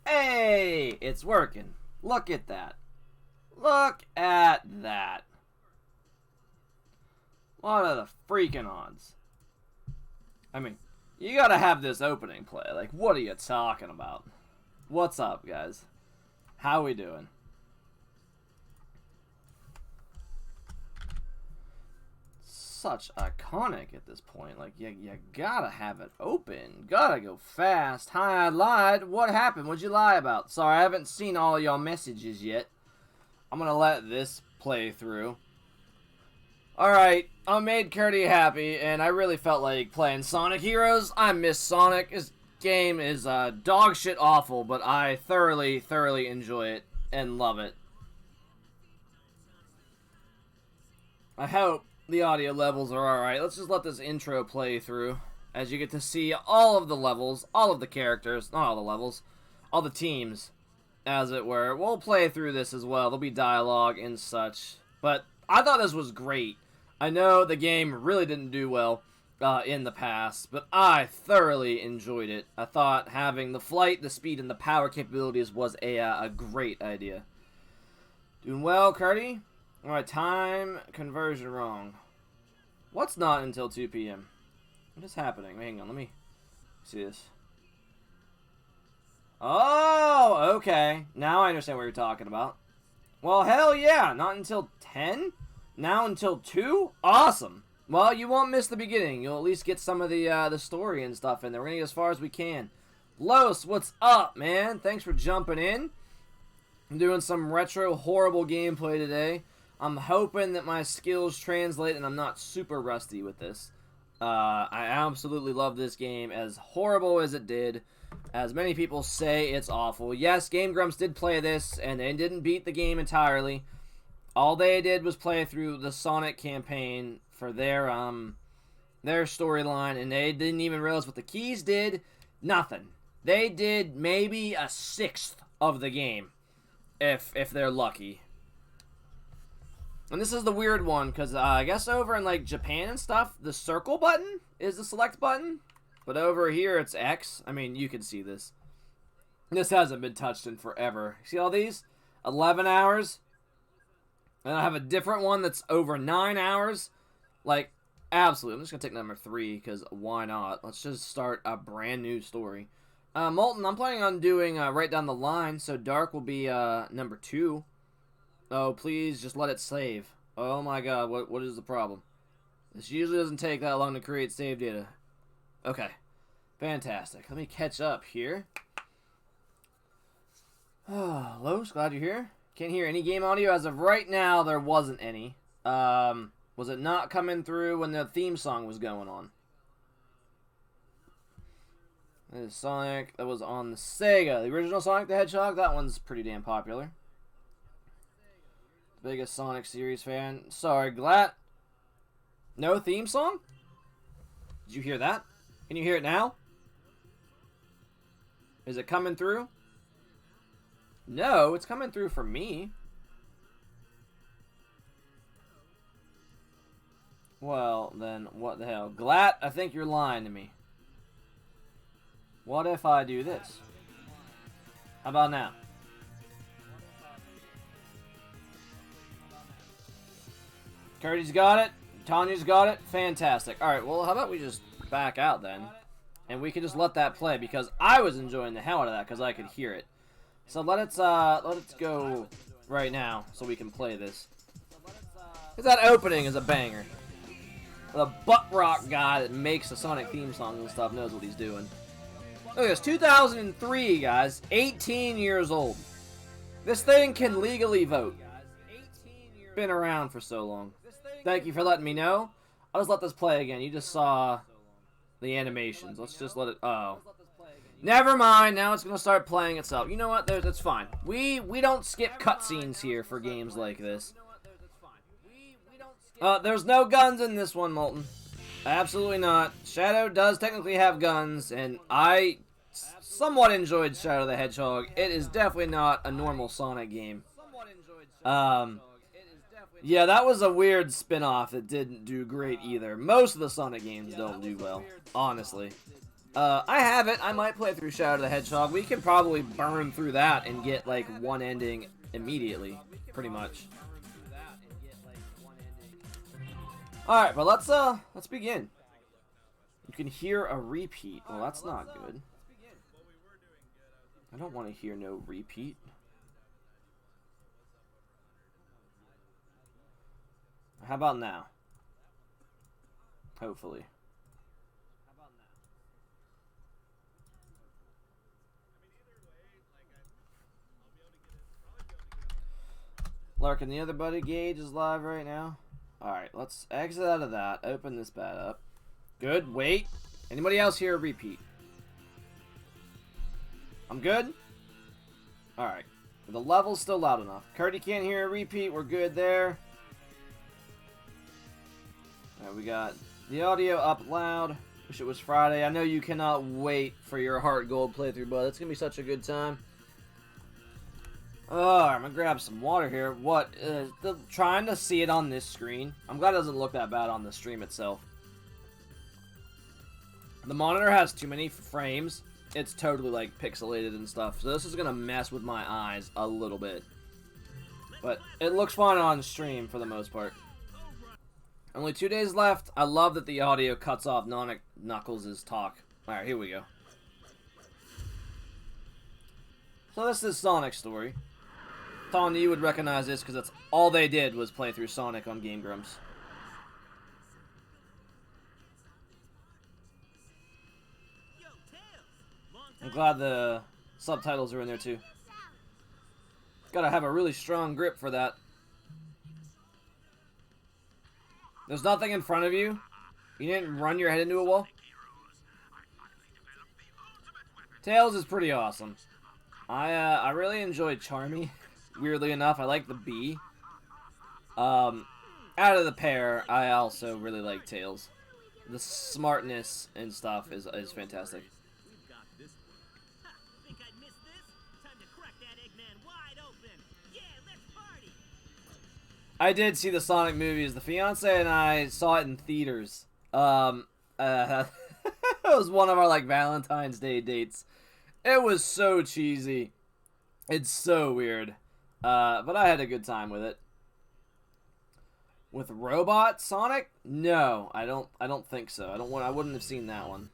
Hey, it's working. Look at that. Look at that. What are the freaking odds? I mean, you gotta have this opening play. Like, what are you talking about? What's up, guys? How we doing? Such iconic at this point. Like, you gotta have it open. Gotta go fast. Hi, I lied. What happened? What'd you lie about? Sorry, I haven't seen all y'all messages yet. I'm gonna let this play through. Alright, I made Curdy happy, and I really felt like playing Sonic Heroes. I miss Sonic. His game is dog shit awful, but I thoroughly enjoy it and love it. I hope the audio levels are alright. Let's just let this intro play through as you get to see all of the levels, all of the characters, not all the levels, all the teams, as it were. We'll play through this as well. There'll be dialogue and such. But I thought this was great. I know the game really didn't do well in the past, but I thoroughly enjoyed it. I thought having the flight, the speed, and the power capabilities was a great idea. Doing well, Curdy? Alright, time conversion wrong. What's not until 2 p.m.? What is happening? Hang on, let me see this. Oh, okay. Now I understand what you're talking about. Well, hell yeah. Not until 10? Now until 2? Awesome. Well, you won't miss the beginning. You'll at least get some of the story and stuff in there. We're going to get as far as we can. Los, what's up, man? Thanks for jumping in. I'm doing some retro horrible gameplay today. I'm hoping that my skills translate and I'm not super rusty with this. I absolutely love this game, as horrible as it did. As many people say, it's awful. Yes, Game Grumps did play this, and they didn't beat the game entirely. All they did was play through the Sonic campaign for their storyline, and they didn't even realize what the keys did. Nothing. They did maybe a sixth of the game, if they're lucky. And this is the weird one, because I guess over in like Japan and stuff, the circle button is the select button. But over here, it's X. I mean, you can see this. This hasn't been touched in forever. See all these? 11 hours. And I have a different one that's over 9 hours. Like, absolutely. I'm just going to take number 3, because why not? Let's just start a brand new story. Molten, I'm planning on doing right down the line, so Dark will be number 2. Oh, please, just let it save. Oh my god, what is the problem? This usually doesn't take that long to create save data. Okay, fantastic. Let me catch up here. Oh, Los, glad you're here. Can't hear any game audio. As of right now, there wasn't any. Was it not coming through when the theme song was going on? This is Sonic. That was on the Sega. The original Sonic the Hedgehog, that one's pretty damn popular. Biggest Sonic series fan. Sorry, Glat. No theme song? Did you hear that? Can you hear it now? Is it coming through? No, it's coming through for me. Well, then, what the hell? Glat, I think you're lying to me. What if I do this? How about now? Curdy's got it. Tanya's got it. Fantastic. Alright, well, how about we just back out then? And we can just let that play, because I was enjoying the hell out of that, because I could hear it. So let it go right now, so we can play this. Because that opening is a banger. The butt rock guy that makes the Sonic theme songs and stuff knows what he's doing. Look at this, 2003, guys. 18 years old. This thing can legally vote. Been around for so long. Thank you for letting me know. I'll just let this play again. You just saw the animations. Let's just let it... Oh. Never mind. Now it's going to start playing itself. You know what? That's fine. We don't skip cutscenes here for games like this. There's no guns in this one, Molten. Absolutely not. Shadow does technically have guns, and I somewhat enjoyed Shadow the Hedgehog. It is definitely not a normal Sonic game. Yeah, that was a weird spin-off that didn't do great either. Most of the Sonic games don't do well, honestly. I have it. I might play through Shadow the Hedgehog. We can probably burn through that and get like one ending immediately, pretty much. All right, but let's begin. You can hear a repeat. Well, that's not good. I don't want to hear no repeat. How about now? Hopefully. Larkin, the other buddy Gage is live right now. Alright, let's exit out of that. Open this bad up. Good. Wait. Anybody else hear a repeat? I'm good? Alright. The level's still loud enough. Curdy can't hear a repeat. We're good there. Alright, we got the audio up loud. Wish it was Friday. I know you cannot wait for your Heart Gold playthrough, but it's going to be such a good time. Oh, I'm going to grab some water here. What? Trying to see it on this screen. I'm glad it doesn't look that bad on the stream itself. The monitor has too many frames. It's totally, like, pixelated and stuff. So this is going to mess with my eyes a little bit. But it looks fine on stream for the most part. Only 2 days left. I love that the audio cuts off Knuckles' talk. Alright, here we go. So this is Sonic's story. Tony, you would recognize this because that's all they did was play through Sonic on Game Grumps. I'm glad the subtitles are in there too. Gotta have a really strong grip for that. There's nothing in front of you? You didn't run your head into a wall? Tails is pretty awesome. I really enjoyed Charmy. Weirdly enough, I like the bee. Out of the pair, I also really like Tails. The smartness and stuff is fantastic. I did see the Sonic movies. The fiance and I saw it in theaters. It was one of our like Valentine's Day dates. It was so cheesy. It's so weird. But I had a good time with it. With Robot Sonic? No, I don't think so. I wouldn't have seen that one.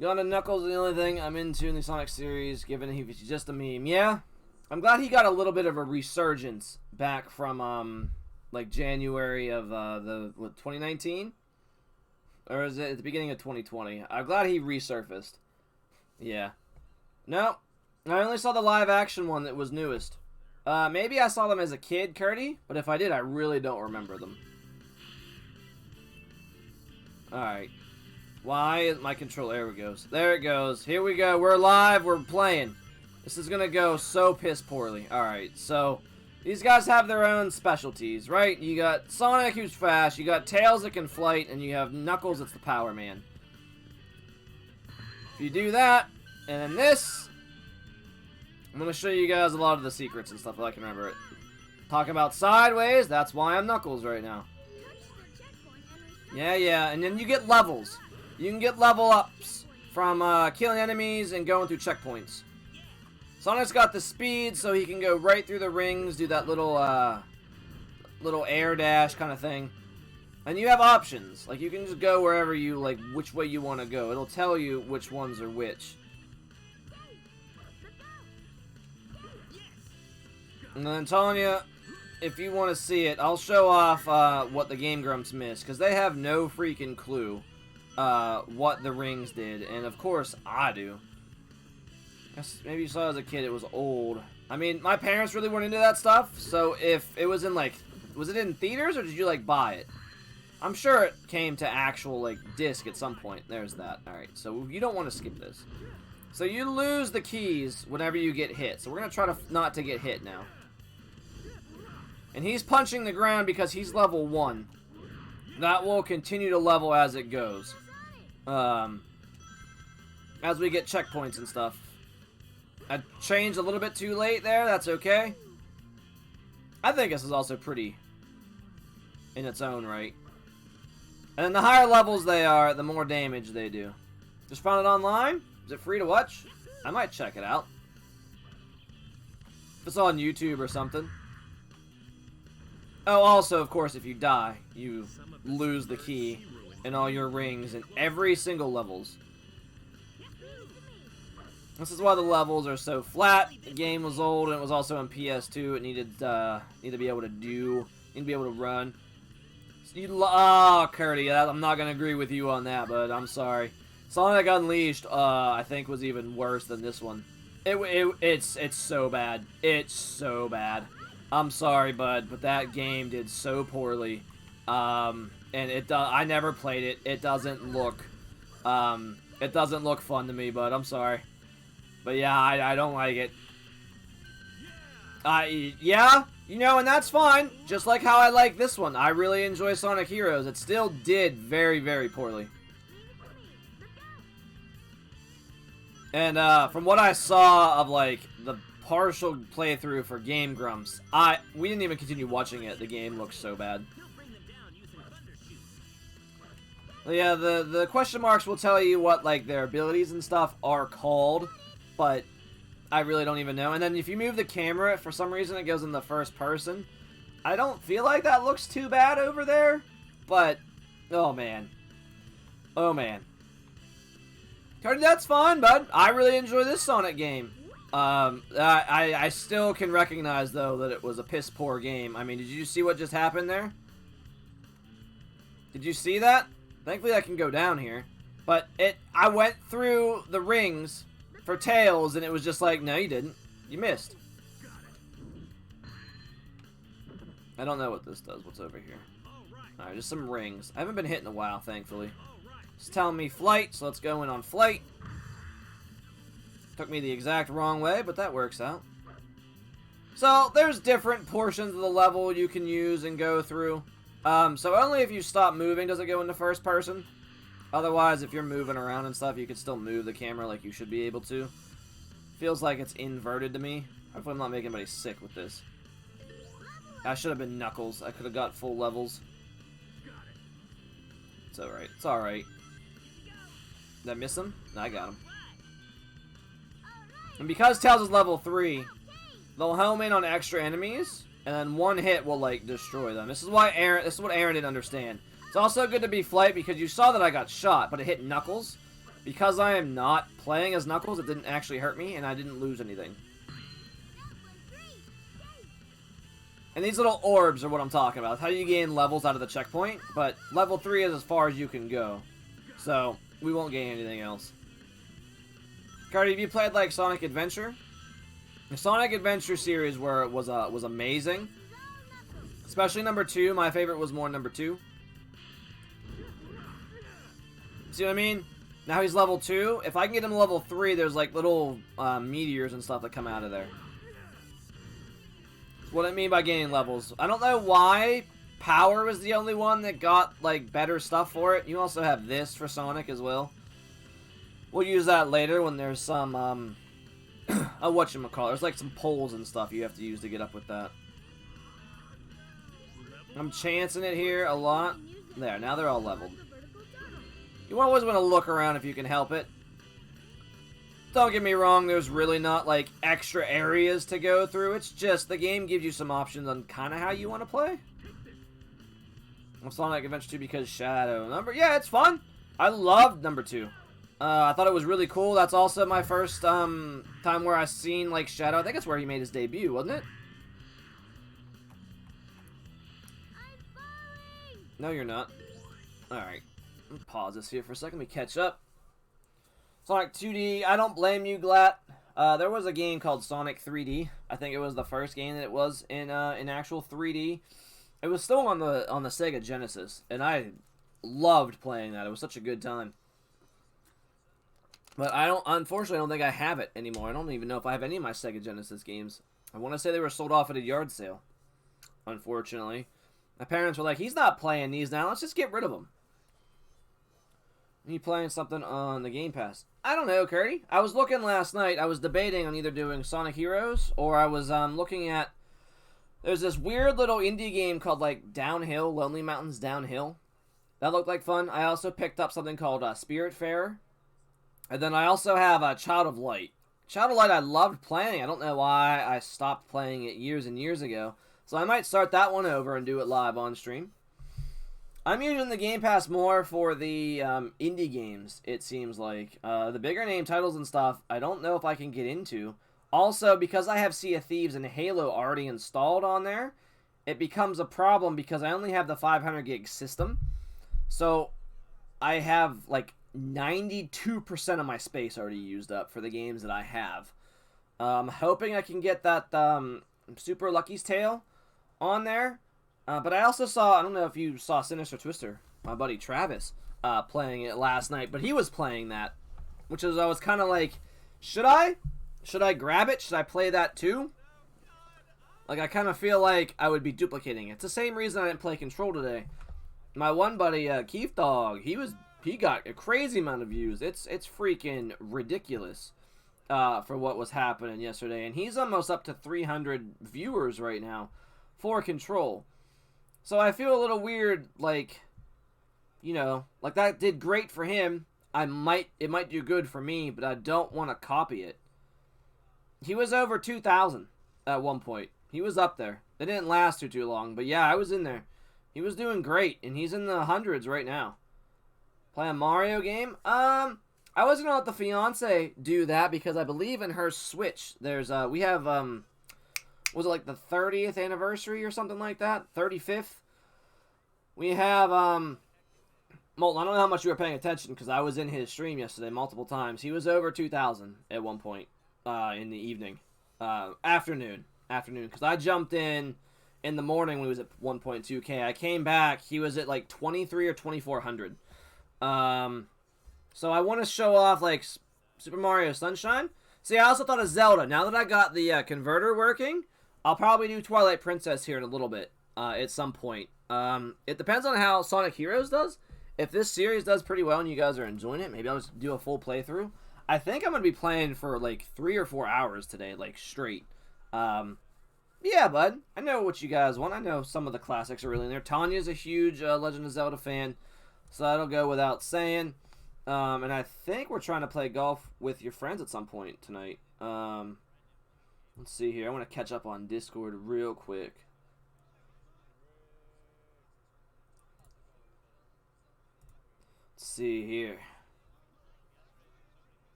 Gunna Knuckles is the only thing I'm into in the Sonic series, given he's just a meme. Yeah. I'm glad he got a little bit of a resurgence back from like January of 2019? Or is it at the beginning of 2020? I'm glad he resurfaced. Yeah. No. I only saw the live action one that was newest. Maybe I saw them as a kid, Curdy, but if I did, I really don't remember them. Alright. Why is my controller? There it goes. There it goes. Here we go. We're live. We're playing. This is gonna go so piss poorly. Alright, so these guys have their own specialties, right? You got Sonic, who's fast. You got Tails that can flight, and you have Knuckles that's the Power Man. If you do that, and then this, I'm going to show you guys a lot of the secrets and stuff if I can remember it. Talking about sideways, that's why I'm Knuckles right now. Yeah, and then you get levels. You can get level ups from killing enemies and going through checkpoints. Sonic's got the speed, so he can go right through the rings, do that little air dash kind of thing. And you have options. Like, you can just go wherever you, like, which way you want to go. It'll tell you which ones are which. And then I'm telling you, if you want to see it, I'll show off what the Game Grumps missed, because they have no freaking clue what the rings did. And, of course, I do. Guess maybe you saw it as a kid, it was old. I mean, my parents really weren't into that stuff, so if it was in, like, was it in theaters, or did you, like, buy it? I'm sure it came to actual, like, disc at some point. There's that. Alright, so you don't want to skip this. So you lose the keys whenever you get hit. So we're going to try to not to get hit now. And he's punching the ground because he's level 1. That will continue to level as it goes. As we get checkpoints and stuff. I changed a little bit too late there. That's okay. I think this is also pretty in its own right. And the higher levels they are, the more damage they do. Just found it online? Is it free to watch? I might check it out. If it's on YouTube or something. Oh, also, of course, if you die, you lose the key and all your rings in every single levels. This is why the levels are so flat. The game was old and it was also on PS2. It needed to be able to run. Oh, Curdy, I'm not gonna agree with you on that, but I'm sorry. Sonic Unleashed, I think was even worse than this one. It's so bad. It's so bad. I'm sorry, bud, but that game did so poorly. And I never played it. It doesn't look fun to me, bud. I'm sorry. But yeah, I don't like it. Yeah, you know, and that's fine. Just like how I like this one. I really enjoy Sonic Heroes. It still did very, very poorly. And from what I saw of like the partial playthrough for Game Grumps, we didn't even continue watching it. The game looks so bad. Yeah, the question marks will tell you what like their abilities and stuff are called, but I really don't even know. And then if you move the camera, for some reason it goes in the first person. I don't feel like that looks too bad over there, but oh man. Oh man. That's fine, bud. I really enjoy this Sonic game. I still can recognize, though, that it was a piss-poor game. I mean, did you see what just happened there? Did you see that? Thankfully, I can go down here. But I went through the rings for Tails, and it was just like, no, you didn't. You missed. I don't know what this does. What's over here? Alright, just some rings. I haven't been hit in a while, thankfully. It's telling me flight, so let's go in on flight. Took me the exact wrong way, but that works out. So, there's different portions of the level you can use and go through. So only if you stop moving does it go into first person. Otherwise, if you're moving around and stuff, you can still move the camera like you should be able to. Feels like it's inverted to me. Hopefully I'm not making anybody sick with this. I should have been Knuckles. I could have got full levels. It's alright. It's alright. Did I miss him? No, I got him. And because Tails is level 3, they'll home in on extra enemies, and then one hit will, like, destroy them. This is what Aaron didn't understand. It's also good to be flight because you saw that I got shot, but it hit Knuckles. Because I am not playing as Knuckles, it didn't actually hurt me, and I didn't lose anything. And these little orbs are what I'm talking about. It's how you gain levels out of the checkpoint, but level 3 is as far as you can go. So, we won't gain anything else. Cardi, have you played, like, Sonic Adventure? The Sonic Adventure series was amazing. Especially number 2. My favorite was more number 2. See what I mean? Now he's level 2. If I can get him to level 3, there's, like, little meteors and stuff that come out of there. That's what I mean by gaining levels. I don't know why Power was the only one that got, like, better stuff for it. You also have this for Sonic as well. We'll use that later when there's some, whatchamacallit. There's, like, some poles and stuff you have to use to get up with that. I'm chancing it here a lot. There, now they're all leveled. You always want to look around if you can help it. Don't get me wrong, there's really not, like, extra areas to go through. It's just the game gives you some options on kind of how you want to play. I'm Sonic Adventure 2 because Shadow. Yeah, it's fun. I loved number 2. I thought it was really cool. That's also my first time where I seen, like, Shadow. I think that's where he made his debut, wasn't it? No, you're not. Alright. Pause this here for a second. Let me catch up. Sonic 2D. I don't blame you, Glat. There was a game called Sonic 3D. I think it was the first game that it was in actual 3D. It was still on the Sega Genesis, and I loved playing that. It was such a good time. But unfortunately, I don't think I have it anymore. I don't even know if I have any of my Sega Genesis games. I want to say they were sold off at a yard sale. Unfortunately. My parents were like, he's not playing these now. Let's just get rid of them. You playing something on the Game Pass? I don't know, Curdy. I was looking last night. I was debating on either doing Sonic Heroes or I was looking at... There's this weird little indie game called, like, Downhill, Lonely Mountains Downhill. That looked like fun. I also picked up something called Spiritfarer. And then I also have Child of Light. Child of Light I loved playing. I don't know why I stopped playing it years and years ago. So I might start that one over and do it live on stream. I'm using the Game Pass more for the indie games, it seems like. The bigger name titles and stuff, I don't know if I can get into. Also, because I have Sea of Thieves and Halo already installed on there, it becomes a problem because I only have the 500 gig system. So I have like 92% of my space already used up for the games that I have. I'm hoping I can get that Super Lucky's Tale on there. But I also saw, I don't know if you saw Sinister Twister, my buddy Travis, playing it last night. But he was playing that, which is, I was kind of like, should I? Should I grab it? Should I play that too? Like, I kind of feel like I would be duplicating it. It's the same reason I didn't play Control today. My one buddy, Keith Dog, he got a crazy amount of views. It's freaking ridiculous for what was happening yesterday. And he's almost up to 300 viewers right now for Control. So I feel a little weird, like, you know, like that did great for him. It might do good for me, but I don't want to copy it. He was over 2,000 at one point. He was up there. It didn't last too long, but yeah, I was in there. He was doing great, and he's in the hundreds right now. Play a Mario game? I was gonna let the fiance do that because I believe in her Switch. There's we have was it like the 30th anniversary or something like that? 35th? We have, Molten, I don't know how much you were paying attention because I was in his stream yesterday multiple times. He was over 2,000 at one point in the evening. Afternoon, because I jumped in the morning when he was at 1.2K. I came back, he was at like 23 or 2,400. So I want to show off, like, Super Mario Sunshine. See, I also thought of Zelda. Now that I got the converter working, I'll probably do Twilight Princess here in a little bit, at some point. It depends on how Sonic Heroes does. If this series does pretty well and you guys are enjoying it, maybe I'll just do a full playthrough. I think I'm going to be playing for like 3 or 4 hours today, like straight. Yeah, bud. I know what you guys want. I know some of the classics are really in there. Tanya's a huge Legend of Zelda fan, so that'll go without saying. And I think we're trying to play golf with your friends at some point tonight. Let's see here. I want to catch up on Discord real quick. Let's see here.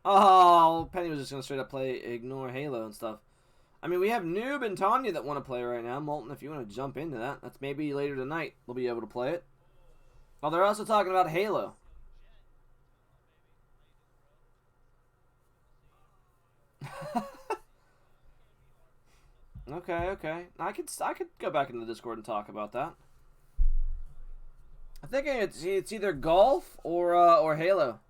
Oh, Penny was just going to straight up play Ignore Halo and stuff. I mean, we have Noob and Tanya that want to play right now. Molten, if you want to jump into that, that's maybe later tonight we'll be able to play it. Oh, they're also talking about Halo. Okay. I could go back into the Discord and talk about that. I think it's either golf or Halo.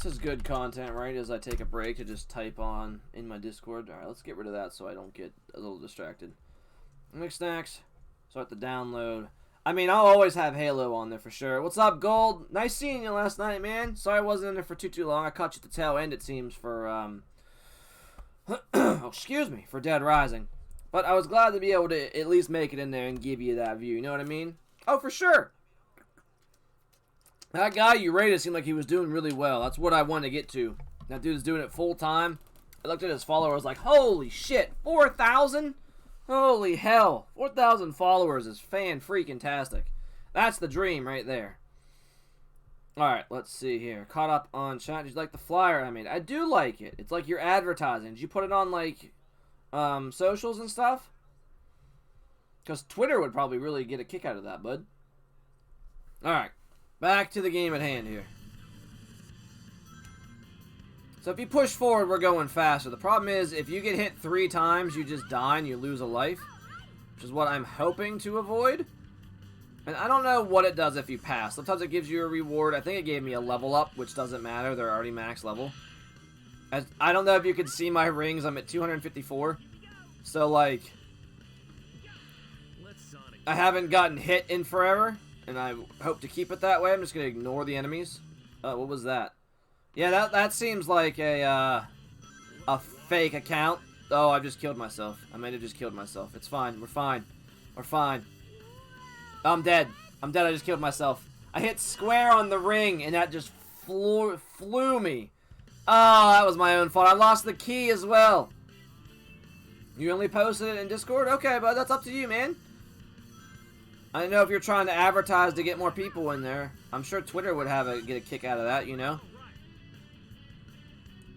This is good content, right? As I take a break to just type on in my Discord. Alright, let's get rid of that so I don't get a little distracted. Mix snacks. Start the download. I mean, I'll always have Halo on there for sure. What's up, Gold? Nice seeing you last night, man. Sorry I wasn't in there for too long. I caught you at the tail end, it seems, for, oh, excuse me, for Dead Rising. But I was glad to be able to at least make it in there and give you that view. You know what I mean? Oh, for sure. That guy you rated seemed like he was doing really well. That's what I wanted to get to. That dude is doing it full time. I looked at his followers like, holy shit, 4,000? Holy hell, 4,000 followers is fan-freaking-tastic. That's the dream right there. Alright, let's see here. Caught up on chat. Did you like the flyer I made? I do like it. It's like you're advertising. Did you put it on, like, socials and stuff? Because Twitter would probably really get a kick out of that, bud. Alright. Back to the game at hand here. So if you push forward, we're going faster. The problem is, if you get hit 3 times, you just die and you lose a life. Which is what I'm hoping to avoid. And I don't know what it does if you pass. Sometimes it gives you a reward. I think it gave me a level up, which doesn't matter. They're already max level. I don't know if you can see my rings. I'm at 254. So, like... I haven't gotten hit in forever, and I hope to keep it that way. I'm just gonna ignore the enemies. What was that? Yeah, that seems like a fake account. Oh, I've just killed myself. I might have just killed myself. It's fine. We're fine. We're fine. I'm dead. I'm dead. I just killed myself. I hit square on the ring, and that just flew me. Oh, that was my own fault. I lost the key as well. You only posted it in Discord? Okay, but that's up to you, man. I don't know if you're trying to advertise to get more people in there. I'm sure Twitter would get a kick out of that, you know?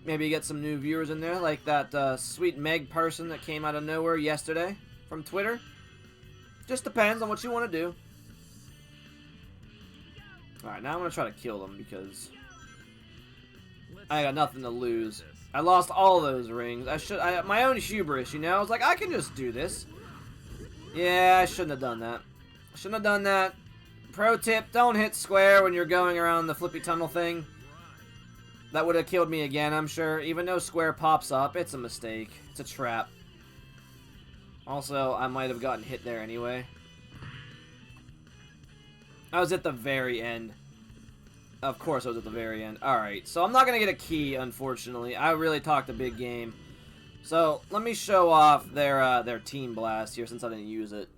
Maybe get some new viewers in there, like that sweet Meg person that came out of nowhere yesterday from Twitter. Just depends on what you want to do. Alright, now I'm going to try to kill them because I got nothing to lose. I lost all those rings. My own hubris, you know? I was like, I can just do this. Yeah, I shouldn't have done that. Shouldn't have done that. Pro tip, don't hit square when you're going around the flippy tunnel thing. That would have killed me again, I'm sure. Even though square pops up, it's a mistake. It's a trap. Also, I might have gotten hit there anyway. I was at the very end. Of course I was at the very end. Alright, so I'm not going to get a key, unfortunately. I really talked a big game. So, let me show off their Team Blast here since I didn't use it.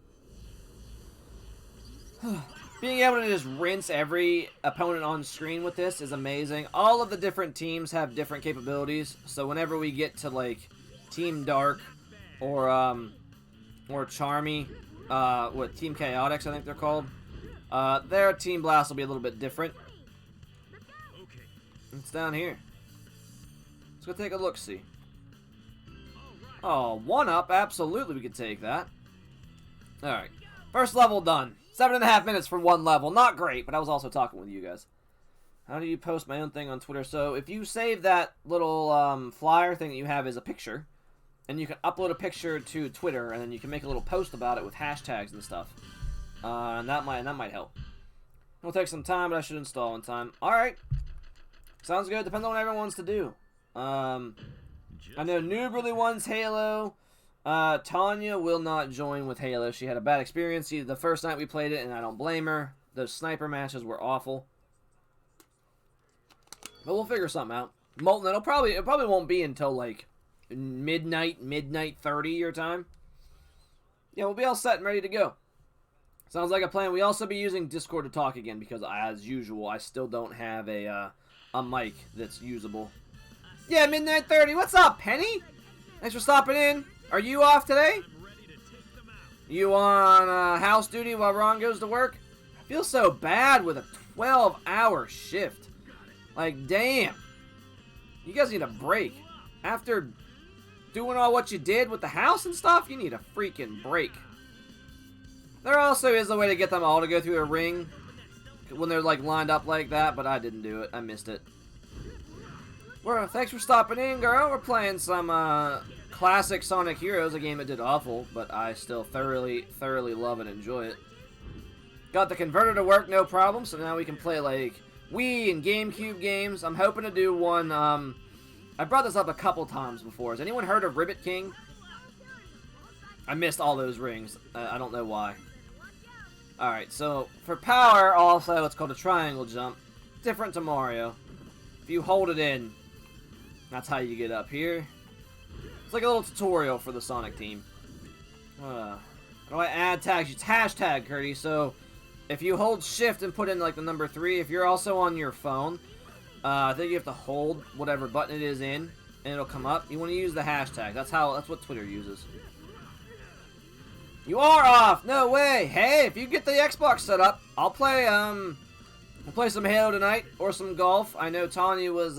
Being able to just rinse every opponent on screen with this is amazing. All of the different teams have different capabilities, so whenever we get to like Team Dark or Charmy, what Team Chaotix I think they're called, their Team Blast will be a little bit different. It's down here. Let's go take a look-see. Oh, 1-up, absolutely we could take that. Alright, first level done. 7.5 minutes for one level. Not great, but I was also talking with you guys. How do you post my own thing on Twitter? So if you save that little flyer thing that you have as a picture, and you can upload a picture to Twitter, and then you can make a little post about it with hashtags and stuff. And that might help. It'll take some time, but I should install in time. Alright. Sounds good. Depends on what everyone wants to do. I know Noob really wants Halo. Tanya will not join with Halo. She had a bad experience the first night we played it, and I don't blame her. Those sniper matches were awful. But we'll figure something out. Molten, it probably won't be until like midnight 30 your time. Yeah, we'll be all set and ready to go. Sounds like a plan. We also be using Discord to talk again because, as usual, I still don't have a mic that's usable. Yeah, midnight 30. What's up, Penny? Thanks for stopping in. Are you off today? You on house duty while Ron goes to work? I feel so bad with a 12-hour shift. Like, damn. You guys need a break. After doing all what you did with the house and stuff, you need a freaking break. There also is a way to get them all to go through a ring when they're like lined up like that, but I didn't do it. I missed it. Well, thanks for stopping in, girl. We're playing some classic Sonic Heroes, a game that did awful, but I still thoroughly love and enjoy it. Got the converter to work, no problem, so now we can play like Wii and GameCube games. I'm hoping to do one, I brought this up a couple times before. Has anyone heard of Ribbit King? I missed all those rings. I don't know why. Alright, so for power, also, it's called a triangle jump. Different to Mario. If you hold it in, that's how you get up here. It's like a little tutorial for the Sonic team. How do I add tags? It's hashtag, Curdy. So if you hold shift and put in like the number 3, if you're also on your phone, I think you have to hold whatever button it is in, and it'll come up. You want to use the hashtag. That's what Twitter uses. You are off! No way! Hey, if you get the Xbox set up, I'll play some Halo tonight, or some golf. I know Tanya was,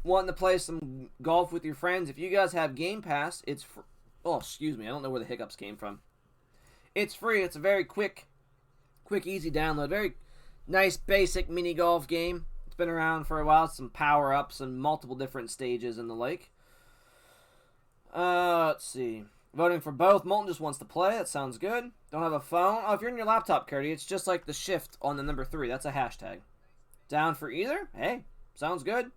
wanting to play some golf with your friends. If you guys have Game Pass, it's oh, excuse me, I don't know where the hiccups came from. It's free. It's a very quick, easy download. Very nice, basic mini golf game. It's been around for a while. Some power-ups and multiple different stages and the like. Let's see. Voting for both. Molten just wants to play. That sounds good. Don't have a phone. Oh, if you're in your laptop, Curdy, it's just like the shift on the number 3. That's a hashtag. Down for either? Hey, sounds good.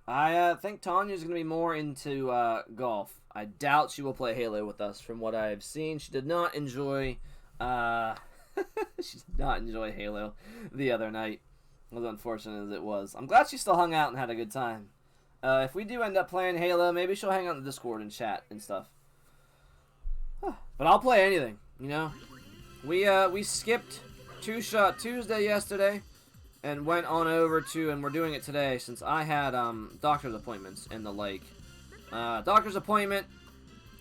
I think Tanya's going to be more into golf. I doubt she will play Halo with us from what I've seen. She did not enjoy she did not enjoy Halo the other night, as unfortunate as it was. I'm glad she still hung out and had a good time. If we do end up playing Halo, maybe she'll hang out in the Discord and chat and stuff. But I'll play anything, you know? We skipped Two-Shot Tuesday yesterday and went on over to, and we're doing it today since I had doctor's appointments and the like. Doctor's appointment,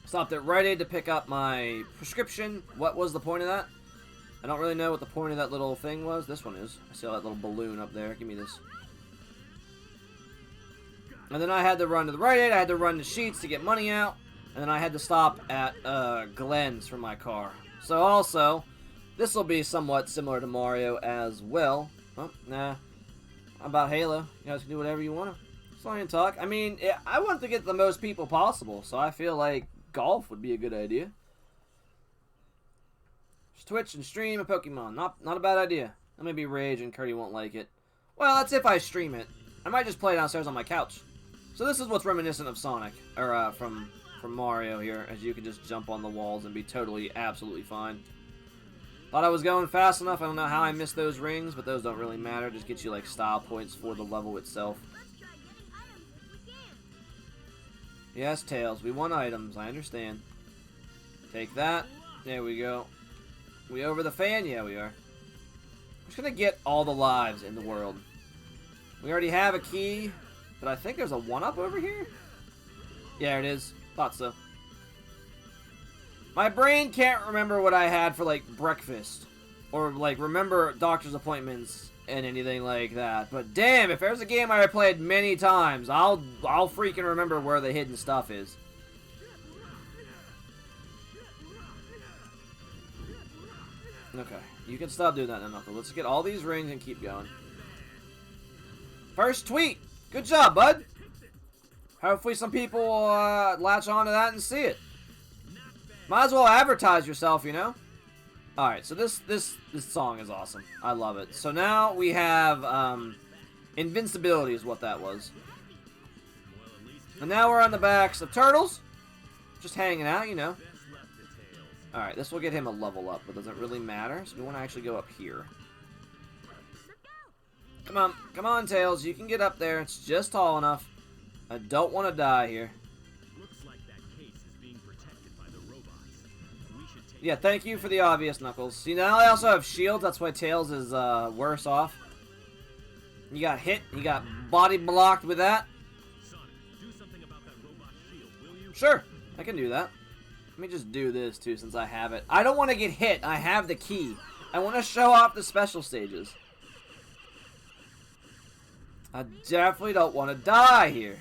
stopped at Rite Aid to pick up my prescription. What was the point of that? I don't really know what the point of that little thing was. This one is. I see that little balloon up there. Give me this. And then I had to run to the Rite Aid. I had to run to Sheetz to get money out. And then I had to stop at Glenn's for my car. So also, this will be somewhat similar to Mario as well. Oh, nah. About Halo. You guys can do whatever you want to. Fly and talk. I mean, I want to get the most people possible, so I feel like golf would be a good idea. Just Twitch and stream a Pokemon. Not a bad idea. That may be Rage and Curdy won't like it. Well, that's if I stream it. I might just play downstairs on my couch. So this is what's reminiscent of Sonic, or from Mario here, as you can just jump on the walls and be totally, absolutely fine. Thought I was going fast enough. I don't know how I missed those rings, but those don't really matter. Just get you like style points for the level itself. Yes, Tails, we want items, I understand. Take that. There we go. We over the fan? Yeah, we are. We're just gonna get all the lives in the world. We already have a key, but I think there's a 1-up over here? Yeah, it is. Thought so. My brain can't remember what I had for, like, breakfast. Or, like, remember doctor's appointments and anything like that. But damn, if there's a game I played many times, I'll freaking remember where the hidden stuff is. Okay, you can stop doing that now, Knuckles. Let's get all these rings and keep going. First tweet! Good job, bud! Hopefully some people will latch onto that and see it. Might as well advertise yourself, you know? Alright, so this song is awesome. I love it. So now we have invincibility is what that was. And now we're on the backs of turtles. Just hanging out, you know. Alright, this will get him a level up, but does it really matter? So we want to actually go up here. Come on, Tails. You can get up there. It's just tall enough. I don't want to die here. Yeah, thank you for the obvious, Knuckles. See, now I also have shields. That's why Tails is worse off. You got hit. You got body blocked with that. Sure, I can do that. Let me just do this, too, since I have it. I don't want to get hit. I have the key. I want to show off the special stages. I definitely don't want to die here.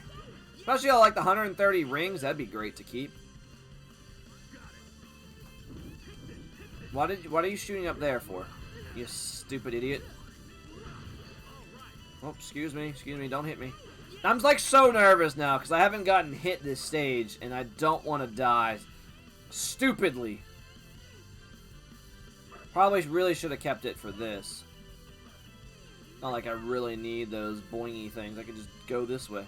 Especially all, like, the 130 rings. That'd be great to keep. What are you shooting up there for? You stupid idiot. Oh, excuse me, don't hit me. I'm, like, so nervous now, because I haven't gotten hit this stage, and I don't want to die. Stupidly. Probably really should have kept it for this. Not like I really need those boingy things. I could just go this way.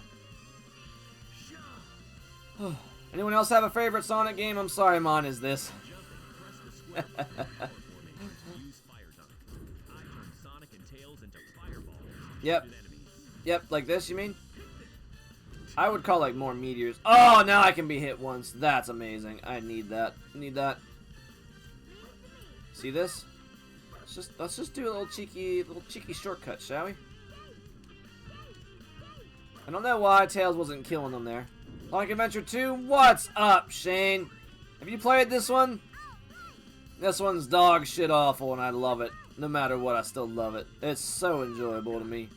Anyone else have a favorite Sonic game? I'm sorry, mine is this. Yep, like this, you mean? I would call, like, more meteors. Oh, now I can be hit once. That's amazing. I need that. See this? Let's just do a little cheeky shortcut, shall we? I don't know why Tails wasn't killing them there. Sonic Adventure 2, what's up, Shane? Have you played this one? This one's dog shit awful, and I love it. No matter what, I still love it. It's so enjoyable to me.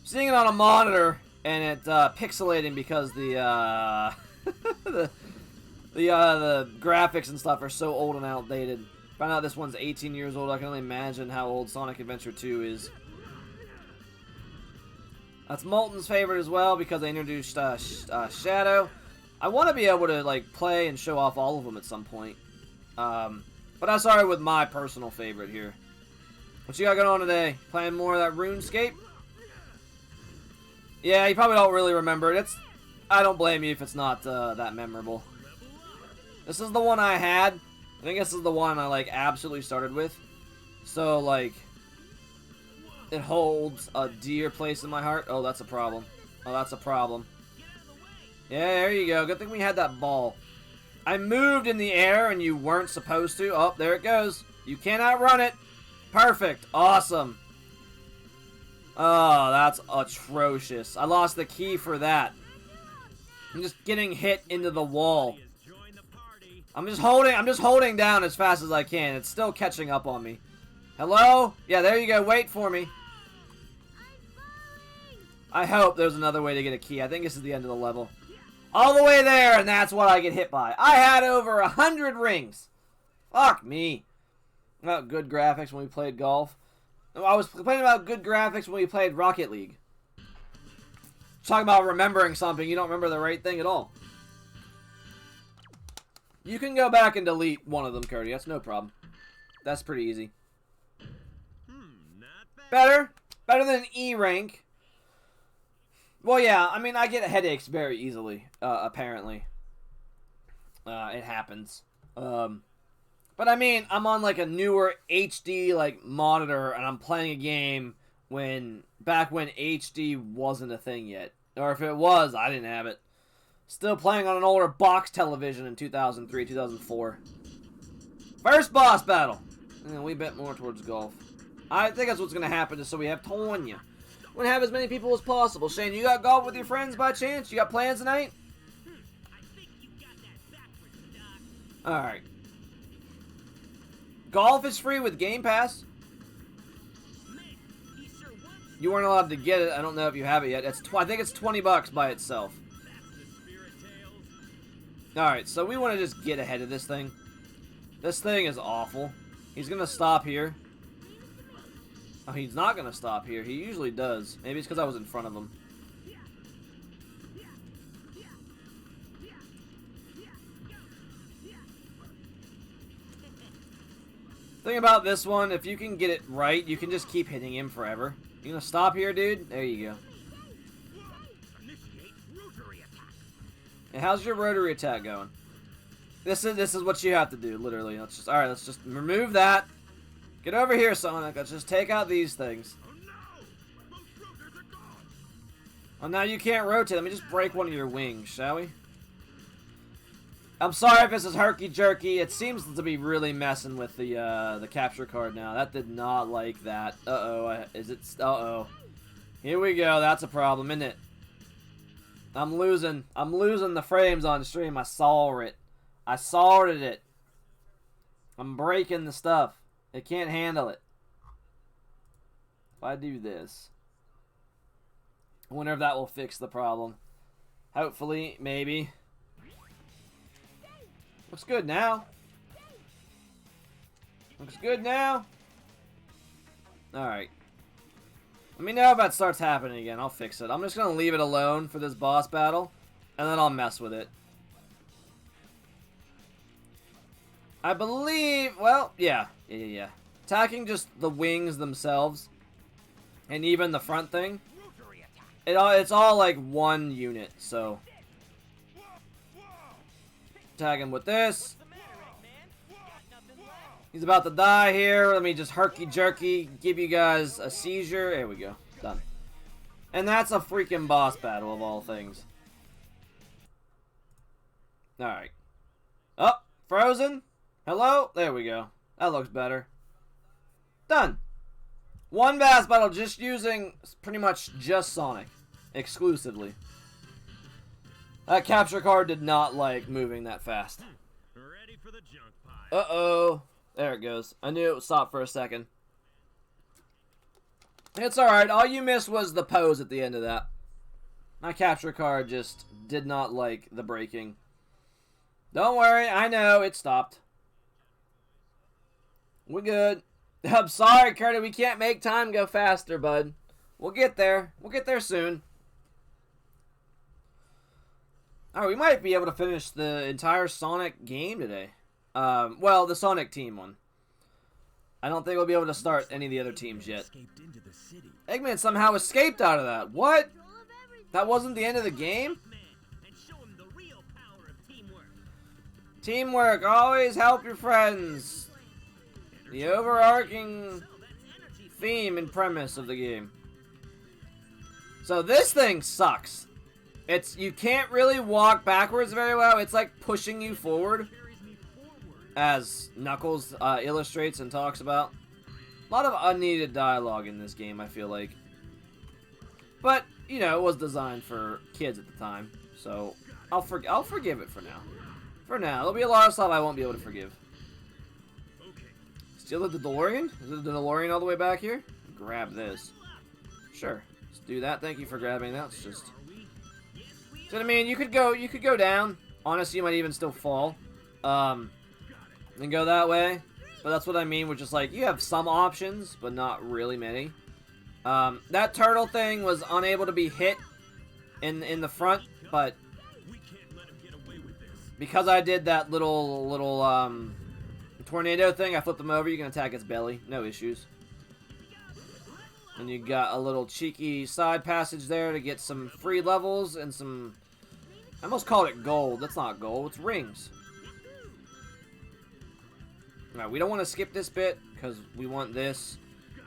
Seeing it on a monitor and it pixelating because the the graphics and stuff are so old and outdated. Found out this one's 18 years old. I can only imagine how old Sonic Adventure 2 is. That's Molten's favorite as well because they introduced Shadow. I want to be able to like play and show off all of them at some point. But I started with my personal favorite here. What you got going on today? Playing more of that RuneScape? Yeah, you probably don't really remember it. I don't blame you if it's not that memorable. This is the one I had. I think this is the one I, like, absolutely started with. So, like, it holds a dear place in my heart. Oh, that's a problem. Oh, that's a problem. Yeah, there you go. Good thing we had that ball. I moved in the air and you weren't supposed to. Oh, there it goes. You cannot run it. Perfect. Awesome. Oh, that's atrocious. I lost the key for that. I'm just getting hit into the wall. I'm just holding down as fast as I can. It's still catching up on me. Hello? Yeah, there you go. Wait for me. I hope there's another way to get a key. I think this is the end of the level. All the way there, and that's what I get hit by. I had over 100 rings. Fuck me. About good graphics when we played golf. I was complaining about good graphics when we played Rocket League. Talking about remembering something, you don't remember the right thing at all. You can go back and delete one of them, Cody. That's no problem. That's pretty easy. Better than E rank. Well, yeah, I mean, I get headaches very easily, apparently. It happens. But I mean, I'm on, like, a newer HD, like, monitor, and I'm playing a game back when HD wasn't a thing yet. Or if it was, I didn't have it. Still playing on an older box television in 2003, 2004. First boss battle. And we bet more towards golf. I think that's what's going to happen, just so we have Tonya. We're going to have as many people as possible. Shane, you got golf with your friends by chance? You got plans tonight? Alright. Golf is free with Game Pass. You weren't allowed to get it. I don't know if you have it yet. I think it's $20 by itself. Alright, so we want to just get ahead of this thing. This thing is awful. He's going to stop here. Oh, he's not going to stop here. He usually does. Maybe it's because I was in front of him. Thing about this one, if you can get it right, you can just keep hitting him forever. You gonna stop here, dude? There you go. And how's your rotary attack going? This is what you have to do, literally. Alright, let's just remove that. Get over here, Sonic. Let's just take out these things. Oh, now you can't rotate. Let me just break one of your wings, shall we? I'm sorry if this is herky-jerky. It seems to be really messing with the capture card now. That did not like that. Uh-oh. Is it? Uh-oh. Here we go. That's a problem, isn't it? I'm losing the frames on stream. I saw it. I saw it. I'm breaking the stuff. It can't handle it. If I do this, I wonder if that will fix the problem. Hopefully, maybe. Looks good now. Looks good now. Alright. Let me know if that starts happening again. I'll fix it. I'm just going to leave it alone for this boss battle, and then I'll mess with it. I believe... Well, yeah. Attacking just the wings themselves, and even the front thing, it's all like one unit, so... Tag him with this. He's about to die here. Let me just herky-jerky give you guys a seizure. There we go. Done. And that's a freaking boss battle of all things. Alright. Oh, frozen. Hello? There we go. That looks better. Done. One boss battle just using pretty much just Sonic. Exclusively. That capture card did not like moving that fast. Ready for the junk pile. Uh-oh. There it goes. I knew it would stop for a second. It's alright. All you missed was the pose at the end of that. My capture card just did not like the braking. Don't worry. I know. It stopped. We're good. I'm sorry, Curtis. We can't make time go faster, bud. We'll get there. We'll get there soon. Alright, we might be able to finish the entire Sonic game today. Well, the Sonic team one. I don't think we'll be able to start any of the other teams yet. Eggman somehow escaped out of that. What? That wasn't the end of the game? Man, and show him the real power of teamwork. Teamwork, always help your friends. The overarching theme and premise of the game. So this thing sucks. You can't really walk backwards very well. It's like pushing you forward, as Knuckles illustrates and talks about. A lot of unneeded dialogue in this game, I feel like. But, you know, it was designed for kids at the time, so I'll forgive it for now. For now, there'll be a lot of stuff I won't be able to forgive. Steal the DeLorean? Is it the DeLorean all the way back here? Grab this. Sure, let's do that. Thank you for grabbing that. It's just. So I mean, you could go down. Honestly, you might even still fall, and go that way. But that's what I mean. We're just like you have some options, but not really many. That turtle thing was unable to be hit in the front, but because I did that little tornado thing, I flipped him over. You can attack its belly, no issues. And you got a little cheeky side passage there to get some free levels and some. I almost called it gold. That's not gold. It's rings. Alright, we don't want to skip this bit because we want this.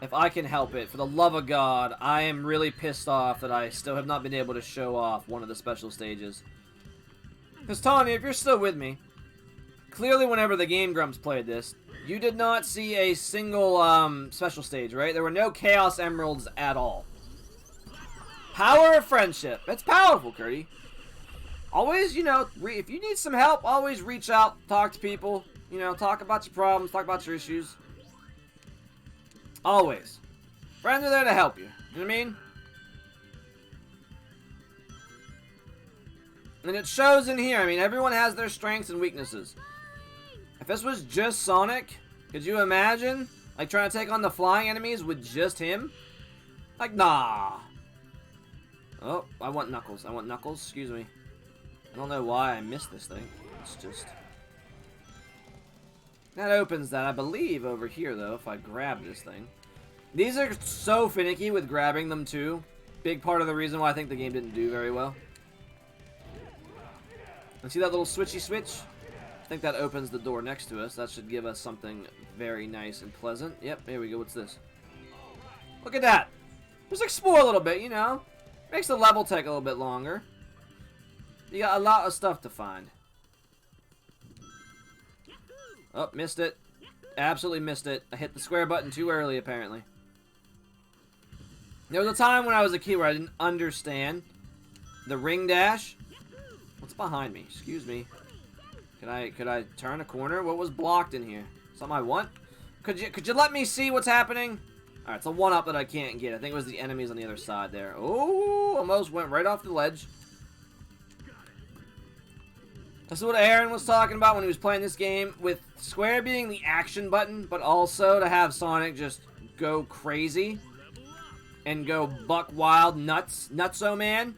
If I can help it, for the love of God, I am really pissed off that I still have not been able to show off one of the special stages. Because, Tony, if you're still with me, clearly whenever the Game Grumps played this, you did not see a single special stage, right? There were no Chaos Emeralds at all. Power of friendship. That's powerful, Curdy. Always, you know, if you need some help, always reach out, talk to people. You know, talk about your problems, talk about your issues. Always. Friends are there to help you. You know what I mean? And it shows in here. I mean, everyone has their strengths and weaknesses. If this was just Sonic, could you imagine? Like, trying to take on the flying enemies with just him? Like, nah. Oh, I want Knuckles. I want Knuckles. Excuse me. I don't know why I missed this thing. It's just... That opens that, I believe, over here, though, if I grab this thing. These are so finicky with grabbing them, too. Big part of the reason why I think the game didn't do very well. And see that little switchy switch? I think that opens the door next to us. That should give us something very nice and pleasant. Yep, here we go. What's this? Look at that! Just explore a little bit, you know? Makes the level take a little bit longer. You got a lot of stuff to find. Oh, missed it. Absolutely missed it. I hit the square button too early, apparently. There was a time when I was a kid where I didn't understand the ring dash. What's behind me? Excuse me. Could I turn a corner? What was blocked in here? Something I want? Could you let me see what's happening? Alright, it's a one-up that I can't get. I think it was the enemies on the other side there. Oh, almost went right off the ledge. This is what Aaron was talking about when he was playing this game, with square being the action button, but also to have Sonic just go crazy and go buck wild nutso man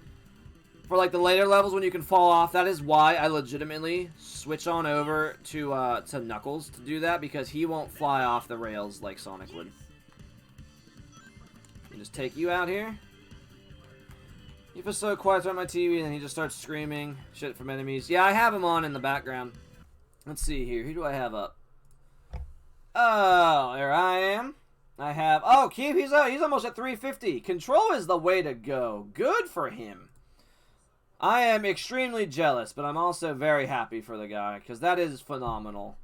for like the later levels when you can fall off. That is why I legitimately switch on over to Knuckles to do that, because he won't fly off the rails like Sonic would. And just take you out here. He was so quiet on my TV, and then he just starts screaming shit from enemies. Yeah, I have him on in the background. Let's see here. Who do I have up? Oh, there I am. I have... Oh, Keith, he's almost at 350. Control is the way to go. Good for him. I am extremely jealous, but I'm also very happy for the guy, because that is phenomenal.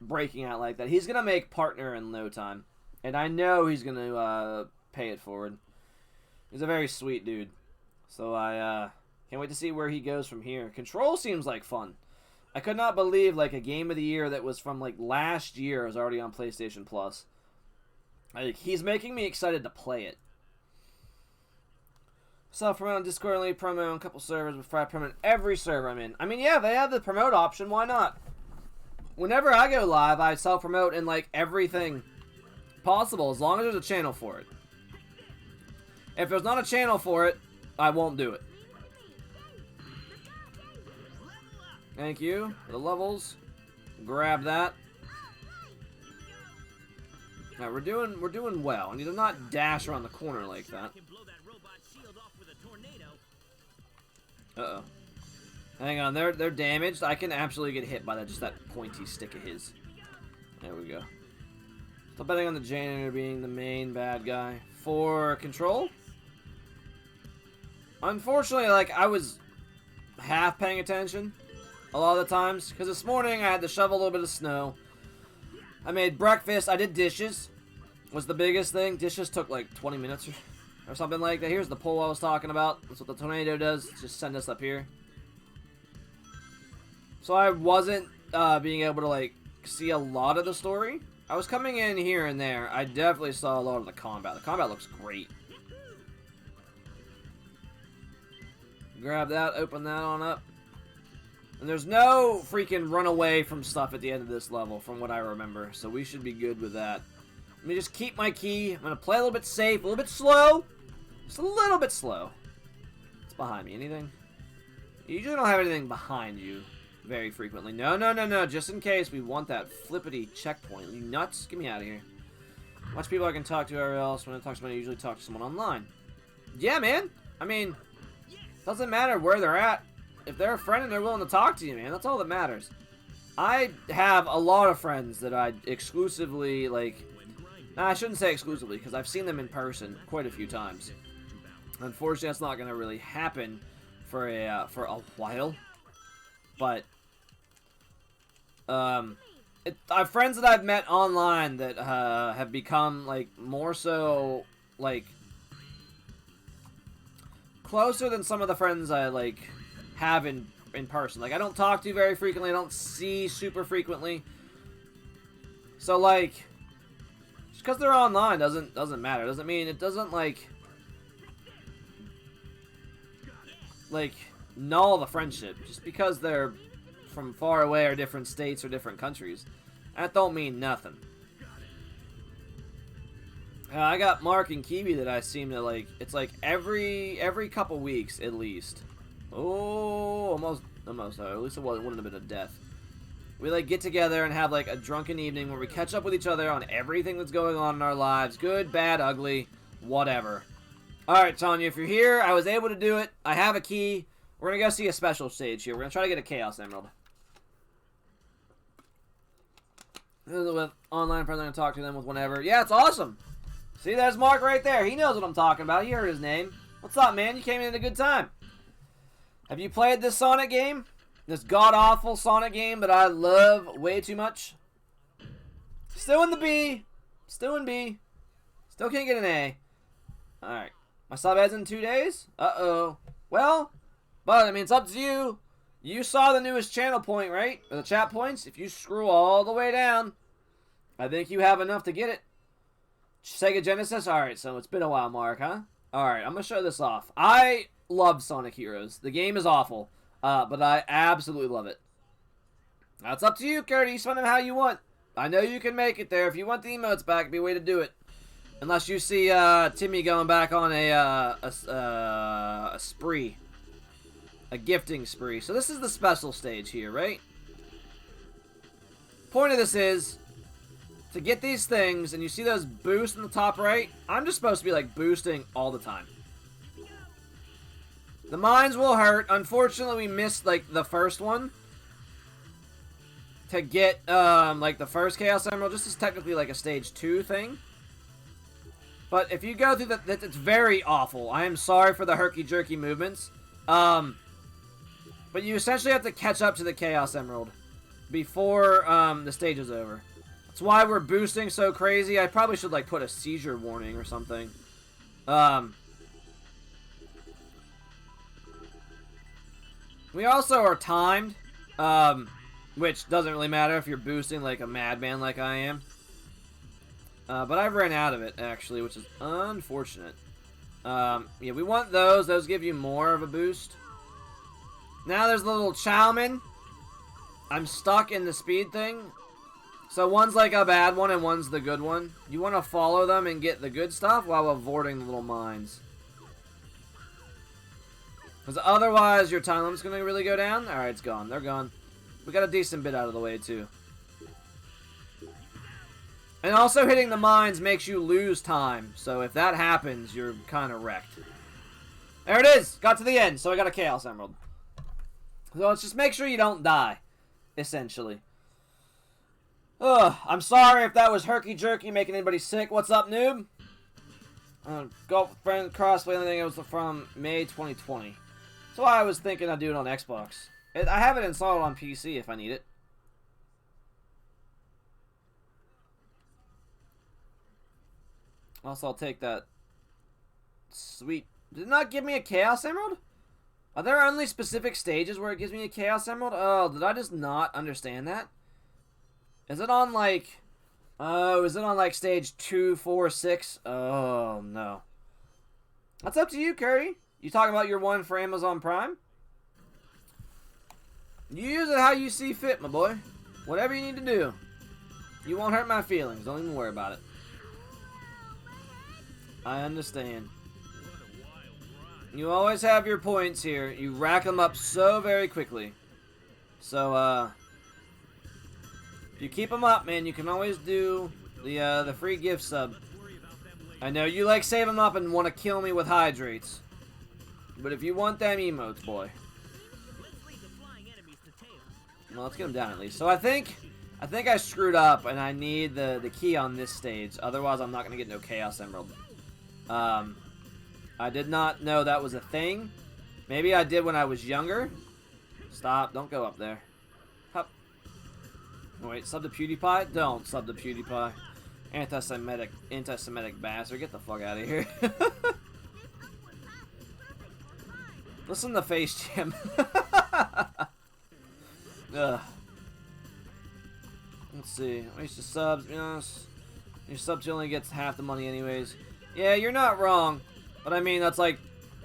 Breaking out like that. He's going to make partner in no time. And I know he's going to pay it forward. He's a very sweet dude. So I can't wait to see where he goes from here. Control seems like fun. I could not believe like a game of the year that was from like last year is already on PlayStation Plus. Like, he's making me excited to play it. Self-promote on Discord, only promo on a couple servers, with Fry promote every server I'm in. I mean, yeah, they have the promote option. Why not? Whenever I go live, I self-promote in like everything possible, as long as there's a channel for it. If there's not a channel for it, I won't do it. Thank you for the levels. Grab that. Now we're doing well. I need to not dash around the corner like that. Uh-oh. Hang on, they're damaged. I can absolutely get hit by that, just that pointy stick of his. There we go. Still betting on the janitor being the main bad guy. For control? Unfortunately, like, I was half paying attention a lot of the times. Because this morning, I had to shovel a little bit of snow. I made breakfast. I did dishes. Was the biggest thing. Dishes took like 20 minutes or something like that. Here's the pole I was talking about. That's what the tornado does. Just send us up here. So I wasn't being able to, like, see a lot of the story. I was coming in here and there. I definitely saw a lot of the combat. The combat looks great. Grab that, open that on up. And there's no freaking run away from stuff at the end of this level, from what I remember. So we should be good with that. Let me just keep my key. I'm going to play a little bit safe, a little bit slow. Just a little bit slow. What's behind me? Anything? You usually don't have anything behind you very frequently. No, no, no, no. Just in case we want that flippity checkpoint. You nuts? Get me out of here. Watch people I can talk to everywhere else. When I talk to someone, I usually talk to someone online. Yeah, man. I mean, doesn't matter where they're at. If they're a friend and they're willing to talk to you, man, that's all that matters. I have a lot of friends that I exclusively, like... Nah, I shouldn't say exclusively, because I've seen them in person quite a few times. Unfortunately, that's not going to really happen for a while. But, I've friends that I've met online that have become, like, more so, like, closer than some of the friends I, like, have in person. Like, I don't talk to very frequently. I don't see super frequently. So, like, just because they're online doesn't matter. Doesn't mean it doesn't, like, null the friendship. Just because they're from far away or different states or different countries. That don't mean nothing. I got Mark and Kiwi that I seem to, like, it's like every couple weeks at least. Oh, almost. At least it wouldn't have been a death. We, like, get together and have, like, a drunken evening where we catch up with each other on everything that's going on in our lives. Good, bad, ugly, whatever. Alright, Tanya, if you're here, I was able to do it. I have a key. We're gonna go see a special stage here. We're gonna try to get a Chaos Emerald. With online friends, I'm gonna talk to them with whenever. Yeah, it's awesome. See, there's Mark right there. He knows what I'm talking about. He heard his name. What's up, man? You came in at a good time. Have you played this Sonic game? This god-awful Sonic game that I love way too much? Still in the B. Still in B. Still can't get an A. Alright. My sub ends in 2 days? Uh-oh. Well, but, I mean, it's up to you. You saw the newest channel point, right? Or the chat points. If you scroll all the way down, I think you have enough to get it. Sega Genesis? Alright, so it's been a while, Mark, huh? Alright, I'm going to show this off. I love Sonic Heroes. The game is awful, but I absolutely love it. That's up to you, Curdy. You spend them how you want. I know you can make it there. If you want the emotes back, it'd be a way to do it. Unless you see Timmy going back on a spree. A gifting spree. So this is the special stage here, right? Point of this is to get these things, and you see those boosts in the top right? I'm just supposed to be, like, boosting all the time. The mines will hurt. Unfortunately, we missed, like, the first one. To get, like, the first Chaos Emerald. This is technically, like, a stage 2 thing. But if you go through that, it's very awful. I am sorry for the herky-jerky movements. But you essentially have to catch up to the Chaos Emerald before, the stage is over. That's why we're boosting so crazy. I probably should, like, put a seizure warning or something. We also are timed, which doesn't really matter if you're boosting like a madman like I am. But I've ran out of it, actually, which is unfortunate. Yeah, we want those. Those give you more of a boost. Now there's the little Chowman. I'm stuck in the speed thing. So one's like a bad one and one's the good one. You want to follow them and get the good stuff while avoiding the little mines. Because otherwise your time limit's going to really go down. Alright, it's gone. They're gone. We got a decent bit out of the way, too. And also hitting the mines makes you lose time. So if that happens, you're kind of wrecked. There it is! Got to the end, so I got a Chaos Emerald. So let's just make sure you don't die, essentially. Ugh, I'm sorry if that was herky-jerky making anybody sick. What's up, noob? Golf Friend Crossplay, I think it was from May 2020. So I was thinking I'd do it on Xbox. I have it installed on PC if I need it. Also, I'll take that. Sweet. Did it not give me a Chaos Emerald? Are there only specific stages where it gives me a Chaos Emerald? Oh, did I just not understand that? Is it on like... Oh, is it on like stage 2, 4, 6? Oh, no. That's up to you, Curry. You talking about your one for Amazon Prime? You use it how you see fit, my boy. Whatever you need to do. You won't hurt my feelings. Don't even worry about it. I understand. You always have your points here. You rack them up so very quickly. So, if you keep them up, man, you can always do the free gift sub. I know you like save them up and want to kill me with hydrates. But if you want them emotes, boy. Well, let's get them down at least. So I think I screwed up and I need the key on this stage. Otherwise, I'm not going to get no Chaos Emerald. I did not know that was a thing. Maybe I did when I was younger. Stop. Don't go up there. Hup. Wait, sub to PewDiePie? Don't sub to PewDiePie. Anti-Semitic bastard. Get the fuck out of here. Listen to Face Jam. Ugh. Let's see. I used to subs. You know, your subs only gets half the money anyways. Yeah, you're not wrong. But I mean, that's like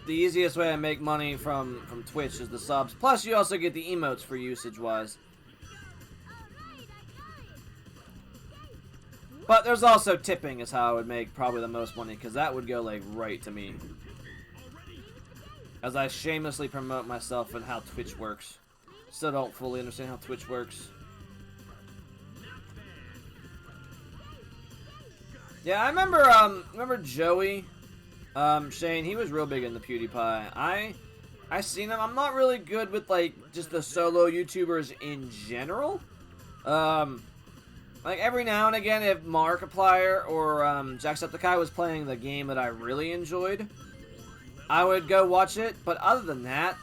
the easiest way to make money from Twitch is the subs. Plus, you also get the emotes for usage-wise. But there's also tipping is how I would make probably the most money, because that would go like right to me. As I shamelessly promote myself and how Twitch works. Still don't fully understand how Twitch works. Yeah, I remember Joey, Shane, he was real big into PewDiePie. I seen him. I'm not really good with like just the solo YouTubers in general. Like every now and again, if Markiplier or Jacksepticeye was playing the game that I really enjoyed, I would go watch it. But other than that,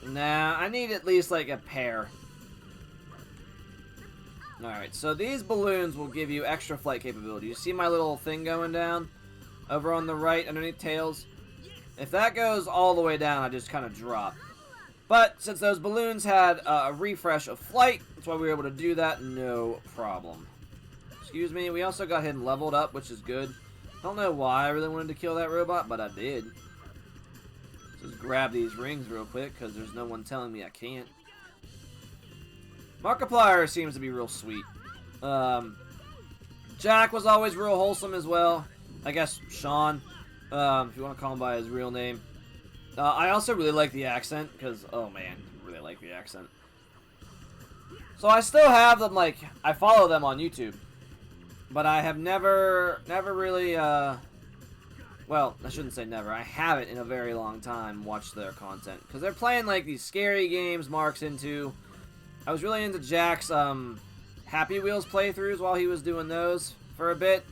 nah, I need at least like a pair. Alright, so these balloons will give you extra flight capability. You see my little thing going down? Over on the right, underneath Tails? If that goes all the way down, I just kind of drop. But since those balloons had a refresh of flight, that's why we were able to do that, no problem. Excuse me, we also got him leveled up, which is good. Don't know why I really wanted to kill that robot, but I did. Just grab these rings real quick, because there's no one telling me I can't. Markiplier seems to be real sweet. Jack was always real wholesome as well. I guess Sean, if you want to call him by his real name. I also really like the accent, because, oh man, really like the accent. So I still have them, like, I follow them on YouTube. But I have never really, well, I shouldn't say never. I haven't in a very long time watched their content. Because they're playing, like, these scary games Mark's into. I was really into Jack's Happy Wheels playthroughs while he was doing those for a bit.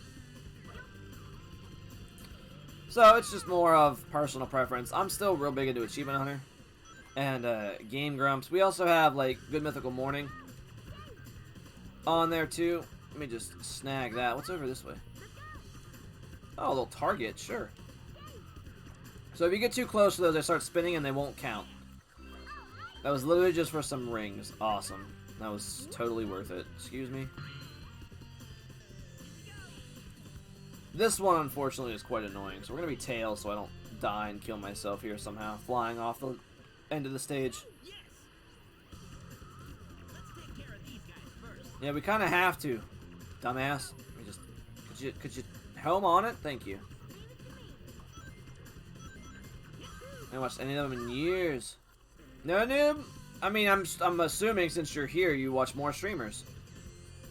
So it's just more of personal preference. I'm still real big into Achievement Hunter and Game Grumps. We also have like Good Mythical Morning on there too. Let me just snag that. What's over this way? Oh, a little target, sure. So if you get too close to those, they start spinning and they won't count. That was literally just for some rings. Awesome. That was totally worth it. Excuse me. This one, unfortunately, is quite annoying. So we're going to be Tails so I don't die and kill myself here somehow. Flying off the end of the stage. Yeah, we kind of have to. Dumbass. We just... Could you home on it? Thank you. I haven't watched any of them in years. No, noob? I mean, I'm assuming since you're here, you watch more streamers.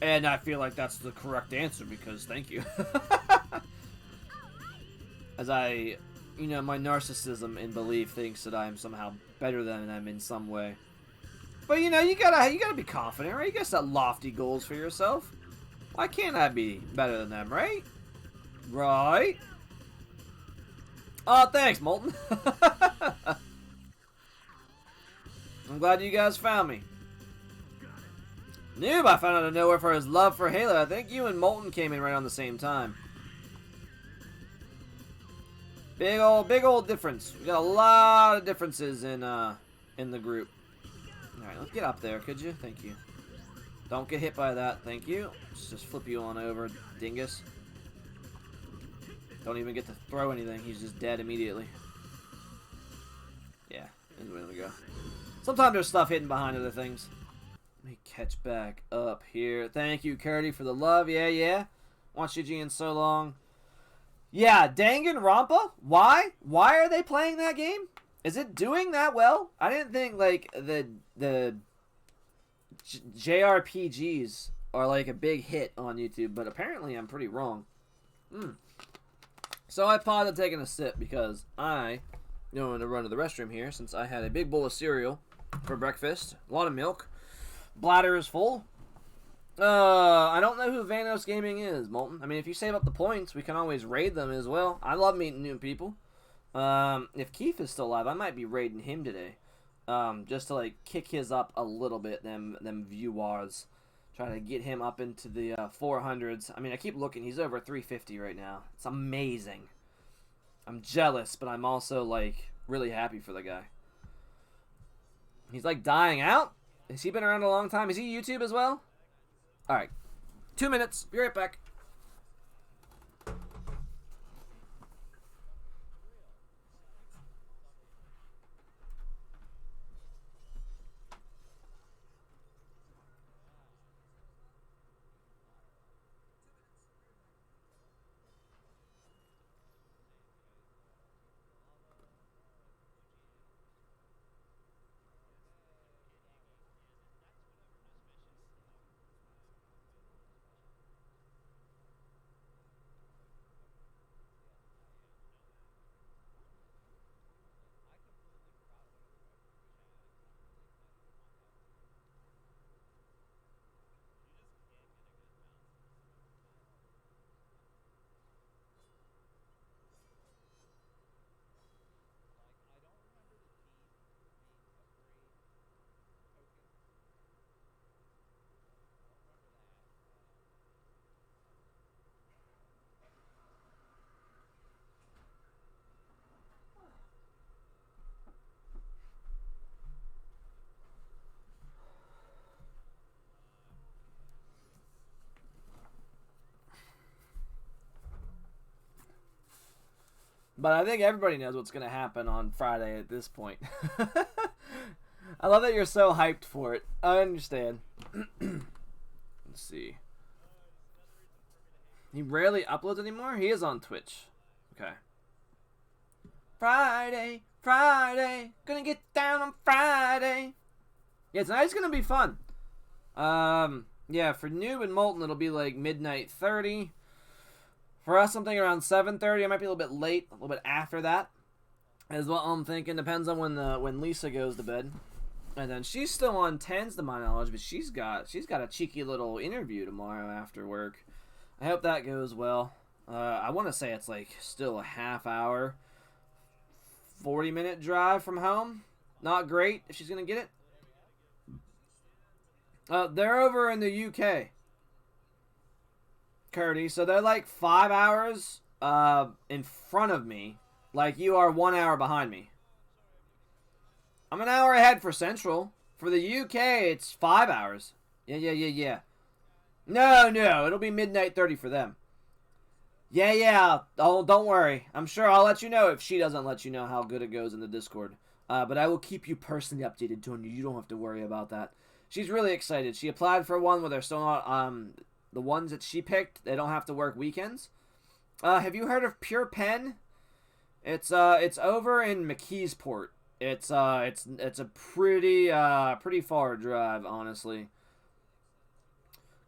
And I feel like that's the correct answer because thank you. As I, you know, my narcissism in belief thinks that I am somehow better than them in some way. But you know, you gotta be confident, right? You gotta set lofty goals for yourself. Why can't I be better than them, right? Right? Oh, thanks, Molten. I'm glad you guys found me. Noob, I found out of nowhere for his love for Halo. I think you and Molten came in right on the same time. Big old difference. We got a lot of differences in the group. Alright, let's get up there, could you? Thank you. Don't get hit by that, thank you. Let's just flip you on over, dingus. Don't even get to throw anything, he's just dead immediately. Yeah, there's where we go. Sometimes there's stuff hidden behind other things. Let me catch back up here. Thank you, Curdy, for the love. Yeah. Watched GG in so long. Yeah, Danganronpa? Why? Why are they playing that game? Is it doing that well? I didn't think, like, the JRPGs are, like, a big hit on YouTube, but apparently I'm pretty wrong. So I paused on taking a sip because I going to run to the restroom here since I had a big bowl of cereal for breakfast. A lot of milk. Bladder is full. I don't know who Vanos Gaming is, Molten. I mean, if you save up the points, we can always raid them as well. I love meeting new people. If Keith is still alive, I might be raiding him today. Just to, like, kick his up a little bit, them viewers. Try to get him up into the 400s. I mean, I keep looking. He's over 350 right now. It's amazing. I'm jealous, but I'm also, like, really happy for the guy. He's, like, dying out? Has he been around a long time? Is he YouTube as well? Alright. 2 minutes. Be right back. But I think everybody knows what's going to happen on Friday at this point. I love that you're so hyped for it. I understand. Let's see. He rarely uploads anymore? He is on Twitch. Okay. Friday, gonna get down on Friday. Yeah, tonight's gonna be fun. Yeah, for Noob and Molten, it'll be like midnight 30. For us, something around 7:30. I might be a little bit late, a little bit after that, is what I'm thinking. Depends on when Lisa goes to bed, and then she's still on 10s to my knowledge, but she's got a cheeky little interview tomorrow after work. I hope that goes well. I want to say it's like still a half hour, 40-minute drive from home. Not great if she's gonna get it. They're over in the UK. Curdy, so they're like 5 hours in front of me, like you are 1 hour behind me. I'm an hour ahead for Central. For the UK, it's 5 hours. Yeah. No, it'll be midnight 30 for them. Yeah. Oh, don't worry. I'm sure I'll let you know if she doesn't let you know how good it goes in the Discord. But I will keep you personally updated, Tony. You don't have to worry about that. She's really excited. She applied for one where they're still not, the ones that she picked, they don't have to work weekends. Have you heard of Pure Pen? It's over in McKeesport. It's a pretty far drive, honestly.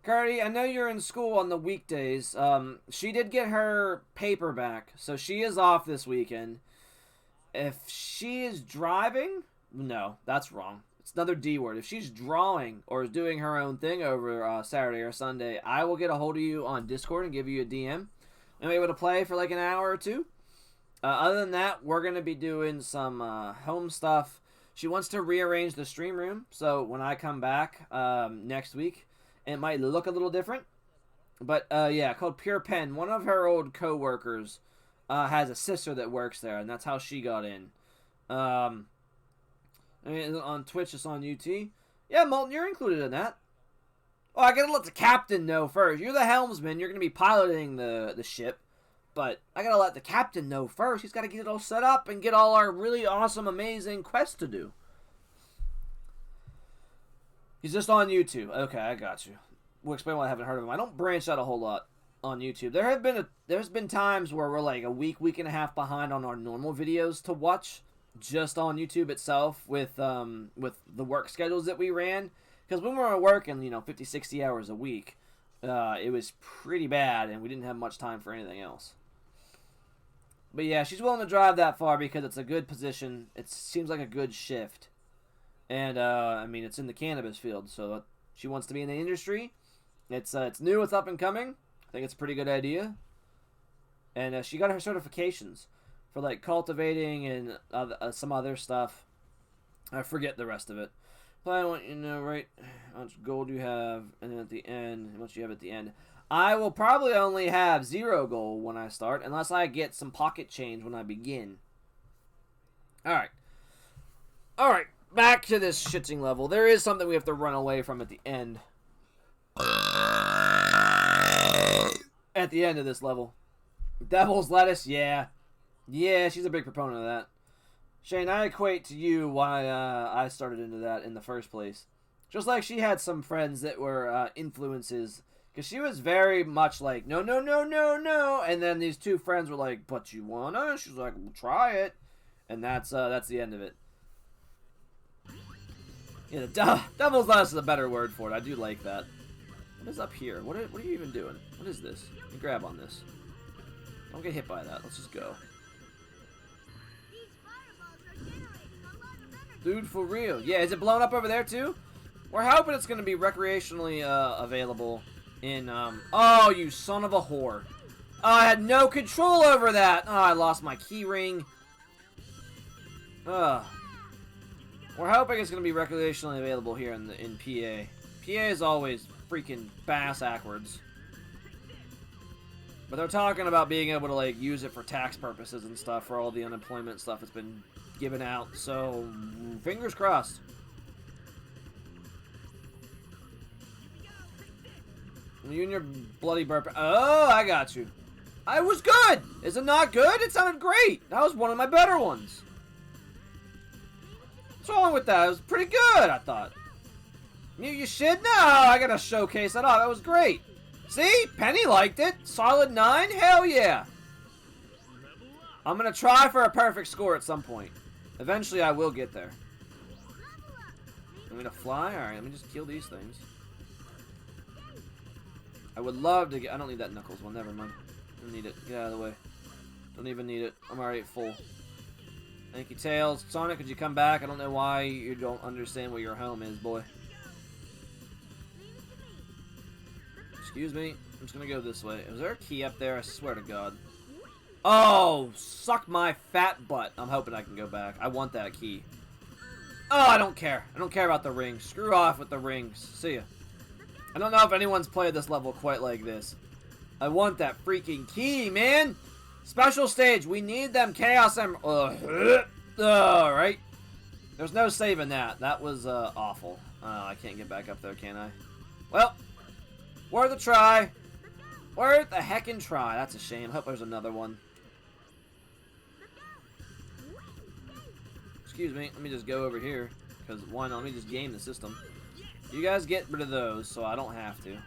Cardi, I know you're in school on the weekdays. She did get her paper back, so she is off this weekend. If she is driving, no, that's wrong. It's another D word. If she's drawing or is doing her own thing over Saturday or Sunday, I will get a hold of you on Discord and give you a DM. And be able to play for like an hour or two. Other than that, we're going to be doing some home stuff. She wants to rearrange the stream room, so when I come back next week, it might look a little different. But yeah, called Pure Pen. One of her old co-workers has a sister that works there, and that's how she got in. I mean, on Twitch, it's on UT. Yeah, Molten, you're included in that. Oh, I gotta let the captain know first. You're the helmsman. You're gonna be piloting the ship. But I gotta let the captain know first. He's gotta get it all set up and get all our really awesome, amazing quests to do. He's just on YouTube. Okay, I got you. We'll explain why I haven't heard of him. I don't branch out a whole lot on YouTube. There's been times where we're like a week and a half behind on our normal videos to watch just on YouTube itself with the work schedules that we ran. Because when we were working, 50, 60 hours a week, it was pretty bad, and we didn't have much time for anything else. But yeah, she's willing to drive that far because it's a good position. It seems like a good shift. And, I mean, it's in the cannabis field, so she wants to be in the industry. It's new, it's up and coming. I think it's a pretty good idea. And she got her certifications for, like, cultivating and some other stuff. I forget the rest of it. But I want you to know, right, how much gold you have, and then at the end, how much you have at the end. I will probably only have 0 gold when I start, unless I get some pocket change when I begin. Alright. Alright, back to this shitting level. There is something we have to run away from at the end. At the end of this level. Devil's Lettuce, yeah. Yeah, she's a big proponent of that. Shane, I equate to you why I started into that in the first place. Just like she had some friends that were influences. Because she was very much like, no, no, no, no, no. And then these two friends were like, but you wanna? She's like, well, try it. And that's the end of it. Yeah, the Devil's Lettuce is a better word for it. I do like that. What is up here? What are you even doing? What is this? Let me grab on this. Don't get hit by that. Let's just go. Dude, for real. Yeah, is it blown up over there too? We're hoping it's going to be recreationally available in, Oh, you son of a whore. Oh, I had no control over that. Oh, I lost my key ring. Ugh. We're hoping it's going to be recreationally available here in PA. PA is always freaking bass-ackwards. But they're talking about being able to, like, use it for tax purposes and stuff for all the unemployment stuff that's been given out. So, fingers crossed. You and your bloody burp. Oh, I got you. I was good. Is it not good? It sounded great. That was one of my better ones. What's wrong with that? It was pretty good, I thought. You should know. I gotta showcase that off. That was great. See? Penny liked it. Solid 9? Hell yeah. I'm gonna try for a perfect score at some point. Eventually, I will get there. I'm gonna fly? Alright, let me just kill these things. I would love to get... I don't need that Knuckles one. Never mind. Don't need it. Get out of the way. Don't even need it. I'm already full. Thank you, Tails. Sonic, could you come back? I don't know why you don't understand where your home is, boy. Excuse me. I'm just gonna go this way. Is there a key up there? I swear to God. Oh, suck my fat butt. I'm hoping I can go back. I want that key. Oh, I don't care. I don't care about the rings. Screw off with the rings. See ya. I don't know if anyone's played this level quite like this. I want that freaking key, man. Special stage. We need them Chaos Emeralds. Alright. There's no saving that. That was awful. I can't get back up there, can I? Well, worth a try. Worth a heckin' try. That's a shame. Hope there's another one. Excuse me. Let me just go over here. Because why not? Let me just game the system. You guys get rid of those, so I don't have to.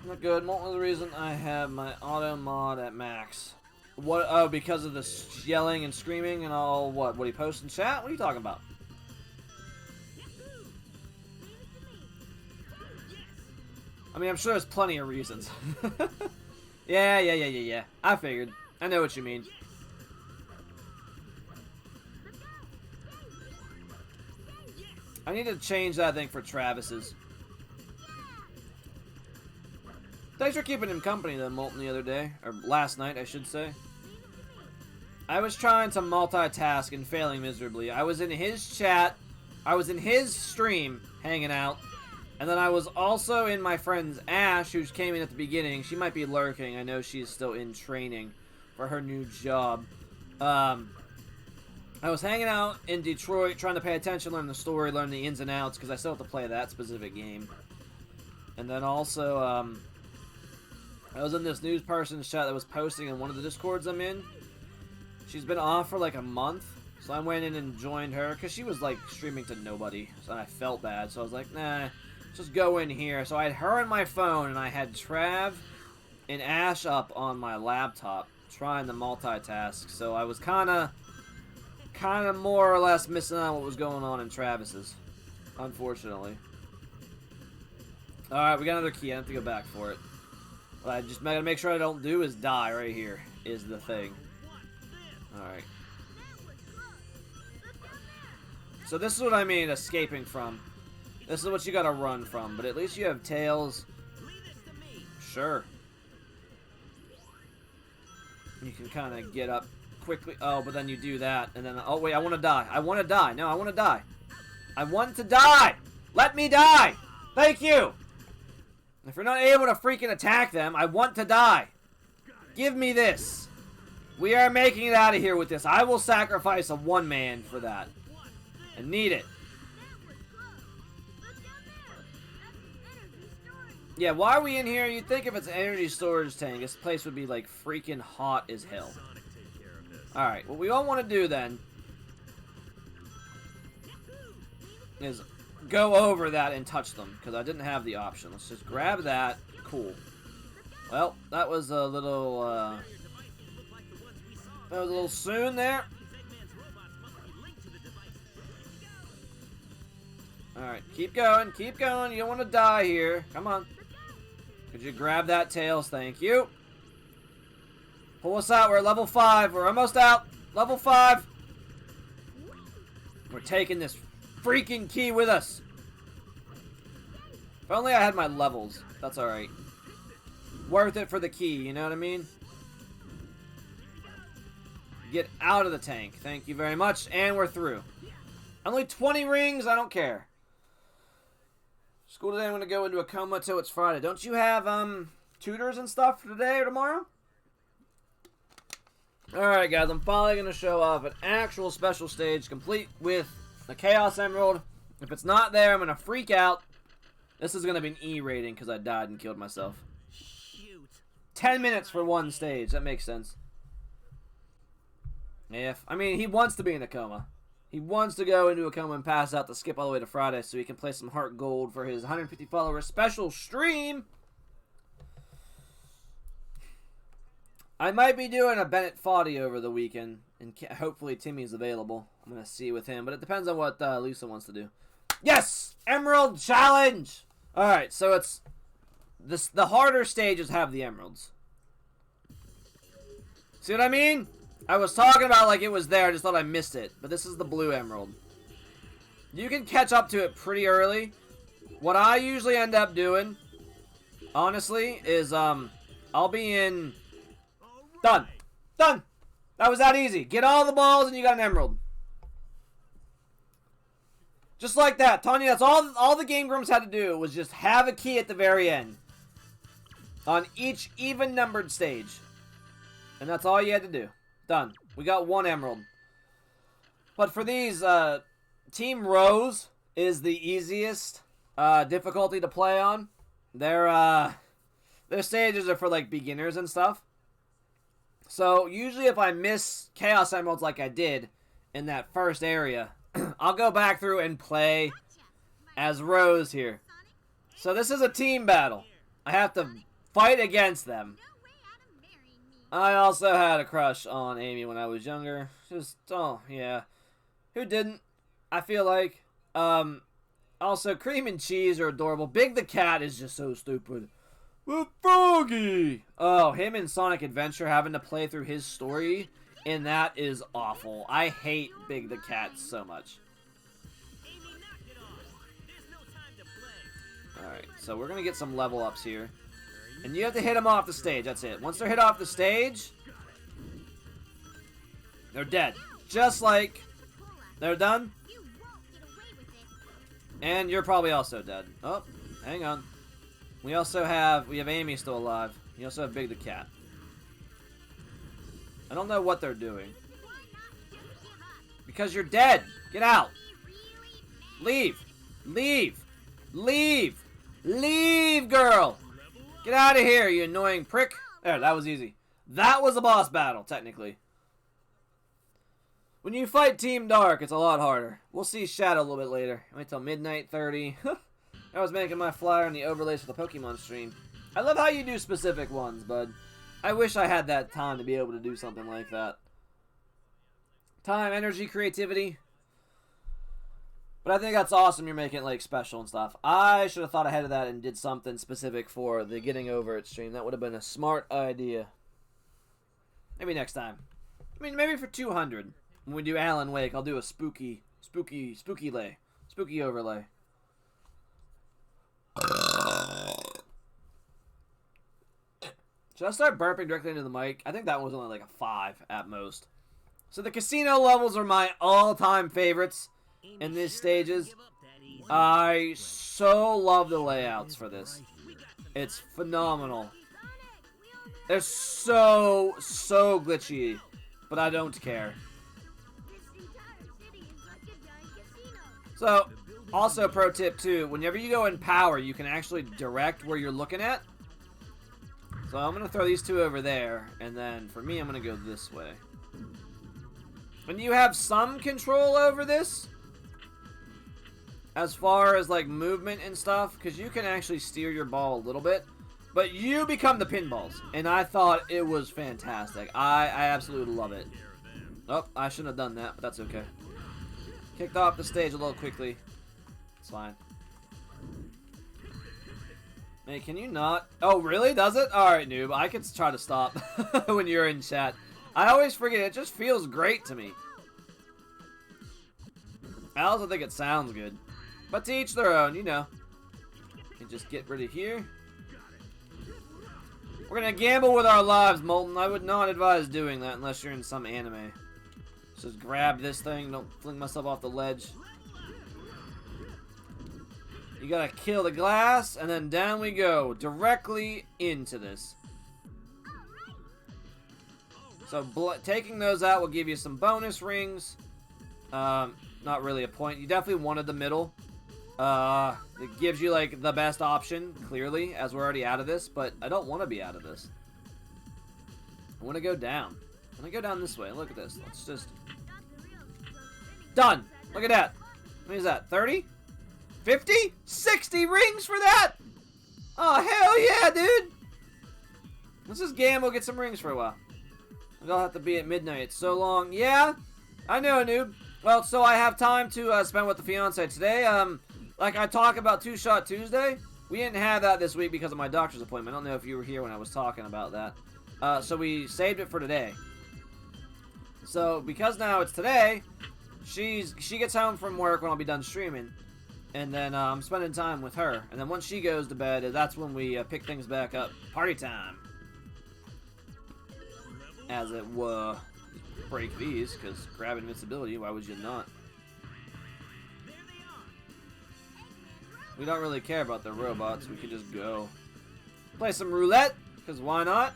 Not good. One of the reason I have my auto mod at max. What? Oh, because of the yelling and screaming and all. What he posts in chat? What are you talking about? I mean, I'm sure there's plenty of reasons. Yeah. I figured. I know what you mean. I need to change that thing for Travis's. Thanks for keeping him company, though, Molten, the other day. Or last night, I should say. I was trying to multitask and failing miserably. I was in his chat. I was in his stream, hanging out. And then I was also in my friend's Ash, who came in at the beginning. She might be lurking. I know she's still in training for her new job. I was hanging out in Detroit, trying to pay attention, learn the story, learn the ins and outs, because I still have to play that specific game. And then also, I was in this news person's chat that was posting in one of the Discords I'm in. She's been off for like a month, so I went in and joined her, because she was like streaming to nobody, so I felt bad, so I was like, nah, just go in here. So I had her on my phone, and I had Trav and Ash up on my laptop, trying to multitask, so I was kind of more or less missing out on what was going on in Travis's, unfortunately. Alright, we got another key. I have to go back for it. What I just gotta make sure I don't do is die right here, is the thing. Alright. So this is what I mean, escaping from. This is what you gotta run from, but at least you have Tails. Sure. You can kind of get up quickly. Oh, but then you do that, and then... Oh, wait, I want to die. I want to die. No, I want to die. I want to die! Let me die! Thank you! If you're not able to freaking attack them, I want to die. Give me this. We are making it out of here with this. I will sacrifice a one-man for that. I need it. Yeah, why are we in here? You'd think if it's an energy storage tank, this place would be like freaking hot as hell. Alright, what we all want to do then is go over that and touch them, because I didn't have the option. Let's just grab that. Cool. Well, that was a little, that was a little soon there. Alright, keep going, keep going. You don't want to die here. Come on. Could you grab that, Tails? Thank you. Pull us out. We're at level 5. We're almost out. Level 5. We're taking this freaking key with us. If only I had my levels. That's alright. Worth it for the key, you know what I mean? Get out of the tank. Thank you very much. And we're through. Only 20 rings. I don't care. School today, I'm going to go into a coma till it's Friday. Don't you have, tutors and stuff for today or tomorrow? Alright, guys. I'm finally going to show off an actual special stage complete with the Chaos Emerald. If it's not there, I'm going to freak out. This is going to be an E rating because I died and killed myself. Shoot. 10 minutes for one stage. That makes sense. I mean, he wants to be in a coma. He wants to go into a coma and pass out to skip all the way to Friday so he can play some Heart Gold for his 150 follower special stream. I might be doing a Bennett Foddy over the weekend, and hopefully Timmy's available. I'm going to see with him, but it depends on what Lisa wants to do. Yes! Emerald Challenge! Alright, so it's... the harder stages have the emeralds. See what I mean? I was talking about like it was there, I just thought I missed it. But this is the blue emerald. You can catch up to it pretty early. What I usually end up doing, honestly, is I'll be in... Done. Done. That was that easy. Get all the balls and you got an emerald. Just like that. Tanya, that's all the Game Grumps had to do was just have a key at the very end. On each even numbered stage. And that's all you had to do. Done. We got one emerald. But for these, Team Rose is the easiest difficulty to play on. Their stages are for like beginners and stuff. So usually if I miss Chaos Emeralds like I did in that first area, I'll go back through and play as Rose here. So this is a team battle. I have to fight against them. I also had a crush on Amy when I was younger. Just, oh, yeah. Who didn't? I feel like. Also, Cream and Cheese are adorable. Big the Cat is just so stupid. But Froggy! Oh, him in Sonic Adventure having to play through his story, and that is awful. I hate Big the Cat so much. Alright, so we're going to get some level ups here. And you have to hit them off the stage. That's it. Once they're hit off the stage, they're dead. Just like they're done. And you're probably also dead. Oh, hang on. We have Amy still alive. You also have Big the Cat. I don't know what they're doing. Because you're dead. Get out. Leave. Leave. Leave. Leave, girl. Get out of here, you annoying prick. There, that was easy. That was a boss battle, technically. When you fight Team Dark, it's a lot harder. We'll see Shadow a little bit later. Wait till midnight 30. I was making my flyer on the overlays for the Pokemon stream. I love how you do specific ones, bud. I wish I had that time to be able to do something like that. Time, energy, creativity. But I think that's awesome you're making it like special and stuff. I should have thought ahead of that and did something specific for the Getting Over It stream. That would have been a smart idea. Maybe next time. I mean, maybe for 200. When we do Alan Wake, I'll do a spooky overlay. Should I start burping directly into the mic? I think that was only like a 5 at most. So the casino levels are my all-time favorites in these stages. I so love the layouts for this. It's phenomenal. They're so glitchy, but I don't care. So, also pro tip too, whenever you go in power, you can actually direct where you're looking at. So I'm going to throw these two over there, and then for me, I'm going to go this way. And you have some control over this, as far as like movement and stuff, because you can actually steer your ball a little bit, but you become the pinballs, and I thought it was fantastic. I absolutely love it. Oh, I shouldn't have done that, but that's okay. Kicked off the stage a little quickly. It's fine. Hey, can you not? Oh, really? Does it? Alright, noob. I can try to stop when you're in chat. I always forget. It just feels great to me. I also think it sounds good. But to each their own, you know. And just get rid of here. We're going to gamble with our lives, Molten. I would not advise doing that unless you're in some anime. Just grab this thing. Don't fling myself off the ledge. You gotta kill the glass, and then down we go. Directly into this. So taking those out will give you some bonus rings. Not really a point. You definitely wanted the middle. It gives you like the best option, clearly, as we're already out of this, but I don't want to be out of this. I want to go down. I want to go down this way. Look at this. Let's just... Done! Look at that. What is that? 30? 50? 60 rings for that? Oh, hell yeah, dude! Let's just gamble, get some rings for a while. I'll have to be at midnight. It's so long. Yeah, I know, noob. Well, so I have time to spend with the fiance today. Like I talk about Two Shot Tuesday, we didn't have that this week because of my doctor's appointment. I don't know if you were here when I was talking about that. So we saved it for today. So because now it's today, she gets home from work when I'll be done streaming. And then I'm spending time with her. And then once she goes to bed, that's when we pick things back up. Party time. As it break these, because grab invincibility, why would you not? We don't really care about the robots. We could just go. Play some roulette, because why not?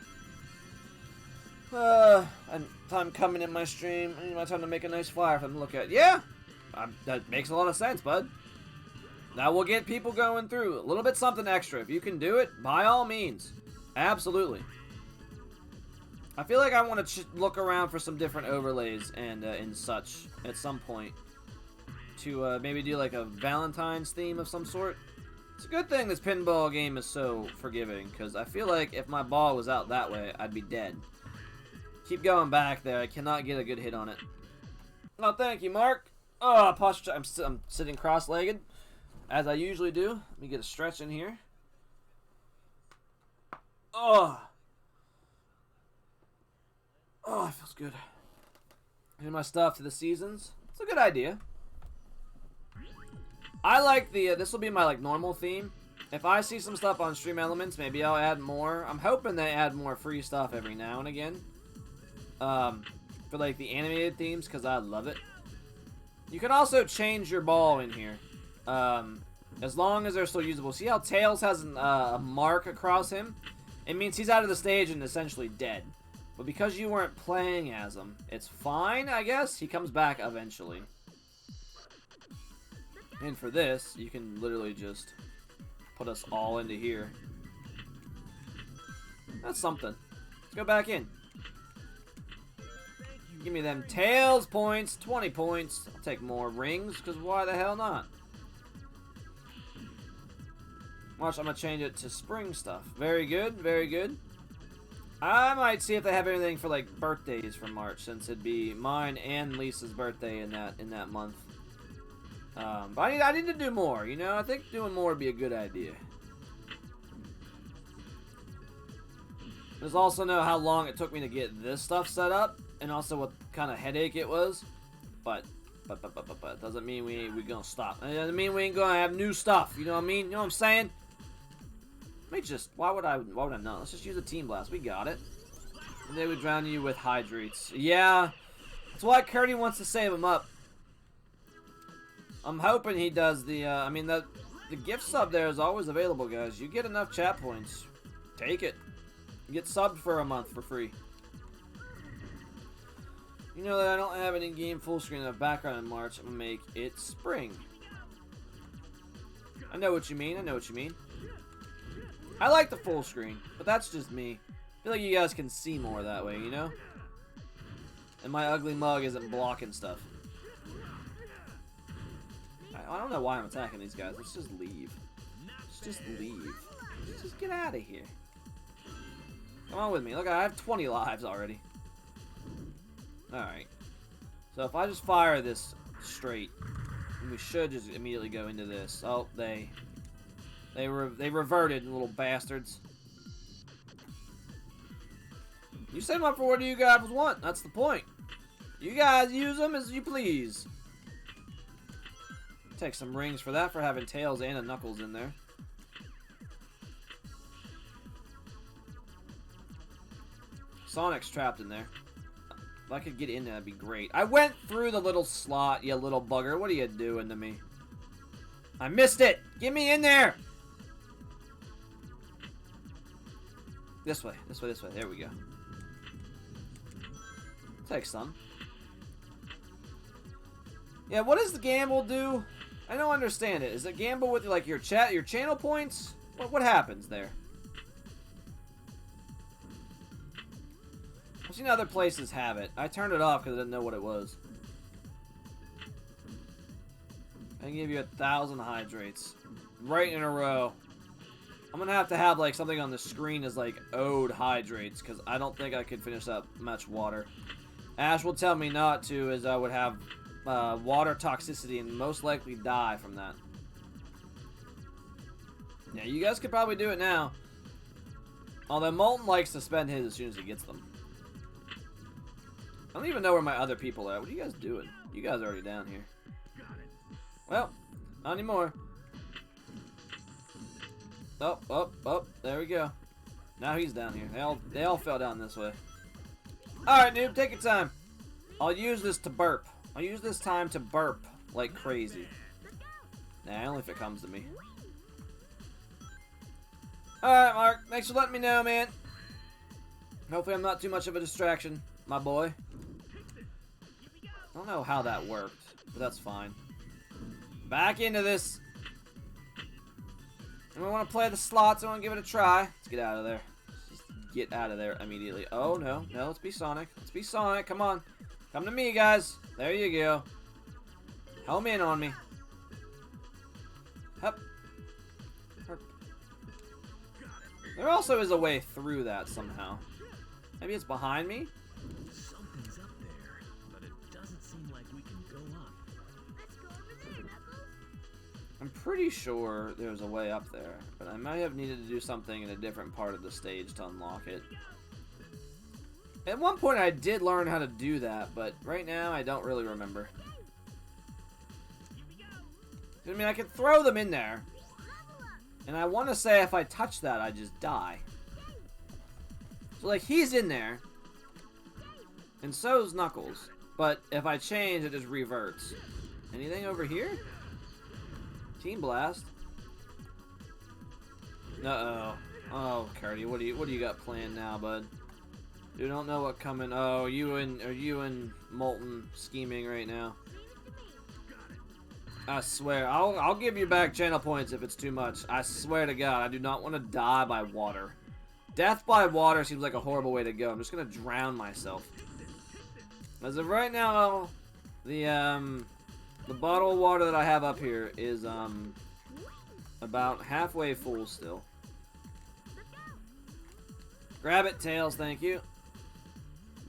And time coming in my stream. I need my time to make a nice flyer for them to look at. Yeah! That makes a lot of sense, bud. That will get people going through. A little bit something extra. If you can do it, by all means. Absolutely. I feel like I want to look around for some different overlays and such at some point. To maybe do like a Valentine's theme of some sort. It's a good thing this pinball game is so forgiving. Because I feel like if my ball was out that way, I'd be dead. Keep going back there. I cannot get a good hit on it. Oh, thank you, Mark. Oh, posture. I'm sitting cross-legged. As I usually do. Let me get a stretch in here. Oh, it feels good. Here's my stuff to the seasons. It's a good idea. I like the, this will be my like normal theme. If I see some stuff on Stream Elements, maybe I'll add more. I'm hoping they add more free stuff every now and again. For like the animated themes, because I love it. You can also change your ball in here. As long as they're still usable. See how Tails has a mark across him? It means he's out of the stage and essentially dead. But because you weren't playing as him, it's fine, I guess. He comes back eventually. And for this, you can literally just put us all into here. That's something. Let's go back in. Give me them Tails points. 20 points. I'll take more rings, because why the hell not? Watch, I'm going to change it to spring stuff. Very good, very good. I might see if they have anything for, like, birthdays for March, since it'd be mine and Lisa's birthday in that month. But I need to do more, you know? I think doing more would be a good idea. Let's also know how long it took me to get this stuff set up, and also what kind of headache it was. But doesn't mean we gonna stop. It doesn't mean we ain't gonna have new stuff. You know what I mean? You know what I'm saying? Let me just. Why would I not? Let's just use a Team Blast. We got it. And they would drown you with hydrates. Yeah, that's why Curdy wants to save him up. I'm hoping he does the. I mean the gift sub there is always available, guys. You get enough chat points, take it. You get subbed for a month for free. You know that I don't have an in-game full screen of background in March. I'm gonna make it spring. I know what you mean. I know what you mean. I like the full screen, but that's just me. I feel like you guys can see more that way, you know? And my ugly mug isn't blocking stuff. I don't know why I'm attacking these guys. Let's just leave. Let's just leave. Let's just get out of here. Come on with me. Look, I have 20 lives already. Alright. So if I just fire this straight, we should just immediately go into this. Oh, they reverted, little bastards. You set them up for what you guys want. That's the point. You guys use them as you please. Take some rings for that, for having Tails and a Knuckles in there. Sonic's trapped in there. If I could get in there, that'd be great. I went through the little slot, you little bugger. What are you doing to me? I missed it! Get me in there! This way, this way, this way. There we go. Take some. Yeah, what does the gamble do? I don't understand it. Is it gamble with like your channel points? What happens there? I've seen other places have it. I turned it off because I didn't know what it was. I can give you 1,000 hydrates right in a row. I'm gonna have to have like something on the screen as like owed hydrates, because I don't think I could finish that much water. Ash will tell me not to, as I would have water toxicity and most likely die from that. Yeah, you guys could probably do it now. Although Molten likes to spend his as soon as he gets them. I don't even know where my other people are. What are you guys doing? You guys are already down here. Well, not anymore. Oh, there we go. Now he's down here. They all fell down this way. Alright, noob, take your time. I'll use this to burp. I'll use this time to burp like crazy. Nah, only if it comes to me. Alright, Mark. Thanks for letting me know, man. Hopefully I'm not too much of a distraction, my boy. I don't know how that worked, but that's fine. Back into this. And we want to play the slots. I want to give it a try. Let's get out of there. Let's just get out of there immediately. Oh, no. No, let's be Sonic. Let's be Sonic. Come on. Come to me, guys. There you go. Home in on me. Hup. There also is a way through that somehow. Maybe it's behind me? Something's up there, but it doesn't seem like we can go up. Let's go over there, Knuckles. I'm pretty sure there's a way up there, but I might have needed to do something in a different part of the stage to unlock it. At one point I did learn how to do that, but right now I don't really remember. I mean, I could throw them in there. And I want to say if I touch that, I just die. So, like, he's in there. And so's Knuckles. But if I change, it just reverts. Anything over here? Team Blast. Uh-oh. Oh, Cardi, what do you got planned now, bud? You don't know what coming. Oh, are you and Molten scheming right now? I swear, I'll give you back channel points if it's too much. I swear to God, I do not want to die by water. Death by water seems like a horrible way to go. I'm just gonna drown myself. As of right now, the bottle of water that I have up here is about halfway full still. Grab it, Tails, thank you.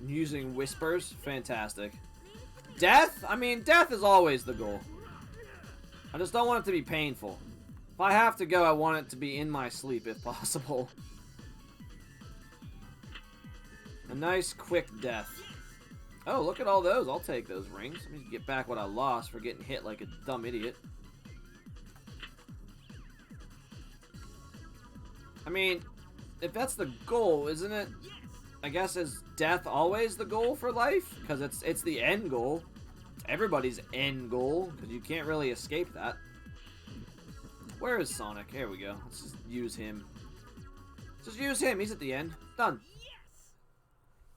Using whispers, fantastic. Death? I mean, death is always the goal. I just don't want it to be painful. If I have to go, I want it to be in my sleep if possible. A nice quick death. Oh, look at all those. I'll take those rings. Let me get back what I lost for getting hit like a dumb idiot. I mean, if that's the goal, isn't it? I guess is death always the goal for life? Because it's the end goal. Everybody's end goal, because you can't really escape that. Where is Sonic? Here we go. Let's just use him. Just use him. He's at the end. Done.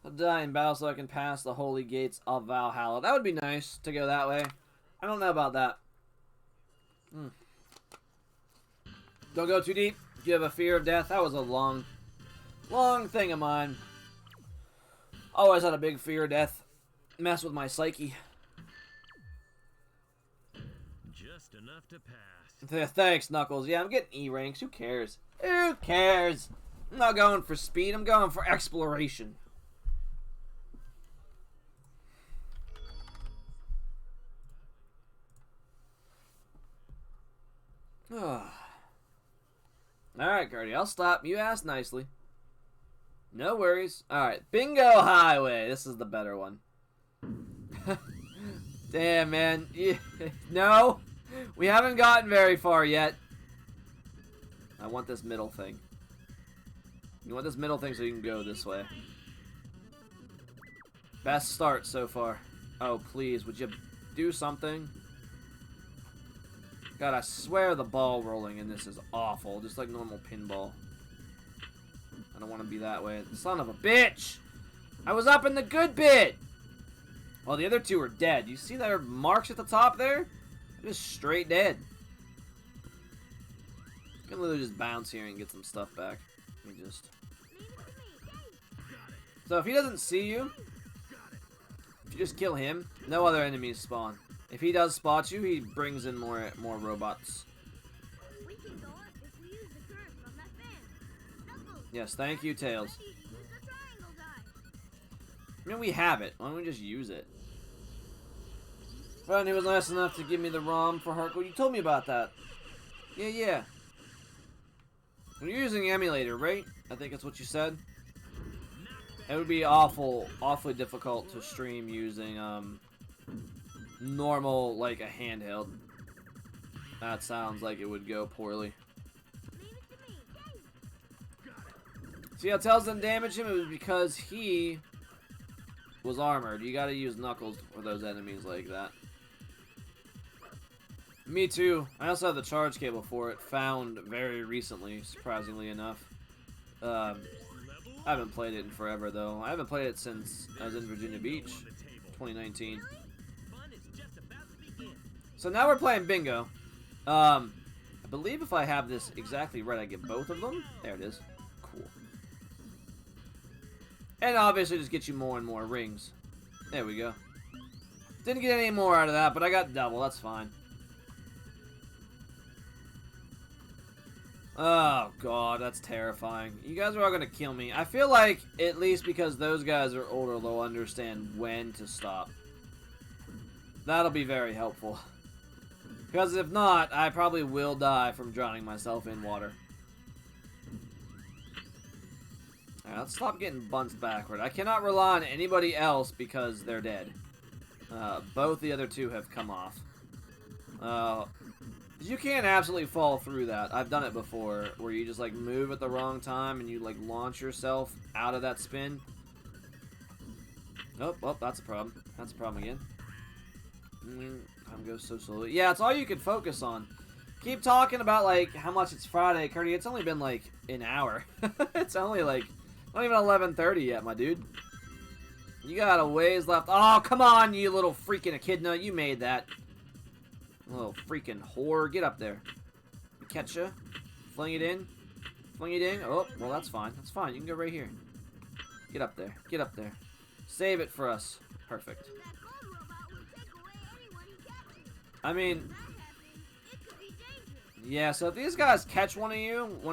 I'll die in battle so I can pass the holy gates of Valhalla. That would be nice to go that way. I don't know about that. Don't go too deep. If you have a fear of death, that was a long thing of mine. Always had a big fear of death. Mess with my psyche. Just enough to pass. Thanks, Knuckles. Yeah, I'm getting E ranks. Who cares? Who cares? I'm not going for speed. I'm going for exploration. Alright, Cardi, I'll stop. You asked nicely. No worries. Alright, Bingo Highway. This is the better one. Damn, man. No, we haven't gotten very far yet. I want this middle thing. You want this middle thing so you can go this way. Best start so far. Oh, please, would you do something? God, I swear the ball rolling in this is awful. Just like normal pinball. I don't want to be that way. Son of a bitch! I was up in the good bit! Well, the other two are dead. You see their marks at the top there? They're just straight dead. I can literally just bounce here and get some stuff back. Let me just... So if he doesn't see you, if you just kill him, no other enemies spawn. If he does spot you, he brings in more robots. We can go up if we use the current from that fan. Knuckles, Yes, thank you, Tails. use the triangle guy. I mean, we have it. Why don't we just use it? Friend, he was nice enough to give me the ROM for Hardcore. You told me about that. Yeah. You're using the emulator, right? I think that's what you said. It would be awfully difficult to stream using, normal, like a handheld. That sounds like it would go poorly. See how Tails didn't damage him? It was because he was armored. You gotta use Knuckles for those enemies like that. Me too. I also have the charge cable for it, found very recently, surprisingly enough. I haven't played it in forever, though. I haven't played it since I was in Virginia Beach, 2019. So now we're playing bingo. I believe if I have this exactly right, I get both of them. There it is. Cool. And obviously just get you more and more rings. There we go. Didn't get any more out of that, but I got double. That's fine. Oh, God, that's terrifying. You guys are all gonna kill me. I feel like, at least because those guys are older, they'll understand when to stop. That'll be very helpful. Because if not, I probably will die from drowning myself in water. Alright, let's stop getting bunched backward. I cannot rely on anybody else because they're dead. Both the other two have come off. You can't absolutely fall through that. I've done it before, where you just like move at the wrong time and you like launch yourself out of that spin. Oh, well, that's a problem. That's a problem again. Time goes so slowly. Yeah, it's all you can focus on. Keep talking about like how much it's Friday, Curdy. It's only been like an hour. It's only like not even 11:30 yet, my dude. You got a ways left. Oh, come on, you little freaking echidna. You made that. Little freaking whore. Get up there. Catch ya. Fling it in. Fling it in. Oh, well, that's fine. That's fine. You can go right here. Get up there. Get up there. Save it for us. Perfect. That gold robot would take away anyone he catches. I mean, If that happened, it could be dangerous. yeah, so if these guys catch one of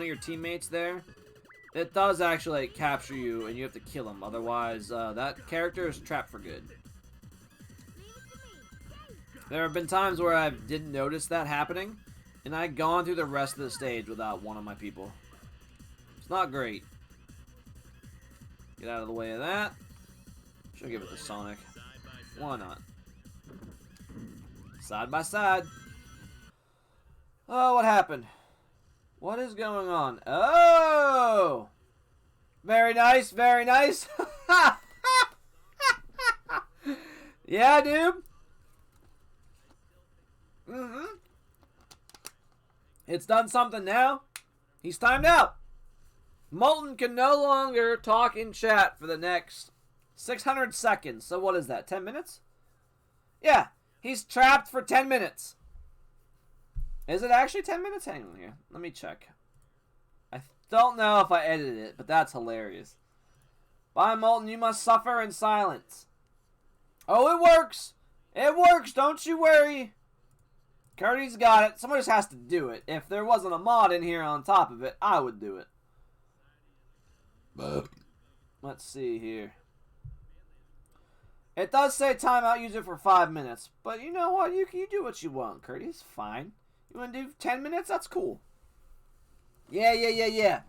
your teammates there, it does actually like, capture you and you have to kill him. Otherwise, that character is trapped for good. Leave it to me. There have been times where I didn't notice that happening, and I'd gone through the rest of the stage without one of my people. It's not great. Get out of the way of that. Should give it to Sonic. Why not? Side by side. Oh, what happened? What is going on? Oh! Very nice, very nice. Yeah, dude. It's done something now. He's timed out. Molten can no longer talk in chat for the next 600 seconds. So what is that, 10 minutes? Yeah, he's trapped for 10 minutes. Is it actually 10 minutes? Hang on here. Let me check. I don't know if I edited it, but that's hilarious. Bye, Molten. You must suffer in silence. Oh, it works. It works. Don't you worry. Curdy's got it. Someone just has to do it. If there wasn't a mod in here on top of it, I would do it. Let's see here. It does say timeout user for 5 minutes, but you know what? You do what you want, Curdy. It's fine. You want to do 10 minutes? That's cool. Yeah.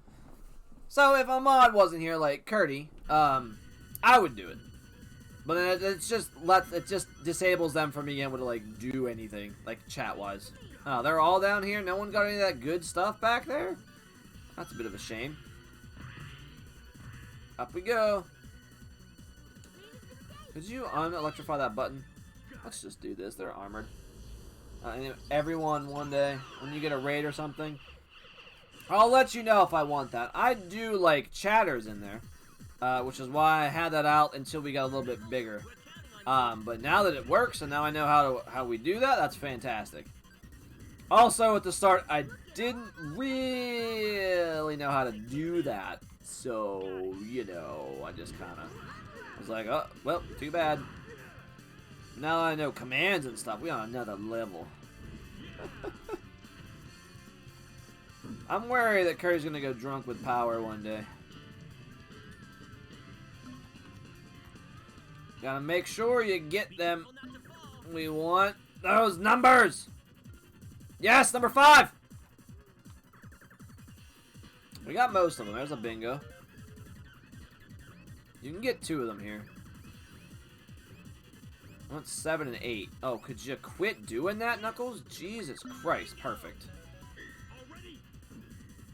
So if a mod wasn't here like Curdy, I would do it. But it just disables them from being able to like do anything like chat wise. Oh, they're all down here. No one got any of that good stuff back there. That's a bit of a shame. Up we go. Could you unelectrify that button? Let's just do this. They're armored. And everyone one day when you get a raid or something, I'll let you know if I want that. I do like chatters in there. Which is why I had that out until we got a little bit bigger. But now that it works and now I know how we do that, that's fantastic. Also, at the start, I didn't really know how to do that. So, you know, I just kind of was like, oh, well, too bad. Now that I know commands and stuff, we on another level. I'm worried that Curry's going to go drunk with power one day. Gotta make sure you get them. We want those numbers. Yes, number 5. We got most of them. There's a bingo. You can get 2 of them here. I want 7 and 8. Oh, could you quit doing that, Knuckles? Jesus Christ. Perfect.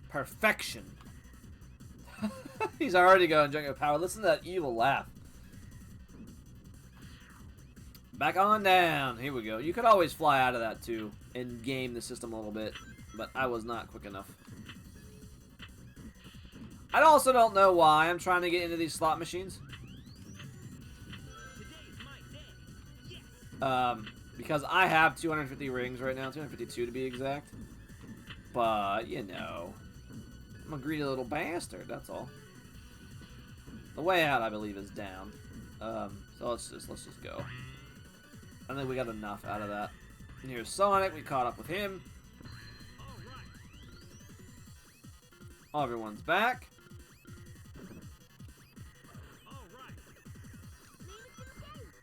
Perfection. He's already going drunk with power. Listen to that evil laugh. Back on down. Here we go. You could always fly out of that too and game the system a little bit, but I was not quick enough. I also don't know why I'm trying to get into these slot machines. Because I have 250 rings right now, 252 to be exact. But, you know, I'm a greedy little bastard, that's all. The way out, I believe, is down. So let's just go. I think we got enough out of that. And here's Sonic. We caught up with him. Everyone's back.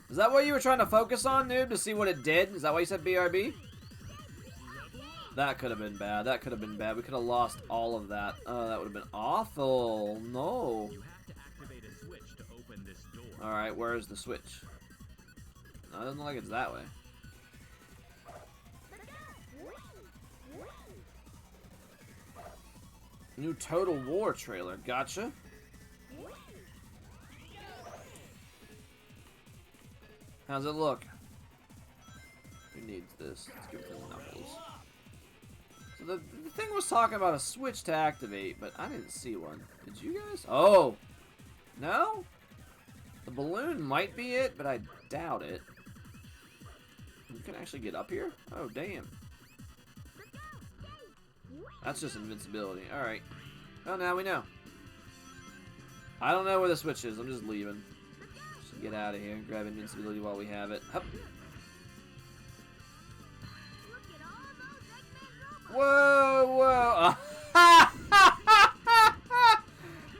Is that what you were trying to focus on, noob? To see what it did? Is that why you said BRB? That could have been bad. That could have been bad. We could have lost all of that. Oh, that would have been awful. No. Alright, where's the switch? No, it doesn't look like it's that way. New Total War trailer. Gotcha. How's it look? Who needs this? Let's give it to Knuckles. So the thing was talking about a switch to activate, but I didn't see one. Did you guys? Oh! No? The balloon might be it, but I doubt it. You can actually get up here? Oh, damn. That's just invincibility. Alright. Well, now we know. I don't know where the switch is. I'm just leaving. Just get out of here and grab invincibility while we have it. Hup. Whoa, whoa.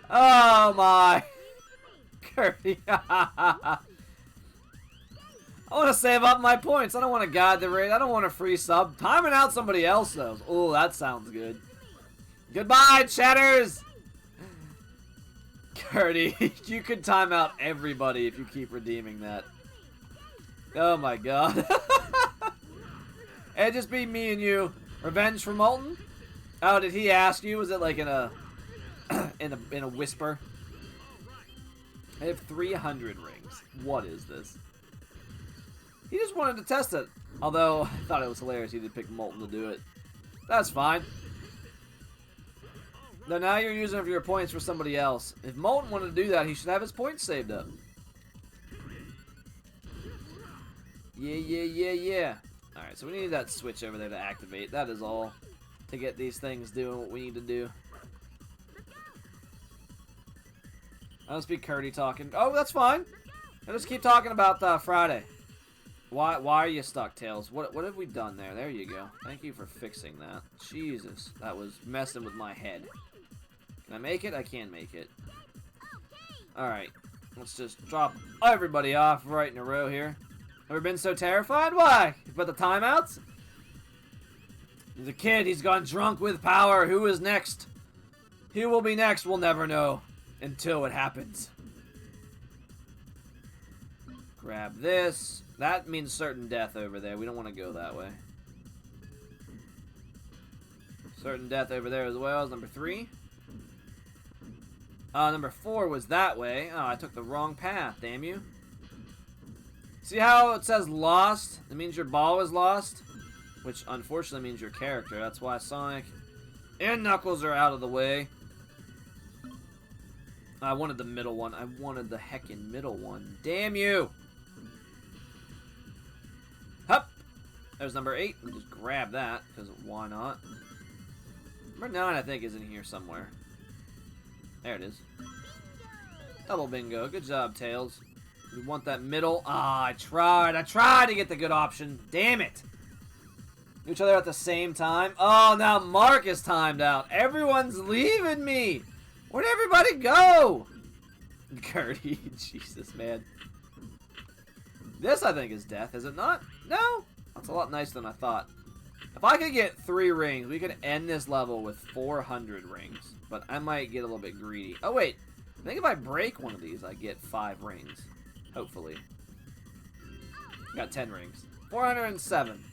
Oh, my. Kirby. I want to save up my points. I don't want to guide the raid. I don't want a free sub. Timing out somebody else, though. Oh, that sounds good. Goodbye, chatters! Curdy, you could time out everybody if you keep redeeming that. Oh my god. It'd just be me and you. Revenge for Molten? Oh, did he ask you? Was it like in a in a whisper? I have 300 rings. What is this? He just wanted to test it. Although, I thought it was hilarious he did pick Molten to do it. That's fine. No, now you're using your points for somebody else. If Molten wanted to do that, he should have his points saved up. Yeah. Alright, so we need that switch over there to activate. That is all. To get these things doing what we need to do. I don't speak Curdy talking. Oh, that's fine. I'll just keep talking about Friday. Why are you stuck, Tails? What have we done there? There you go. Thank you for fixing that. Jesus, that was messing with my head. Can I make it? I can make it. Alright. Let's just drop everybody off right in a row here. Ever been so terrified? Why? But the timeouts? He's a kid. He's gone drunk with power. Who is next? Who will be next? We'll never know. Until it happens. Grab this. That means certain death over there. We don't want to go that way. Certain death over there as well as number 3. Number 4 was that way. Oh, I took the wrong path, damn you. See how it says lost? It means your ball was lost? Which unfortunately means your character. That's why Sonic and Knuckles are out of the way. I wanted the middle one. I wanted the heckin' middle one. Damn you! Hup! There's number 8. We just grab that, because why not? Number 9, I think, is in here somewhere. There it is. Double bingo. Good job, Tails. We want that middle. Ah, I tried to get the good option. Damn it! Each other at the same time. Oh, now Mark is timed out. Everyone's leaving me. Where'd everybody go? Gertie, Jesus, man. This, I think, is death, is it not? No? That's a lot nicer than I thought. If I could get 3 rings, we could end this level with 400 rings. But I might get a little bit greedy. Oh, wait. I think if I break one of these, I get 5 rings. Hopefully. Got 10 rings. 407.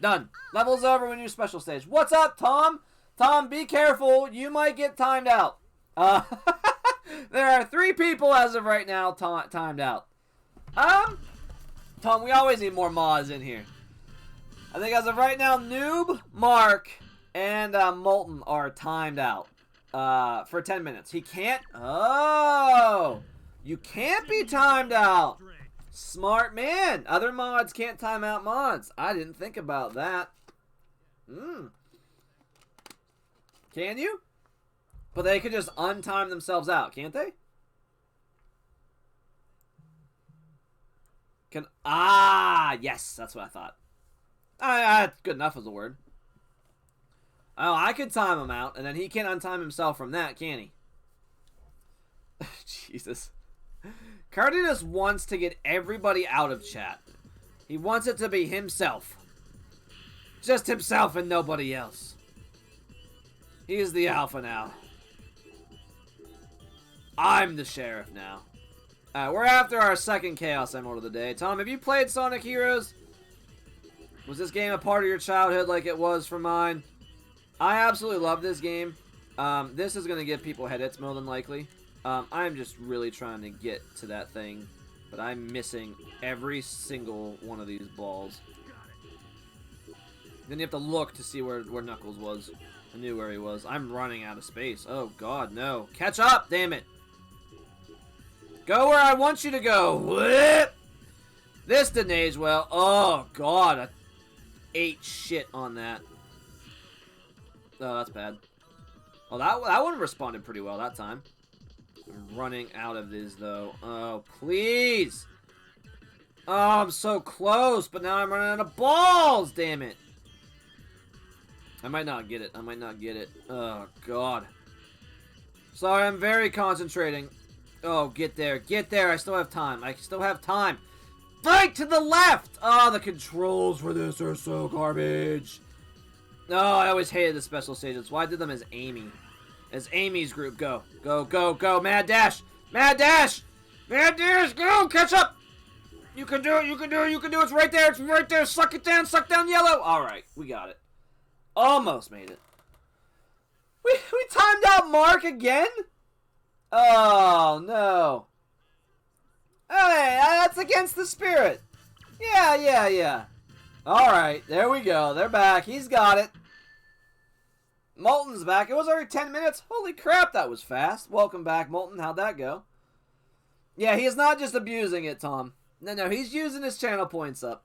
Done. Level's over. We need a special stage. What's up, Tom? Tom, be careful. You might get timed out. There are 3 people as of right now timed out. Tom, we always need more mods in here. I think as of right now, Noob, Mark, and Molten are timed out for 10 minutes. He can't. Oh, you can't be timed out. Smart man. Other mods can't time out mods. I didn't think about that. Can you? But they could just untime themselves out, can't they? Yes, that's what I thought. That's good enough as a word. Oh, I could time him out, and then he can't untime himself from that, can he? Jesus. Cardenas wants to get everybody out of chat. He wants it to be himself. Just himself and nobody else. He is the alpha now. I'm the sheriff now. We're after our second Chaos Emerald of the day. Tom, have you played Sonic Heroes? Was this game a part of your childhood like it was for mine? I absolutely love this game. This is going to give people headaches more than likely. I'm just really trying to get to that thing, but I'm missing every single one of these balls. Then you have to look to see where Knuckles was. I knew where he was. I'm running out of space. Oh, God, no. Catch up, damn it. Go where I want you to go. Whip! This didn't age well. Oh, God. I ate shit on that. Oh, that's bad. Oh, that one responded pretty well that time. I'm running out of this, though. Oh, please. Oh, I'm so close, but now I'm running out of balls. Damn it. I might not get it. I might not get it. Oh, God. Sorry, I'm very concentrating. Oh, get there. Get there. I still have time. I still have time. Fight to the left! Oh, the controls for this are so garbage. No, I always hated the special stages. Why did them as Amy? As Amy's group. Go. Go, go, go. Mad Dash. Mad Dash. Mad Dash. Go. Catch up. You can do it. You can do it. You can do it. It's right there. It's right there. Suck it down. Suck down yellow. All right. We got it. Almost made it. We timed out Mark again? Oh, no. Hey, that's against the spirit. Yeah. Alright, there we go. They're back. He's got it. Molten's back. It was already 10 minutes. Holy crap, that was fast. Welcome back, Molten. How'd that go? Yeah, he is not just abusing it, Tom. No, he's using his channel points up.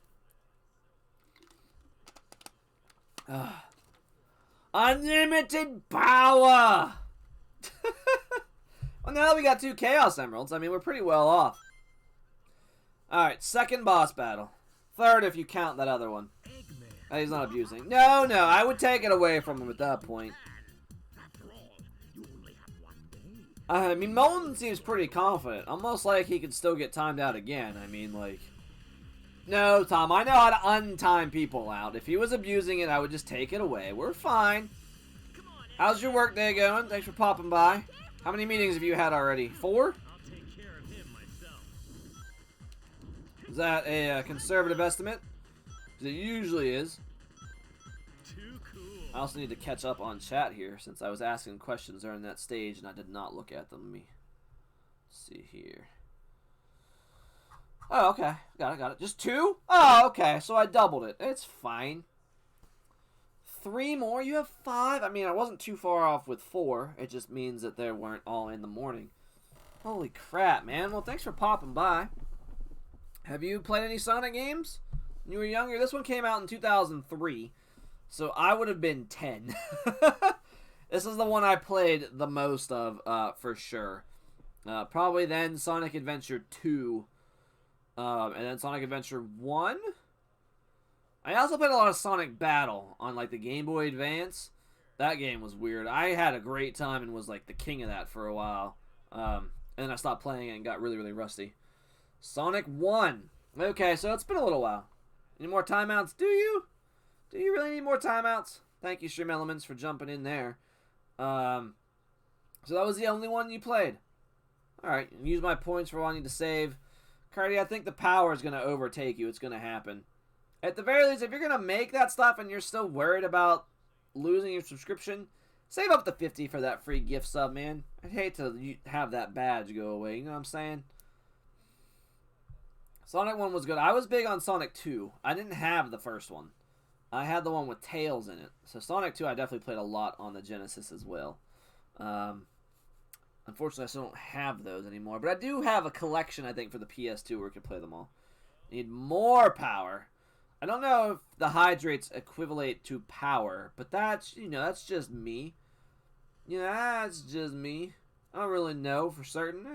Unlimited power! Well, now that we got 2 Chaos Emeralds, I mean, we're pretty well off. Alright, second boss battle. Third if you count that other one. Eggman. He's not abusing. No, I would take it away from him at that point. After all, you only have one day. I mean, Molten seems pretty confident. Almost like he could still get timed out again. I mean, like... No, Tom, I know how to untime people out. If he was abusing it, I would just take it away. We're fine. How's your work day going? Thanks for popping by. How many meetings have you had already? 4? I'll take care of him myself. Is that a conservative estimate? 'Cause it usually is. Too cool. I also need to catch up on chat here since I was asking questions during that stage and I did not look at them. Let me see here. Oh, okay. Got it. Just 2? Oh, okay. So I doubled it. It's fine. 3 more? You have 5? I mean, I wasn't too far off with 4. It just means that they weren't all in the morning. Holy crap, man. Well, thanks for popping by. Have you played any Sonic games when you were younger? This one came out in 2003, so I would have been 10. This is the one I played the most of, for sure. Probably then Sonic Adventure 2, and then Sonic Adventure 1. I also played a lot of Sonic Battle on like the Game Boy Advance. That game was weird. I had a great time and was like the king of that for a while. And then I stopped playing it and got really, really rusty. Sonic 1. Okay, so it's been a little while. Any more timeouts? Do you? Do you really need more timeouts? Thank you, Stream Elements, for jumping in there. So that was the only one you played. Alright, use my points for wanting to save. Cardi, I think the power is going to overtake you. It's going to happen. At the very least, if you're going to make that stuff and you're still worried about losing your subscription, save up the 50 for that free gift sub, man. I'd hate to have that badge go away, you know what I'm saying? Sonic 1 was good. I was big on Sonic 2. I didn't have the first one. I had the one with Tails in it. So Sonic 2 I definitely played a lot on the Genesis as well. Unfortunately, I still don't have those anymore. But I do have a collection, I think, for the PS2 where we can play them all. Need more power. I don't know if the hydrates equivalent to power, but that's, that's just me. That's just me. I don't really know for certain.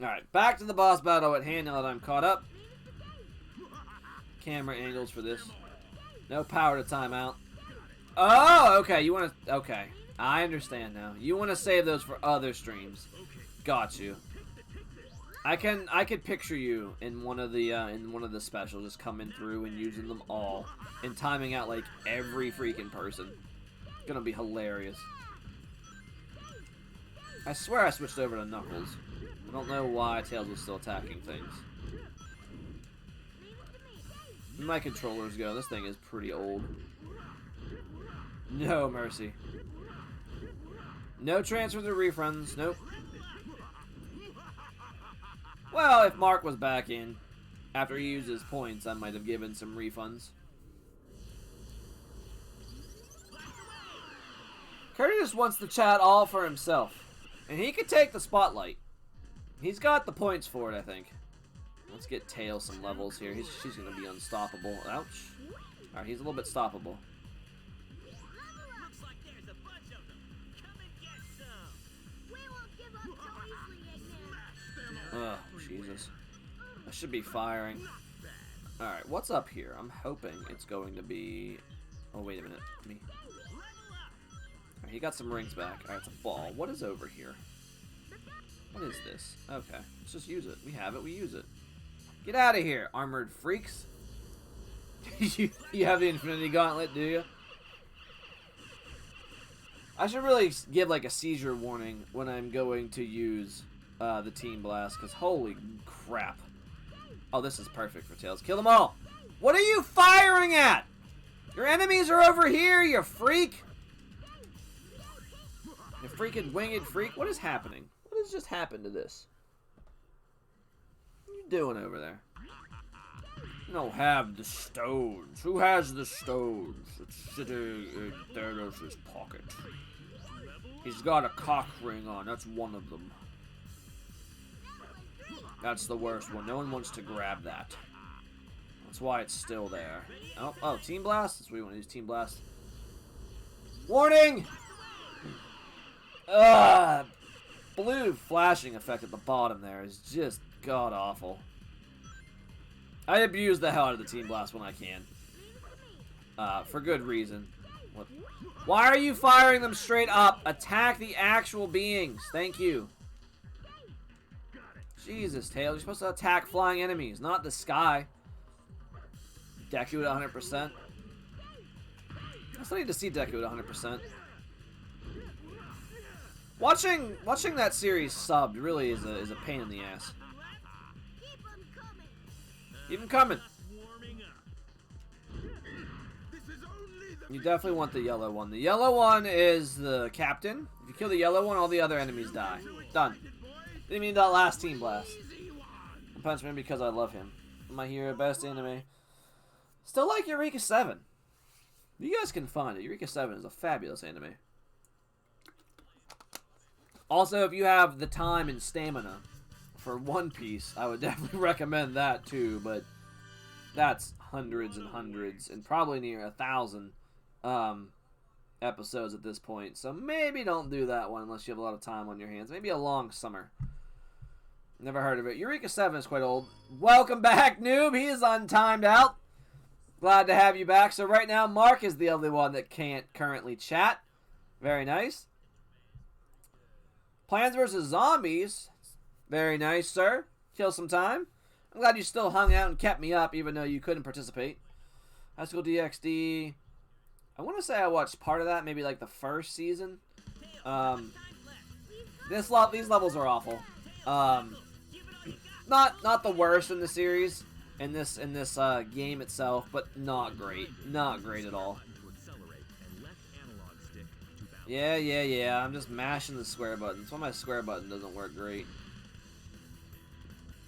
Alright, back to the boss battle at hand now that I'm caught up. Camera angles for this. No power to timeout. Oh, okay, you want to... Okay, I understand now. You want to save those for other streams. Got you. I could picture you in one of the specials just coming through and using them all and timing out like every freaking person. It's gonna be hilarious. I swear I switched over to Knuckles. I don't know why Tails was still attacking things. My controllers go. This thing is pretty old. No mercy. No transfers or refunds. Nope. Well, if Mark was back in after he used his points, I might have given some refunds. Curtis wants the chat all for himself. And he could take the spotlight. He's got the points for it, I think. Let's get Tails some levels here. She's going to be unstoppable. Ouch. Alright, he's a little bit stoppable. Looks like there's a bunch of them. Come and get some. We won't give up so easily, Eggman. Ugh, Jesus. I should be firing. Alright, what's up here? I'm hoping it's going to be... Oh, wait a minute. Me. Alright, he got some rings back. Alright, it's a ball. What is over here? What is this? Okay, let's just use it. We have it, we use it. Get out of here, armored freaks. You have the Infinity Gauntlet, do you? I should really give like a seizure warning when I'm going to use the Team Blast, because holy crap. Oh, this is perfect for Tails. Kill them all. What are you firing at? Your enemies are over here, you freak. You freaking winged freak. What is happening? What has just happened to this? What are you doing over there? You don't have the stones. Who has the stones? It's sitting in Thanos' pocket. He's got a cock ring on. That's one of them. That's the worst one. No one wants to grab that. That's why it's still there. Oh, Team Blast? That's what we want to use, Team Blast. Warning! Blue flashing effect at the bottom there is just god-awful. I abuse the hell out of the Team Blast when I can. For good reason. What? Why are you firing them straight up? Attack the actual beings. Thank you. Jesus, Tails. You're supposed to attack flying enemies, not the sky. Deku at 100%. I still need to see Deku at 100%. Watching that series subbed really is a pain in the ass. Keep them coming. You definitely want the yellow one. The yellow one is the captain. If you kill the yellow one, all the other enemies die. Done. Didn't mean that last Team Blast. I'm punching him because I love him. My hero, best anime. Still like Eureka 7. You guys can find it. Eureka 7 is a fabulous anime. Also, if you have the time and stamina for One Piece, I would definitely recommend that too, but that's hundreds and hundreds and probably near 1,000 episodes at this point. So maybe don't do that one unless you have a lot of time on your hands. Maybe a long summer. Never heard of it. Eureka 7 is quite old. Welcome back, noob. He is untimed out. Glad to have you back. So right now, Mark is the only one that can't currently chat. Very nice. Plants vs. Zombies. Very nice, sir. Kill some time. I'm glad you still hung out and kept me up, even though you couldn't participate. High School DxD. I want to say I watched part of that, maybe like the first season. These levels are awful. Not the worst in the series, in this game itself, but not great. Not great at all. Yeah. I'm just mashing the square button. That's why my square button doesn't work great.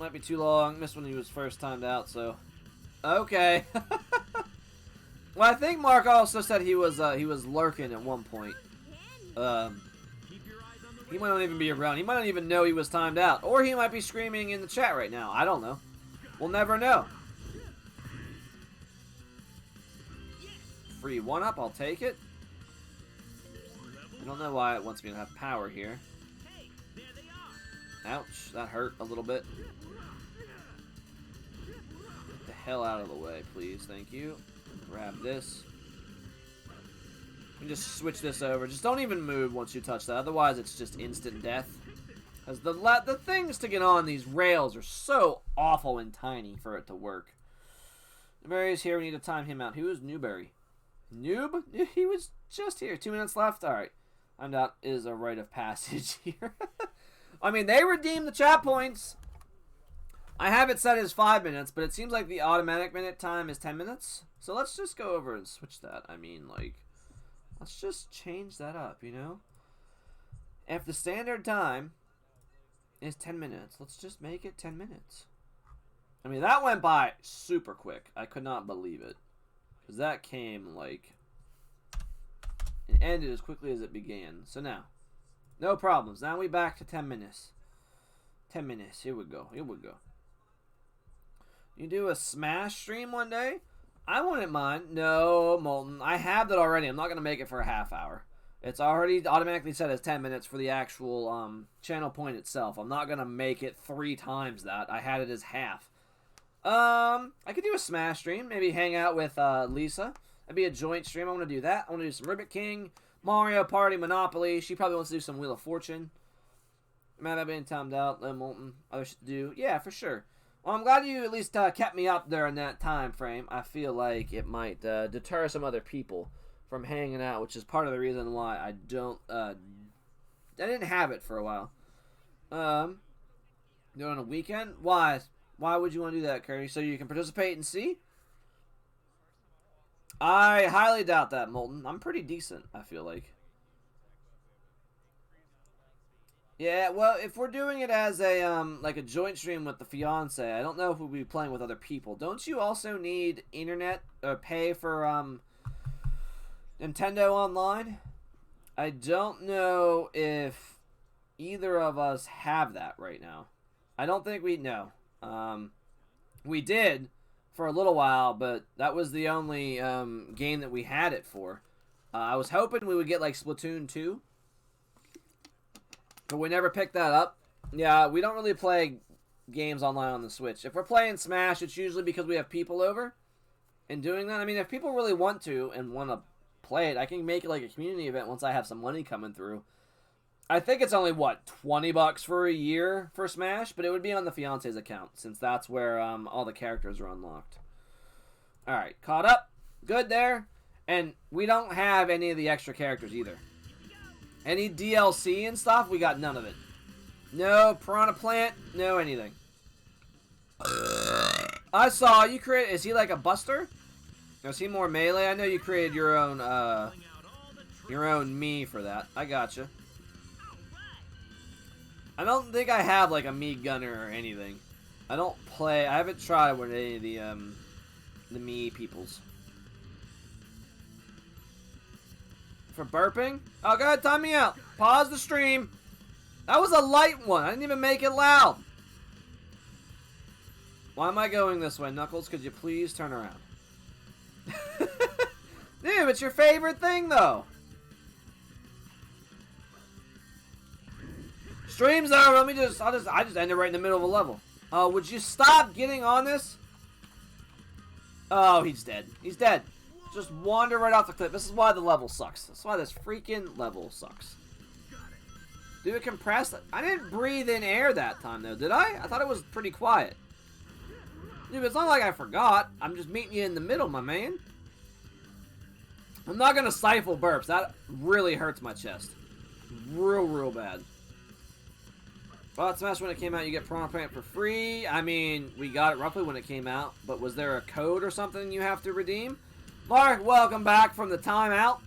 Might be too long. Missed when he was first timed out, so. Okay. Well, I think Mark also said he was lurking at one point. He might not even be around. He might not even know he was timed out. Or he might be screaming in the chat right now. I don't know. We'll never know. Free 1-up, I'll take it. I don't know why it wants me to have power here. Ouch, that hurt a little bit. Get the hell out of the way, please. Thank you. Grab this. And just switch this over. Just don't even move once you touch that. Otherwise, it's just instant death. Because the things to get on these rails are so awful and tiny for it to work. Newberry's here. We need to time him out. Who is Newberry? Noob? He was just here. 2 minutes left. All right. I'm out. Is a rite of passage here. I mean, they redeemed the chat points. I have it set as 5 minutes, but it seems like the automatic minute time is 10 minutes. So let's just go over and switch that. I mean, like, let's just change that up, you know? If the standard time is 10 minutes, let's just make it 10 minutes. I mean, that went by super quick. I could not believe it. Because that came, like... It ended as quickly as it began. So now, no problems. Now we back to 10 minutes. 10 minutes. Here we go. Here we go. You do a Smash stream one day? I wouldn't mind. No, Molten. I have that already. I'm not going to make it for a half hour. It's already automatically set as 10 minutes for the actual channel point itself. I'm not going to make it 3 times that. I had it as half. I could do a Smash stream. Maybe hang out with Lisa. That'd be a joint stream. I want to do that. I want to do some Ribbit King, Mario Party, Monopoly. She probably wants to do some Wheel of Fortune. Man, I've been timed out. Molten. Other shit to do. Yeah, for sure. Well, I'm glad you at least kept me up during that time frame. I feel like it might deter some other people from hanging out, which is part of the reason why I don't. I didn't have it for a while. Do it on a weekend? Why? Why would you want to do that, Curry? So you can participate and see? I highly doubt that, Molten. I'm pretty decent, I feel like. Yeah, well, if we're doing it as a like a joint stream with the fiance, I don't know if we'll be playing with other people. Don't you also need internet or pay for Nintendo Online? I don't know if either of us have that right now. I don't think we know. We did for a little while, but that was the only game that we had it for. I was hoping we would get like Splatoon 2. But we never picked that up. Yeah, we don't really play games online on the Switch. If we're playing Smash, it's usually because we have people over. And doing that, I mean, if people really want to and want to play it, I can make it like a community event once I have some money coming through. I think it's only, what, $20 for a year for Smash? But it would be on the fiance's account, since that's where all the characters are unlocked. Alright, caught up. Good there. And we don't have any of the extra characters either. Any DLC and stuff, we got none of it. No Piranha Plant, no anything. I saw you create. Is he like a buster? Or is he more melee? I know you created your own me for that. I gotcha. I don't think I have like a me gunner or anything. I don't play. I haven't tried with any of the me peoples. For burping? Oh, go ahead, time me out. Pause the stream. That was a light one. I didn't even make it loud. Why am I going this way, Knuckles? Could you please turn around? Dude, it's your favorite thing, though. Stream's over. Let me just. I just ended right in the middle of a level. Oh, would you stop getting on this? Oh, he's dead. He's dead. Just wander right off the cliff. This is why the level sucks. That's why this freaking level sucks. Do it compressed? I didn't breathe in air that time, though, did I? I thought it was pretty quiet. Dude, it's not like I forgot. I'm just meeting you in the middle, my man. I'm not going to stifle burps. That really hurts my chest. Real bad. Well, it's Smash when it came out, you get Piranha Plant for free. I mean, we got it roughly when it came out. But was there a code or something you have to redeem? Mark, welcome back from the timeout.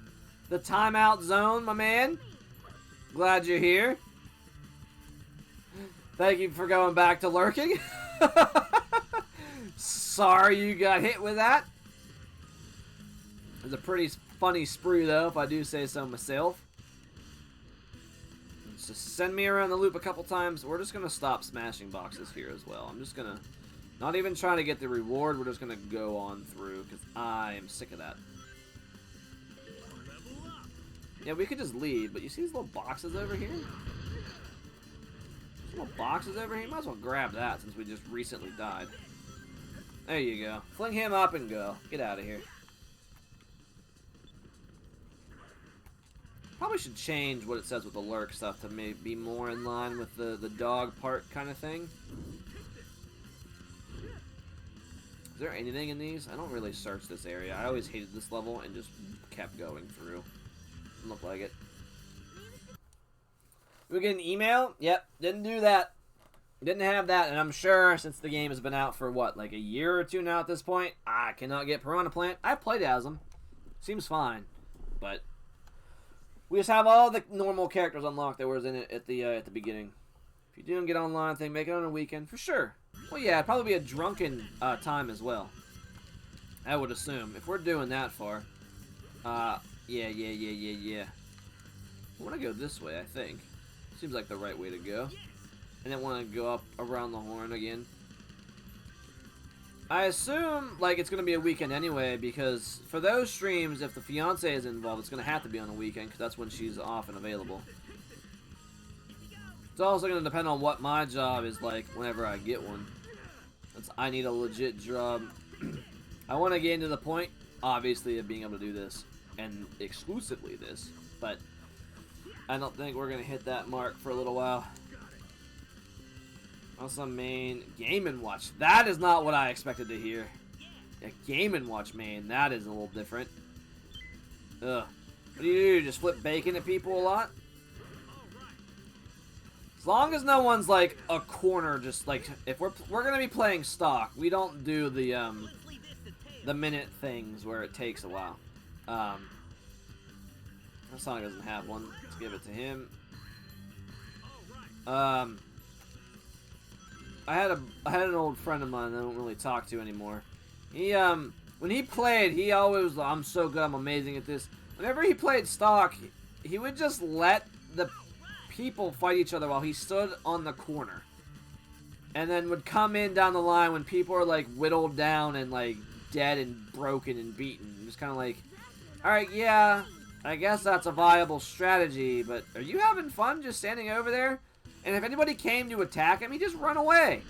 The timeout zone, my man. Glad you're here. Thank you for going back to lurking. Sorry you got hit with that. It was a pretty funny sprue, though, if I do say so myself. Just send me around the loop a couple times. We're just going to stop smashing boxes here as well. I'm just going to... Not even trying to get the reward, we're just going to go on through, because I am sick of that. Yeah, we could just leave, but you see these little boxes over here? These little boxes over here? Might as well grab that, since we just recently died. There you go. Fling him up and go. Get out of here. Probably should change what it says with the lurk stuff to maybe be more in line with the dog part kind of thing. Is there anything in these? I don't really search this area. I always hated this level and just kept going through. Doesn't look like it. We get an email? Yep, didn't do that. Didn't have that, and I'm sure since the game has been out for what, like a year or two now at this point, I cannot get Piranha Plant. I played as them. Seems fine, but We just have all the normal characters unlocked that was in it at the beginning. If you do get online thing, make it on a weekend for sure. Well, yeah, it'd probably be a drunken time as well. I would assume if we're doing that far. Yeah. I want to go this way. I think seems like the right way to go. And then want to go up around the horn again. I assume like it's gonna be a weekend anyway, because for those streams, if the fiance is involved, it's gonna have to be on a weekend because that's when she's off and available. It's also gonna depend on what my job is like whenever I get one. I need a legit job. I want to get to the point, obviously, of being able to do this and exclusively this, but I don't think we're gonna hit that mark for a little while. Also, main Game & Watch. That is not what I expected to hear. A Game & Watch main. That is a little different. Ugh. What do? Just flip bacon at people a lot? As long as no one's like a corner, just like if we're gonna be playing stock, we don't do the minute things where it takes a while. Sonic doesn't have one. Let's give it to him. I had an old friend of mine that I don't really talk to anymore. He when he played, he always was, I'm so good, I'm amazing at this. Whenever he played stock, he would just let the people fight each other while he stood on the corner. And then would come in down the line when people are like whittled down and like dead and broken and beaten. Just kind of like, alright, yeah, I guess that's a viable strategy, but are you having fun just standing over there? And if anybody came to attack him, he'd just run away.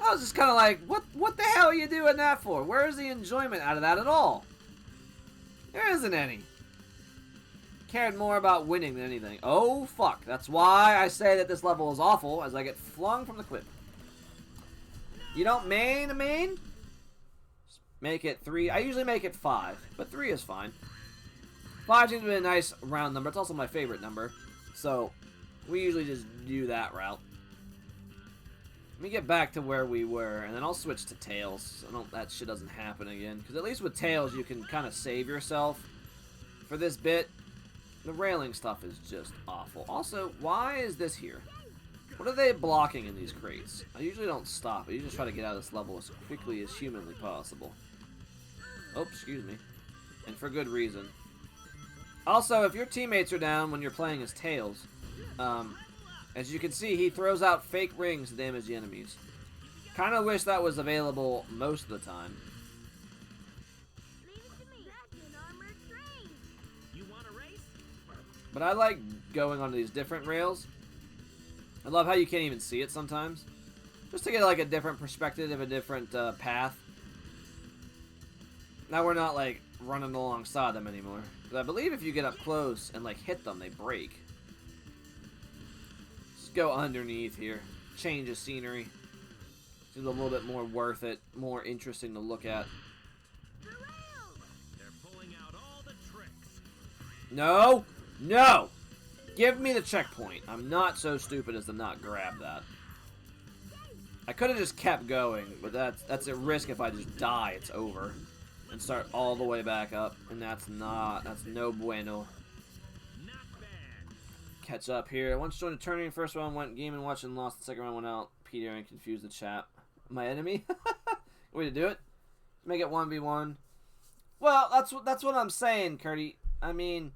I was just kind of like, what the hell are you doing that for? Where is the enjoyment out of that at all? There isn't any. Cared more about winning than anything. Oh, fuck. That's why I say that this level is awful, as I get flung from the cliff. You don't main a main? Make it 3. I usually make it 5, but 3 is fine. 5 seems to be a nice round number. It's also my favorite number. So, we usually just do that route. Let me get back to where we were, and then I'll switch to Tails. So that shit doesn't happen again. Because at least with Tails, you can kind of save yourself for this bit. The railing stuff is just awful. Also, why is this here? What are they blocking in these crates? I usually don't stop. I usually try to get out of this level as quickly as humanly possible. Oh, excuse me. And for good reason. Also, if your teammates are down when you're playing as Tails, as you can see, he throws out fake rings to damage the enemies. Kind of wish that was available most of the time. Leave it to me. That's an armored train. You want a race? But I like going onto these different rails. I love how you can't even see it sometimes. Just to get like a different perspective, a different path. Now we're not like running alongside them anymore. But I believe if you get up close and like hit them, they break. Let's go underneath here. Change of scenery. Seems a little bit more worth it. More interesting to look at. The rails. They're pulling out all the tricks. No! No! Give me the checkpoint. I'm not so stupid as to not grab that. I could have just kept going, but that's a risk. If I just die, it's over. And start all the way back up. And that's no bueno. Not bad. Catch up here. Once joined the tournament, first round went Game & Watch and lost. The second round went out. Peter and confused the chat. My enemy? Way to do it. Make it 1v1. Well, that's what I'm saying, Curdy. I mean,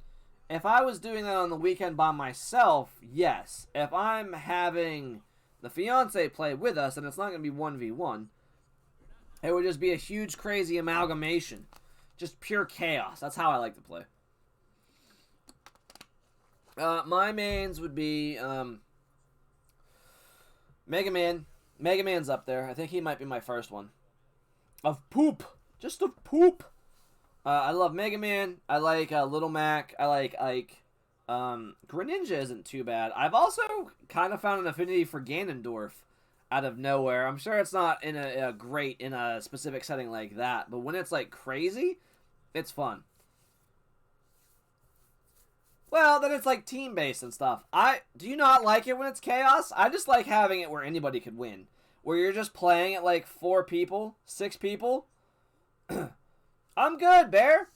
if I was doing that on the weekend by myself, yes. If I'm having the fiance play with us, and it's not going to be 1v1, it would just be a huge, crazy amalgamation. Just pure chaos. That's how I like to play. My mains would be Mega Man. Mega Man's up there. I think he might be my first one. Of poop. Just of poop. I love Mega Man. I like Little Mac. I like Ike. Greninja isn't too bad. I've also kind of found an affinity for Ganondorf out of nowhere. I'm sure it's not in a great in a specific setting like that, but when it's like crazy, it's fun. Well, then it's like team-based and stuff. Do you not like it when it's chaos? I just like having it where anybody could win. Where you're just playing at like 4 people, 6 people. I'm good, Bear.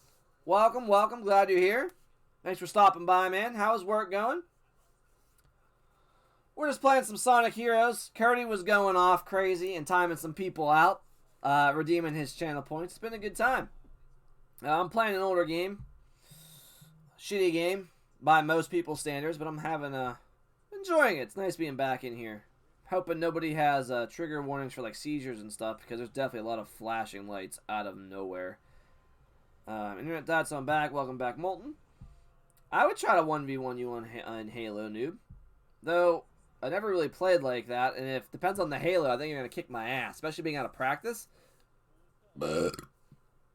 Welcome, welcome. Glad you're here. Thanks for stopping by, man. How's work going? We're just playing some Sonic Heroes. Curdy was going off crazy and timing some people out, redeeming his channel points. It's been a good time. I'm playing an older game. Shitty game by most people's standards, but I'm having enjoying it. It's nice being back in here. Hoping nobody has trigger warnings for like seizures and stuff, because there's definitely a lot of flashing lights out of nowhere. Internet died, so I'm back. Welcome back, Molten. I would try to 1v1 you on Halo, noob. Though, I never really played like that, and if depends on the Halo, I think you're going to kick my ass, especially being out of practice.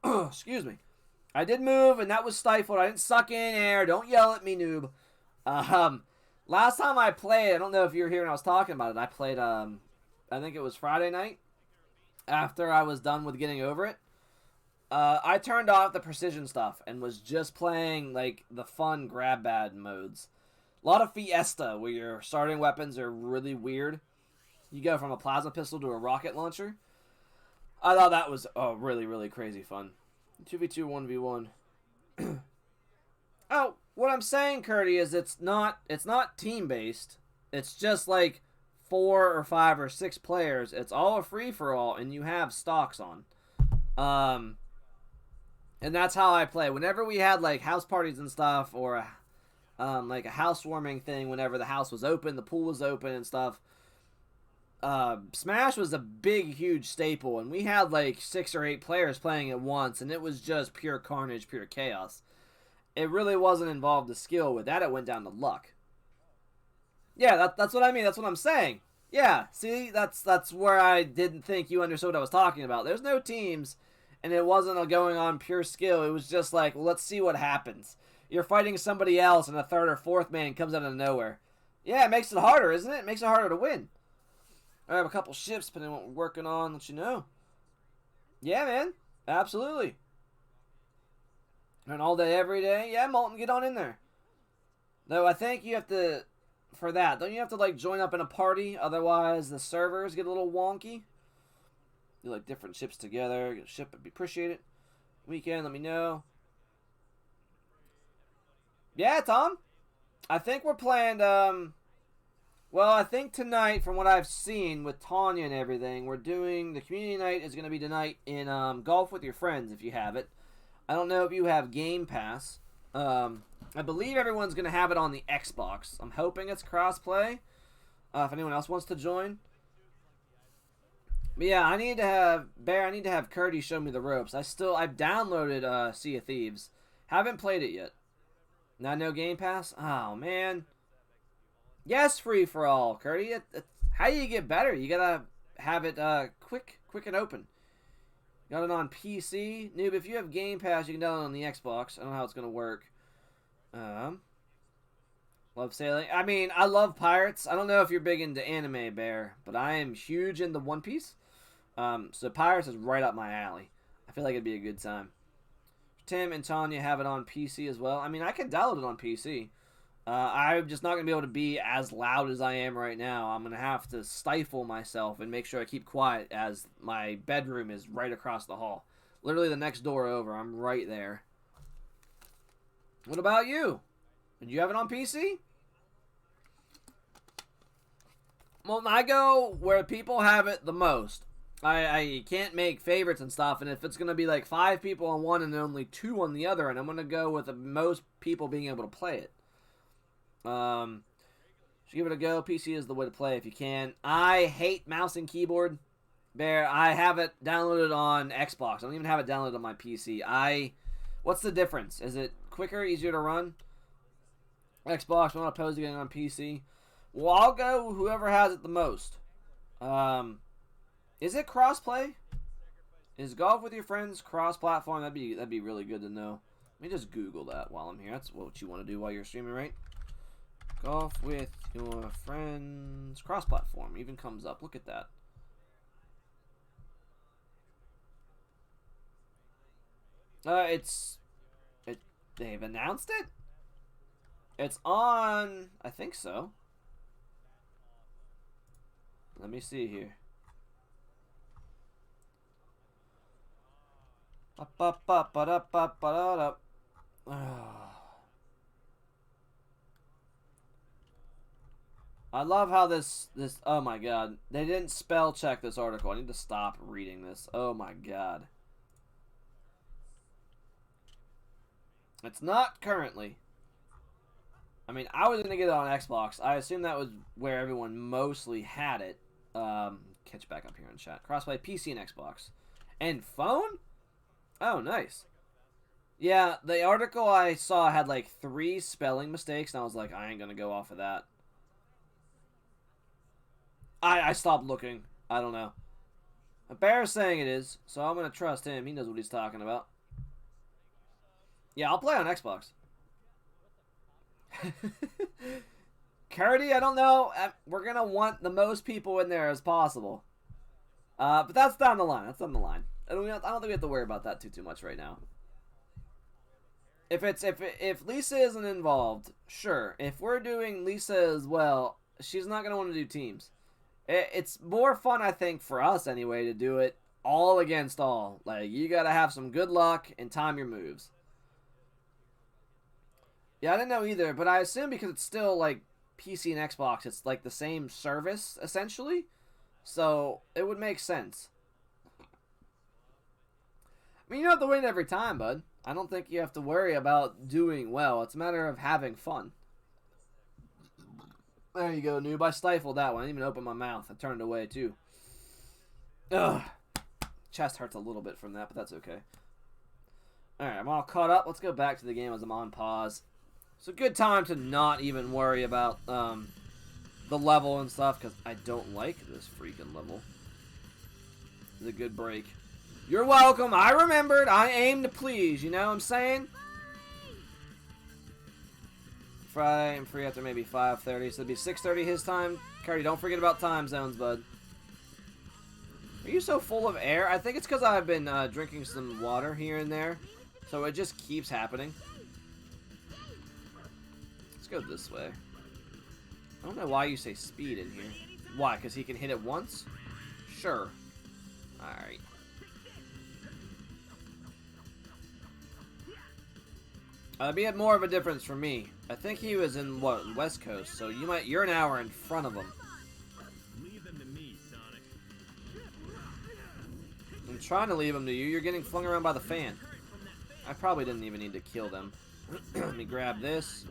Excuse me. I did move, and that was stifled. I didn't suck in air. Don't yell at me, noob. Last time I played, I don't know if you were here when I was talking about it, I played, I think it was Friday night, after I was done with getting over it. I turned off the precision stuff and was just playing, like, the fun grab-bad modes. A lot of Fiesta, where your starting weapons are really weird. You go from a plasma pistol to a rocket launcher. I thought that was really, really crazy fun. 2v2, 1v1. Oh, what I'm saying, Curdy, is it's not team-based. It's just like 4 or 5 or 6 players. It's all a free-for-all, and you have stocks on. And that's how I play. Whenever we had, like, house parties and stuff, or like a housewarming thing, whenever the house was open, the pool was open and stuff, Smash was a big, huge staple, and we had like 6 or 8 players playing at once, and it was just pure carnage, pure chaos. It really wasn't involved in skill. With that, it went down to luck. Yeah, that's what I mean. That's what I'm saying. Yeah, see, that's where I didn't think you understood what I was talking about. There's no teams, and it wasn't going on pure skill. It was just like, well, let's see what happens. You're fighting somebody else, and a 3rd or 4th man comes out of nowhere. Yeah, it makes it harder, isn't it? It makes it harder to win. I have a couple shifts, depending on what we're working on, let you know. Yeah, man. Absolutely. And all day, every day. Yeah, Molten, get on in there. Though I think you have to, for that, don't you have to, like, join up in a party? Otherwise, the servers get a little wonky. Do, like, different ships together. Get a ship, I'd appreciate it. Weekend, let me know. Yeah, Tom. I think we're playing, well, I think tonight, from what I've seen with Tanya and everything, we're doing, the community night is going to be tonight in Golf with Your Friends, if you have it. I don't know if you have Game Pass. I believe everyone's going to have it on the Xbox. I'm hoping it's cross-play, if anyone else wants to join. But yeah, I need to have Curdy show me the ropes. I've downloaded Sea of Thieves. Haven't played it yet. Not no Game Pass? Oh, man. Yes, free for all, Curdy. How do you get better? You gotta have it quick and open. Got it on PC. Noob, if you have Game Pass, you can download it on the Xbox. I don't know how it's gonna work. Love sailing. I mean, I love pirates. I don't know if you're big into anime, Bear, but I am huge into One Piece. So pirates is right up my alley. I feel like it'd be a good time. Tim and Tanya have it on PC as well. I mean, I can download it on PC. I'm just not going to be able to be as loud as I am right now. I'm going to have to stifle myself and make sure I keep quiet, as my bedroom is right across the hall. Literally the next door over. I'm right there. What about you? Did you have it on PC? Well, I go where people have it the most. I can't make favorites and stuff, and if it's going to be like 5 people on one and only 2 on the other, and I'm going to go with the most people being able to play it. Should give it a go. PC is the way to play if you can. I hate mouse and keyboard. Bear, I have it downloaded on Xbox. I don't even have it downloaded on my PC. What's the difference? Is it quicker, easier to run? Xbox, I'm not opposed to getting on PC. Well, I'll go whoever has it the most. Is it crossplay? Is Golf with Your Friends cross-platform? That'd be really good to know. Let me just Google that while I'm here. That's what you want to do while you're streaming, right? Golf with Your Friends cross-platform even comes up. Look at that. They've announced it? It's on, I think so. Let me see here. I love how this, oh my god. They didn't spell check this article. I need to stop reading this. Oh my god. It's not currently. I mean, I was going to get it on Xbox. I assume that was where everyone mostly had it. Catch back up here in chat. Crossplay PC and Xbox. And phone? Oh, nice. Yeah, the article I saw had like 3 spelling mistakes, and I was like, I ain't going to go off of that. I stopped looking. I don't know. Bear's saying it is, so I'm going to trust him. He knows what he's talking about. Yeah, I'll play on Xbox. Curdy, I don't know. We're going to want the most people in there as possible. But that's down the line. That's down the line. I don't think we have to worry about that too much right now. If Lisa isn't involved, sure. If we're doing Lisa as well, she's not going to want to do teams. It's more fun, I think, for us anyway, to do it all against all. Like, you got to have some good luck and time your moves. Yeah, I didn't know either, but I assume because it's still, like, PC and Xbox, it's, like, the same service, essentially. So, it would make sense. I mean, you don't have to win every time, bud. I don't think you have to worry about doing well. It's a matter of having fun. There you go, noob. I stifled that one. I didn't even open my mouth. I turned away, too. Ugh. Chest hurts a little bit from that, but that's okay. Alright, I'm all caught up. Let's go back to the game as I'm on pause. It's a good time to not even worry about the level and stuff, because I don't like this freaking level. It's a good break. You're welcome. I remembered. I aim to please. You know what I'm saying? Friday, I'm free after maybe 5:30, so it'd be 6:30 his time. Cardi, don't forget about time zones, bud. Are you so full of air? I think it's because I've been drinking some water here and there, so it just keeps happening. Let's go this way. I don't know why you say speed in here. Why? Because he can hit it once? Sure. Alright. It'd be more of a difference for me. I think he was in, what, West Coast, so you're an hour in front of him. Leave them to me, Sonic. I'm trying to leave him to you. You're getting flung around by the fan. I probably didn't even need to kill them. Let me grab this.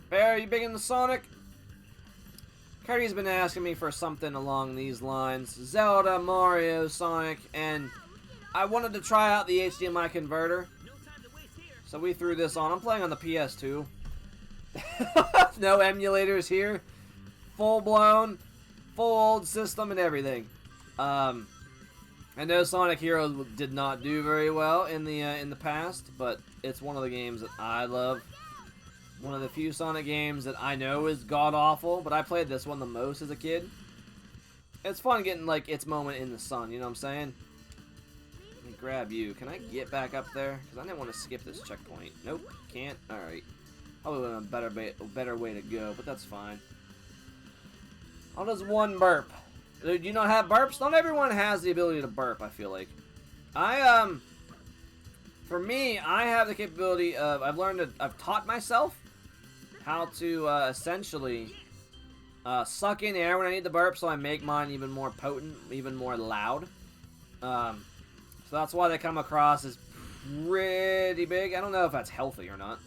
Bear, you big into Sonic? Cardi's been asking me for something along these lines. Zelda, Mario, Sonic, and I wanted to try out the HDMI converter. So we threw this on. I'm playing on the PS2. No emulators here. Full blown, full old system and everything. I know Sonic Heroes did not do very well in the past, but it's one of the games that I love. One of the few Sonic games that I know is god-awful, but I played this one the most as a kid. It's fun getting, like, its moment in the sun, you know what I'm saying? Let me grab you. Can I get back up there? Because I didn't want to skip this checkpoint. Nope, can't. Alright. Probably a better way to go, but that's fine. How does one burp? Do you not have burps? Not everyone has the ability to burp, I feel like. For me, I have the capability of, I've taught myself how to essentially suck in air when I need to burp, so I make mine even more potent, even more loud. So that's why they come across as pretty big. I don't know if that's healthy or not.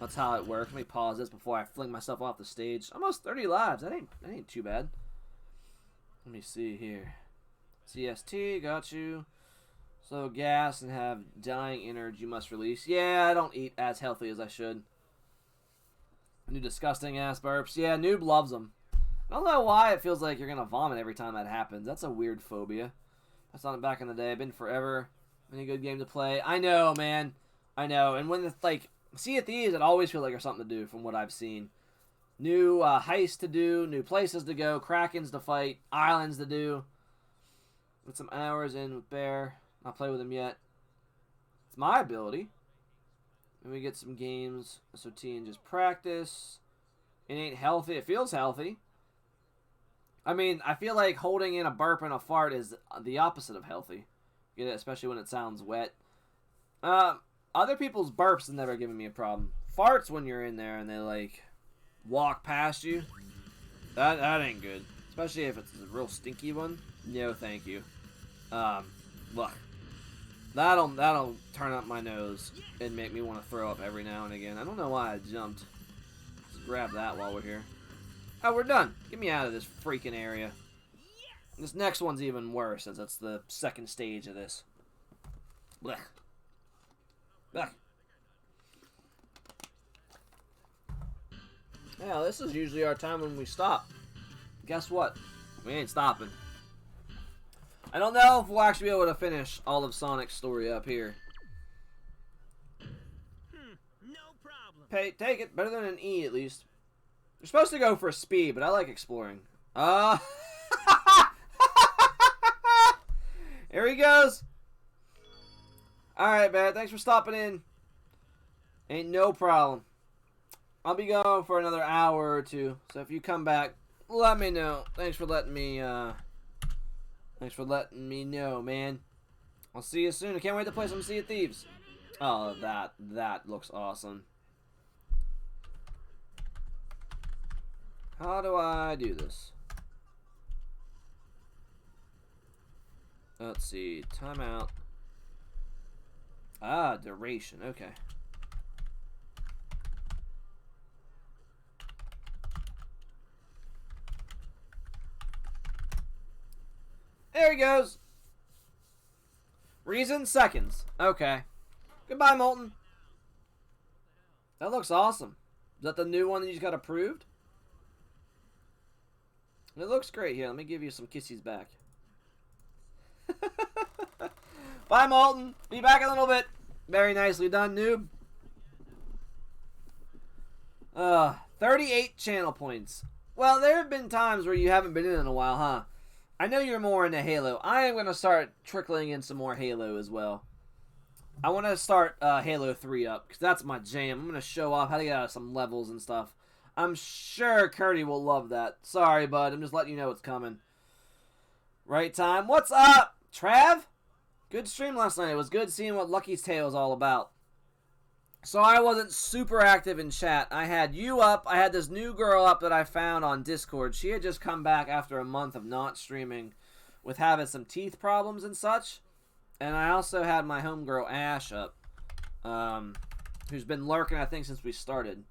That's how it works. Let me pause this before I fling myself off the stage. Almost 30 lives. That ain't too bad. Let me see here. CST, got you. So gas and have dying energy you must release. Yeah, I don't eat as healthy as I should. New disgusting ass burps. Yeah, noob loves them. I don't know why it feels like you're gonna vomit every time that happens. That's a weird phobia. That's not back in the day. Been forever. Any good game to play. I know, man. I know. And when it's like Sea of Thieves, it always feels like there's something to do from what I've seen. New heists to do, new places to go, Krakens to fight, islands to do. With some hours in with Bear. Not play with him yet. It's my ability. And we get some games, SOT and just practice. It ain't healthy. It feels healthy. I mean, I feel like holding in a burp and a fart is the opposite of healthy. Get it? Especially when it sounds wet. Other people's burps have never given me a problem. Farts when you're in there and they like walk past you. That ain't good. Especially if it's a real stinky one. No, thank you. Look. That'll turn up my nose and make me want to throw up every now and again. I don't know why I jumped. Let's grab that while we're here. Oh, we're done. Get me out of this freaking area. This next one's even worse, as it's the second stage of this. Blech. Blech. Yeah, this is usually our time when we stop. Guess what? We ain't stopping. I don't know if we'll actually be able to finish all of Sonic's story up here. No problem. Take it. Better than an E, at least. You're supposed to go for speed, but I like exploring. Here he goes. Alright, man. Thanks for stopping in. Ain't no problem. I'll be going for another hour or two. So if you come back, let me know. Thanks for letting me know, man. I'll see you soon. I can't wait to play some Sea of Thieves. Oh, that looks awesome. How do I do this? Let's see. Timeout. Ah, duration. Okay. There he goes. Reason seconds. Okay. Goodbye, Molten. That looks awesome. Is that the new one that you just got approved? It looks great. Here, let me give you some kissies back. Bye, Molten. Be back in a little bit. Very nicely done, noob. 38 channel points. Well, there have been times where you haven't been in a while, huh? I know you're more into Halo. I am going to start trickling in some more Halo as well. I want to start Halo 3 up, because that's my jam. I'm going to show off how to get out of some levels and stuff. I'm sure Curdy will love that. Sorry, bud. I'm just letting you know it's coming. Right time. What's up, Trav? Good stream last night. It was good seeing what Lucky's Tale is all about. So I wasn't super active in chat. I had you up. I had this new girl up that I found on Discord. She had just come back after a month of not streaming with having some teeth problems and such. And I also had my homegirl Ash up, who's been lurking, I think, since we started.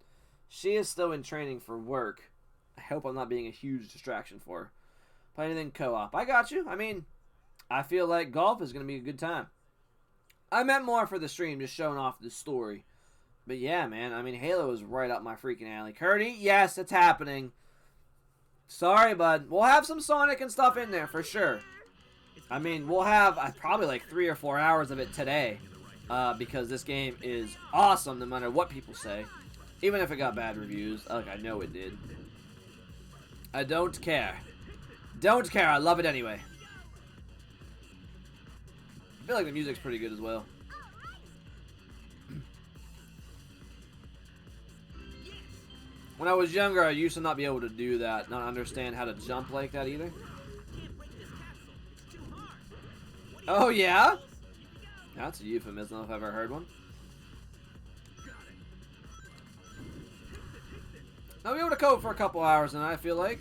She is still in training for work. I hope I'm not being a huge distraction for her. Play anything co-op. I got you. I mean, I feel like golf is going to be a good time. I meant more for the stream, just showing off the story. But yeah, man, I mean, Halo is right up my freaking alley. Curdy, yes, it's happening. Sorry, bud. We'll have some Sonic and stuff in there for sure. I mean, we'll have probably like 3 or 4 hours of it today. Because this game is awesome no matter what people say. Even if it got bad reviews. Like, I know it did. I don't care. Don't care. I love it anyway. I feel like the music's pretty good as well. When I was younger, I used to not be able to do that. Not understand how to jump like that either. Oh, yeah? That's a euphemism if I've ever heard one. I'll be able to code for a couple hours, and I feel like.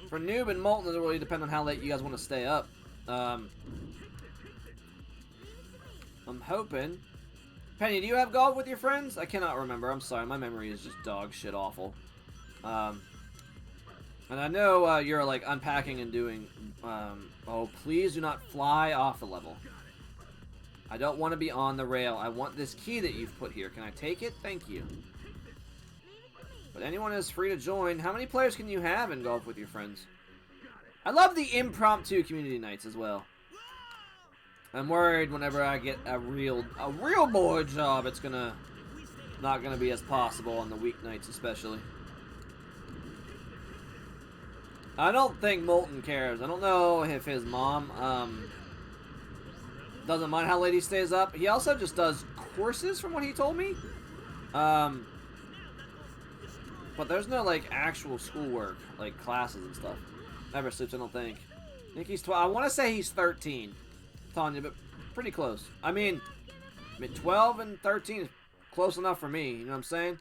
For Noob and Molten, it'll really depend on how late you guys want to stay up. I'm hoping. Penny, do you have golf with your friends? I cannot remember. I'm sorry. My memory is just dog shit awful. And I know you're like unpacking and doing... oh, please do not fly off the level. I don't want to be on the rail. I want this key that you've put here. Can I take it? Thank you. But anyone is free to join. How many players can you have in golf with your friends? I love the impromptu community nights as well. I'm worried whenever I get a real boy job, it's not gonna be as possible on the weeknights especially. I don't think Molten cares. I don't know if his mom doesn't mind how late he stays up. He also just does courses from what he told me. But there's no like actual schoolwork, like classes and stuff. Never sleeps, I don't think. I think he's 12. I want to say he's 13. Tanya, but pretty close. I mean 12 and 13 is close enough for me, you know what I'm saying?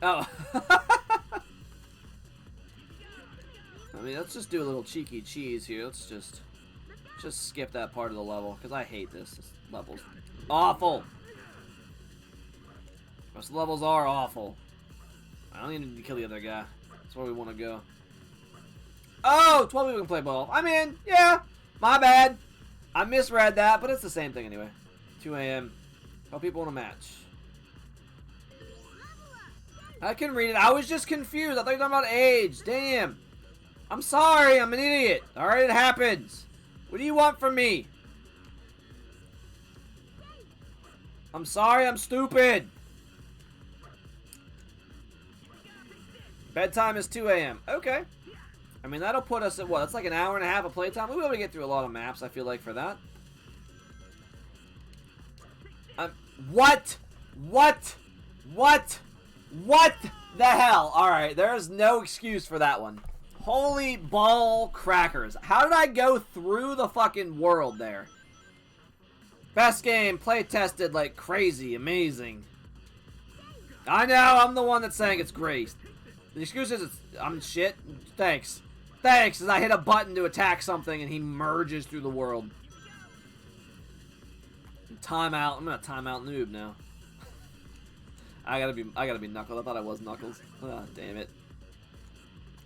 Oh. I mean, let's just do a little cheeky cheese here. Let's just skip that part of the level, because I hate this. This level's awful. Most levels are awful. I don't even need to kill the other guy. That's where we want to go. Oh, 12 people can play ball. I'm in. Yeah, my bad. I misread that, but it's the same thing anyway. 2 a.m. How people want to match. I can read it. I was just confused. I thought you were talking about age. Damn. I'm sorry. I'm an idiot. Alright, it happens. What do you want from me? I'm sorry. I'm stupid. Bedtime is 2 a.m. Okay. I mean, that'll put us at what? That's like an hour and a half of playtime. We'll be able to get through a lot of maps, I feel like, for that. What? What? What? What the hell? Alright, there's no excuse for that one. Holy ball crackers. How did I go through the fucking world there? Best game, play tested like crazy, amazing. I know, I'm the one that's saying it's great. The excuse is I'm shit. Thanks. Thanks, as I hit a button to attack something and he merges through the world. Timeout. I'm gonna timeout noob now. I gotta be Knuckles. I thought I was Knuckles. Ah, damn it.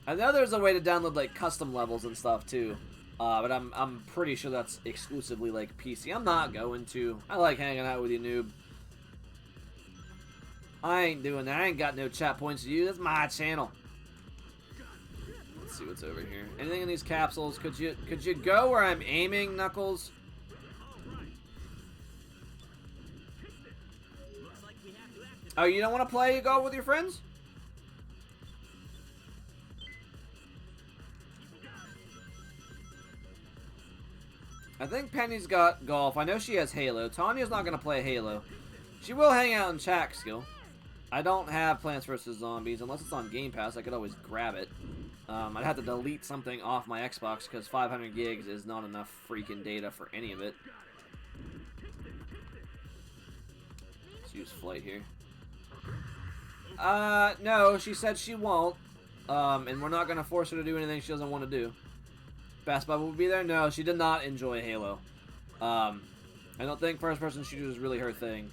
I know there's a way to download like custom levels and stuff too, but I'm pretty sure that's exclusively like PC. I'm not going to. I like hanging out with you, noob. I ain't doing that. I ain't got no chat points to you. That's my channel. Let's see what's over here. Anything in these capsules? Could you go where I'm aiming, Knuckles? Oh, you don't want to play golf with your friends? I think Penny's got golf. I know she has Halo. Tanya's not going to play Halo. She will hang out in Chat Skill. I don't have Plants vs. Zombies. Unless it's on Game Pass, I could always grab it. I'd have to delete something off my Xbox because 500 gigs is not enough freaking data for any of it. Let's use flight here. No, she said she won't. And we're not going to force her to do anything she doesn't want to do. Fast Bubble will be there? No, she did not enjoy Halo. I don't think first-person shooters is really her thing.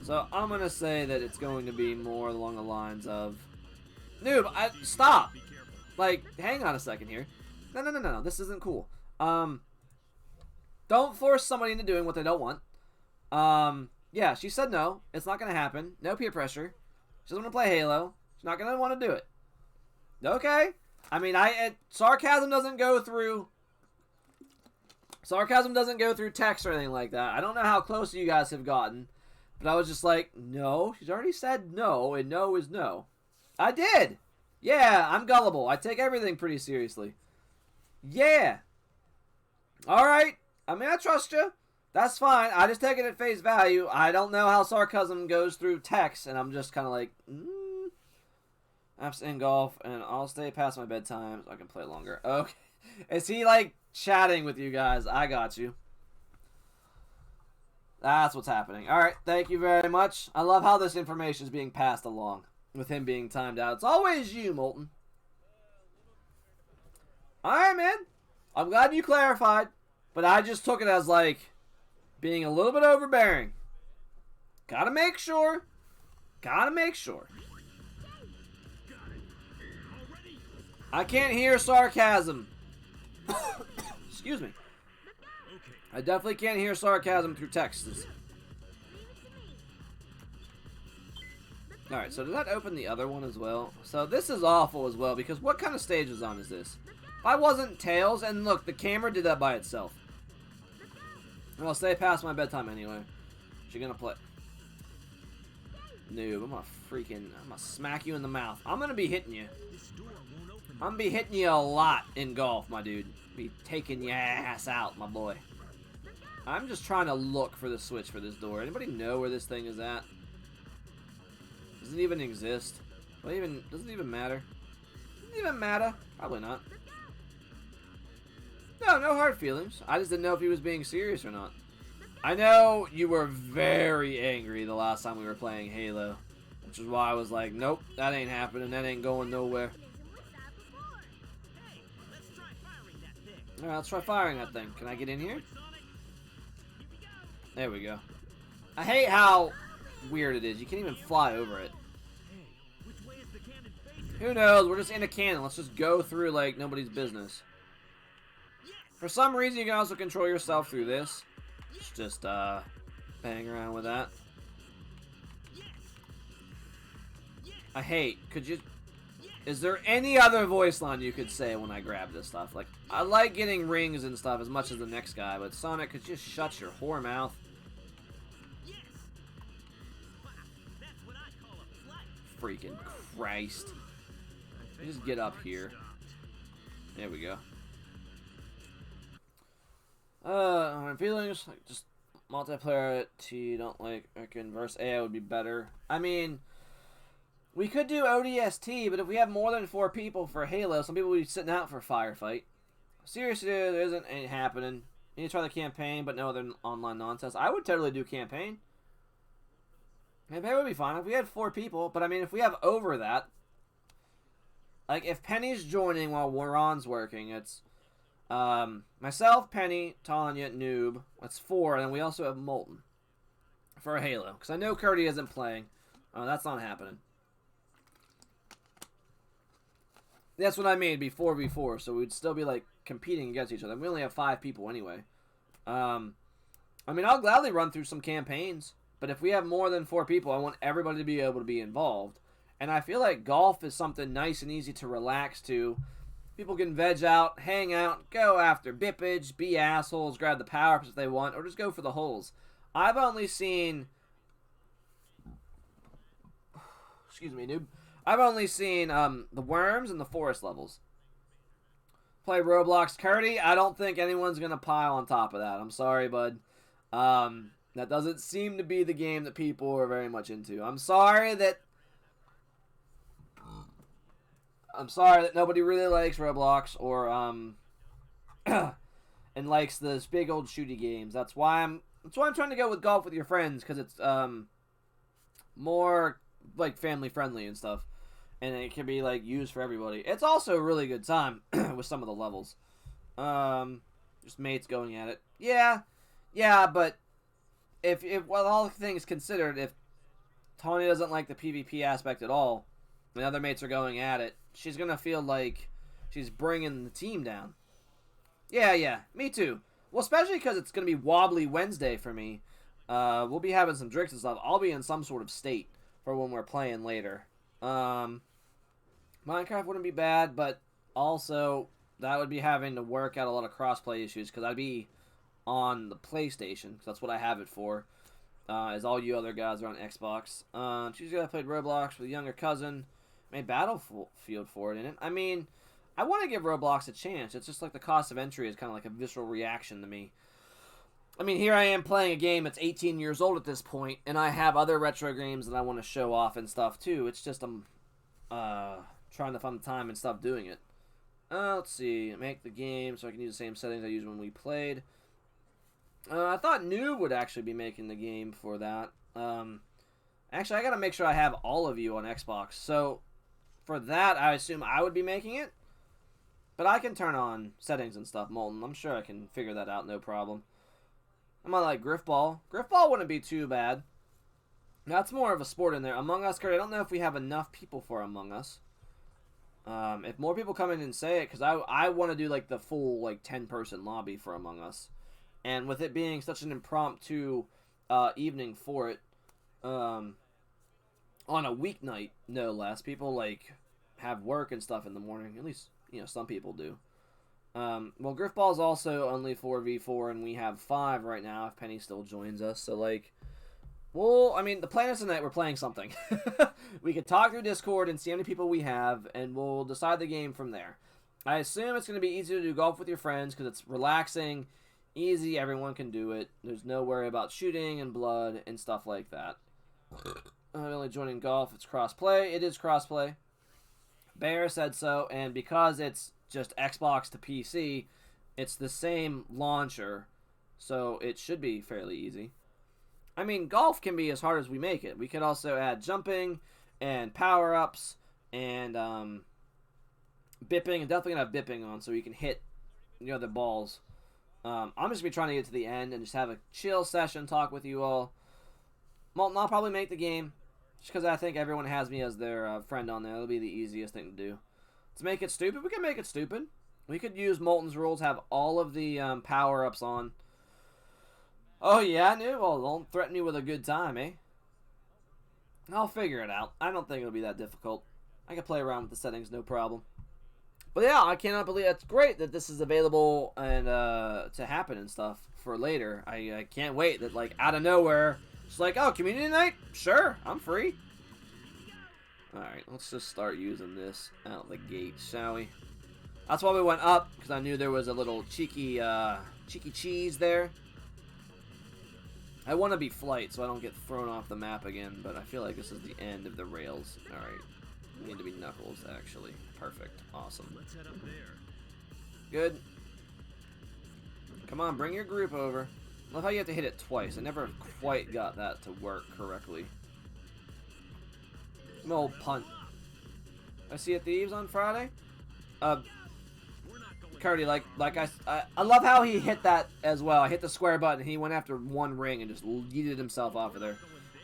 So I'm going to say that it's going to be more along the lines of... Noob, stop! Like, hang on a second here. No, this isn't cool. Don't force somebody into doing what they don't want. Yeah, she said no. It's not going to happen. No peer pressure. She doesn't want to play Halo. She's not going to want to do it. Okay. I mean, sarcasm doesn't go through... Sarcasm doesn't go through text or anything like that. I don't know how close you guys have gotten. But I was just like, no. She's already said no, and no is no. I did. Yeah, I'm gullible. I take everything pretty seriously. Yeah. Alright. I mean, I trust you. That's fine. I just take it at face value. I don't know how sarcasm goes through text, and I'm just kind of like, I'm in golf, and I'll stay past my bedtime so I can play longer. Okay. Is he, like, chatting with you guys? I got you. That's what's happening. Alright, thank you very much. I love how this information is being passed along with him being timed out. It's always you, Molten. Alright, man. I'm glad you clarified, but I just took it as, like, being a little bit overbearing. Gotta make sure. Gotta make sure. I can't hear sarcasm. Excuse me. I definitely can't hear sarcasm through texts. Alright, so did that open the other one as well? So this is awful as well, because what kind of stage design is this? If I wasn't Tails, and look, the camera did that by itself. And I'll stay past my bedtime anyway. She's gonna play. Noob, I'm gonna smack you in the mouth. I'm gonna be hitting you. I'm gonna be hitting you a lot in golf, my dude. Be taking your ass out, my boy. I'm just trying to look for the switch for this door. Anybody know where this thing is at? Does it even exist? Does it even matter? Does it even matter? Probably not. No hard feelings. I just didn't know if he was being serious or not. I know you were very angry the last time we were playing Halo. Which is why I was like, nope, that ain't happening. That ain't going nowhere. Hey, let's try firing that thing. Alright, let's try firing that thing. Can I get in here? Sonic, here we go. There we go. I hate how weird it is. You can't even fly over it. Hey, which way is the cannon facing? Who knows? We're just in a cannon. Let's just go through like nobody's business. Yes. For some reason, you can also control yourself through this. Let's just bang around with that. Yes. Yes. I hate. Could you? Is there any other voice line you could say when I grab this stuff? Like, I like getting rings and stuff as much as the next guy, but Sonic, could you just shut your whore mouth? Yes. Wow, that's what I call a flight. Freaking Christ. I think Just my get up heart here. stopped. There we go. My feelings, like, just multiplayer T, don't like, verse AI would be better. I mean, we could do ODST, but if we have more than 4 people for Halo, some people would be sitting out for a firefight. Seriously, there ain't happening. You need to try the campaign, but no other online nonsense. I would totally do campaign. Campaign would be fine if we had 4 people, but I mean, if we have over that, like, if Penny's joining while Ron's working, it's myself, Penny, Tanya, Noob. That's 4, and then we also have Molten for Halo. Because I know Cody isn't playing. That's not happening. That's what I mean, it'd be 4v4, so we'd still be, like, competing against each other. We only have 5 people anyway. I mean, I'll gladly run through some campaigns, but if we have more than 4 people, I want everybody to be able to be involved. And I feel like golf is something nice and easy to relax to. People can veg out, hang out, go after bippage, be assholes, grab the power-ups if they want, or just go for the holes. I've only seen... Excuse me, noob. I've only seen the worms and the forest levels. Play Roblox. Curdy, I don't think anyone's going to pile on top of that. I'm sorry, bud. That doesn't seem to be the game that people are very much into. I'm sorry that nobody really likes Roblox or and likes those big old shooty games. That's why I'm trying to go with golf with your friends, because it's more like family friendly and stuff, and it can be like used for everybody. It's also a really good time with some of the levels. Just mates going at it. Yeah, but if well, all things considered, if Tony doesn't like the PvP aspect at all, and other mates are going at it, she's gonna feel like she's bringing the team down. Yeah, me too. Well, especially because it's gonna be Wobbly Wednesday for me. We'll be having some drinks and stuff. I'll be in some sort of state for when we're playing later. Minecraft wouldn't be bad, but also that would be having to work out a lot of crossplay issues, because I'd be on the PlayStation, because that's what I have it for. As all you other guys are on Xbox. She's gonna played Roblox with a younger cousin. Made Battlefield for it in it. I mean, I want to give Roblox a chance. It's just like the cost of entry is kind of like a visceral reaction to me. I mean, here I am playing a game that's 18 years old at this point, and I have other retro games that I want to show off and stuff too. It's just I'm trying to find the time and stuff doing it. Let's see. Make the game so I can use the same settings I used when we played. I thought Noob would actually be making the game for that. Actually, I gotta make sure I have all of you on Xbox. So, for that, I assume I would be making it. But I can turn on settings and stuff, Molten. I'm sure I can figure that out, no problem. I might like Griffball. Griffball wouldn't be too bad. That's more of a sport in there. Among Us, Kurt, I don't know if we have enough people for Among Us. If more people come in and say it, because I want to do like the full like 10-person lobby for Among Us. And with it being such an impromptu evening for it, on a weeknight, no less, people like have work and stuff in the morning. At least, you know, some people do. Well, Griffball is also only 4v4, and we have 5 right now if Penny still joins us. So, like, well, I mean, the plan is tonight we're playing something. We could talk through Discord and see how many people we have, and we'll decide the game from there. I assume it's going to be easy to do golf with your friends because it's relaxing, easy, everyone can do it. There's no worry about shooting and blood and stuff like that. Only joining golf, it's cross-play. It is cross-play. Bear said so, and because it's just Xbox to PC, it's the same launcher, so it should be fairly easy. I mean, golf can be as hard as we make it. We could also add jumping and power-ups, and bipping. I'm definitely going to have bipping on so you can hit, the balls. I'm just going to be trying to get to the end and just have a chill session, talk with you all. Molten, I'll probably make the game, just because I think everyone has me as their friend on there. It'll be the easiest thing to do. To make it stupid, we can make it stupid. We could use Molten's rules, have all of the power-ups on. Oh, yeah, Noob? Well, don't threaten me with a good time, eh? I'll figure it out. I don't think it'll be that difficult. I can play around with the settings, no problem. But yeah, I cannot believe it's great that this is available and to happen and stuff for later. I can't wait that, like, out of nowhere, it's like, oh, community night? Sure, I'm free. Alright, let's just start using this out the gate, shall we? That's why we went up, because I knew there was a little cheeky cheese there. I want to be flight so I don't get thrown off the map again, but I feel like this is the end of the rails. Alright, we need to be Knuckles, actually. Perfect. Awesome. Let's head up there. Good. Come on, bring your group over. I love how you have to hit it twice. I never quite got that to work correctly. An old punt. I see a Thieves on Friday? Curdy, like I love how he hit that as well. I hit the square button. He went after one ring and just yeeted himself off of there.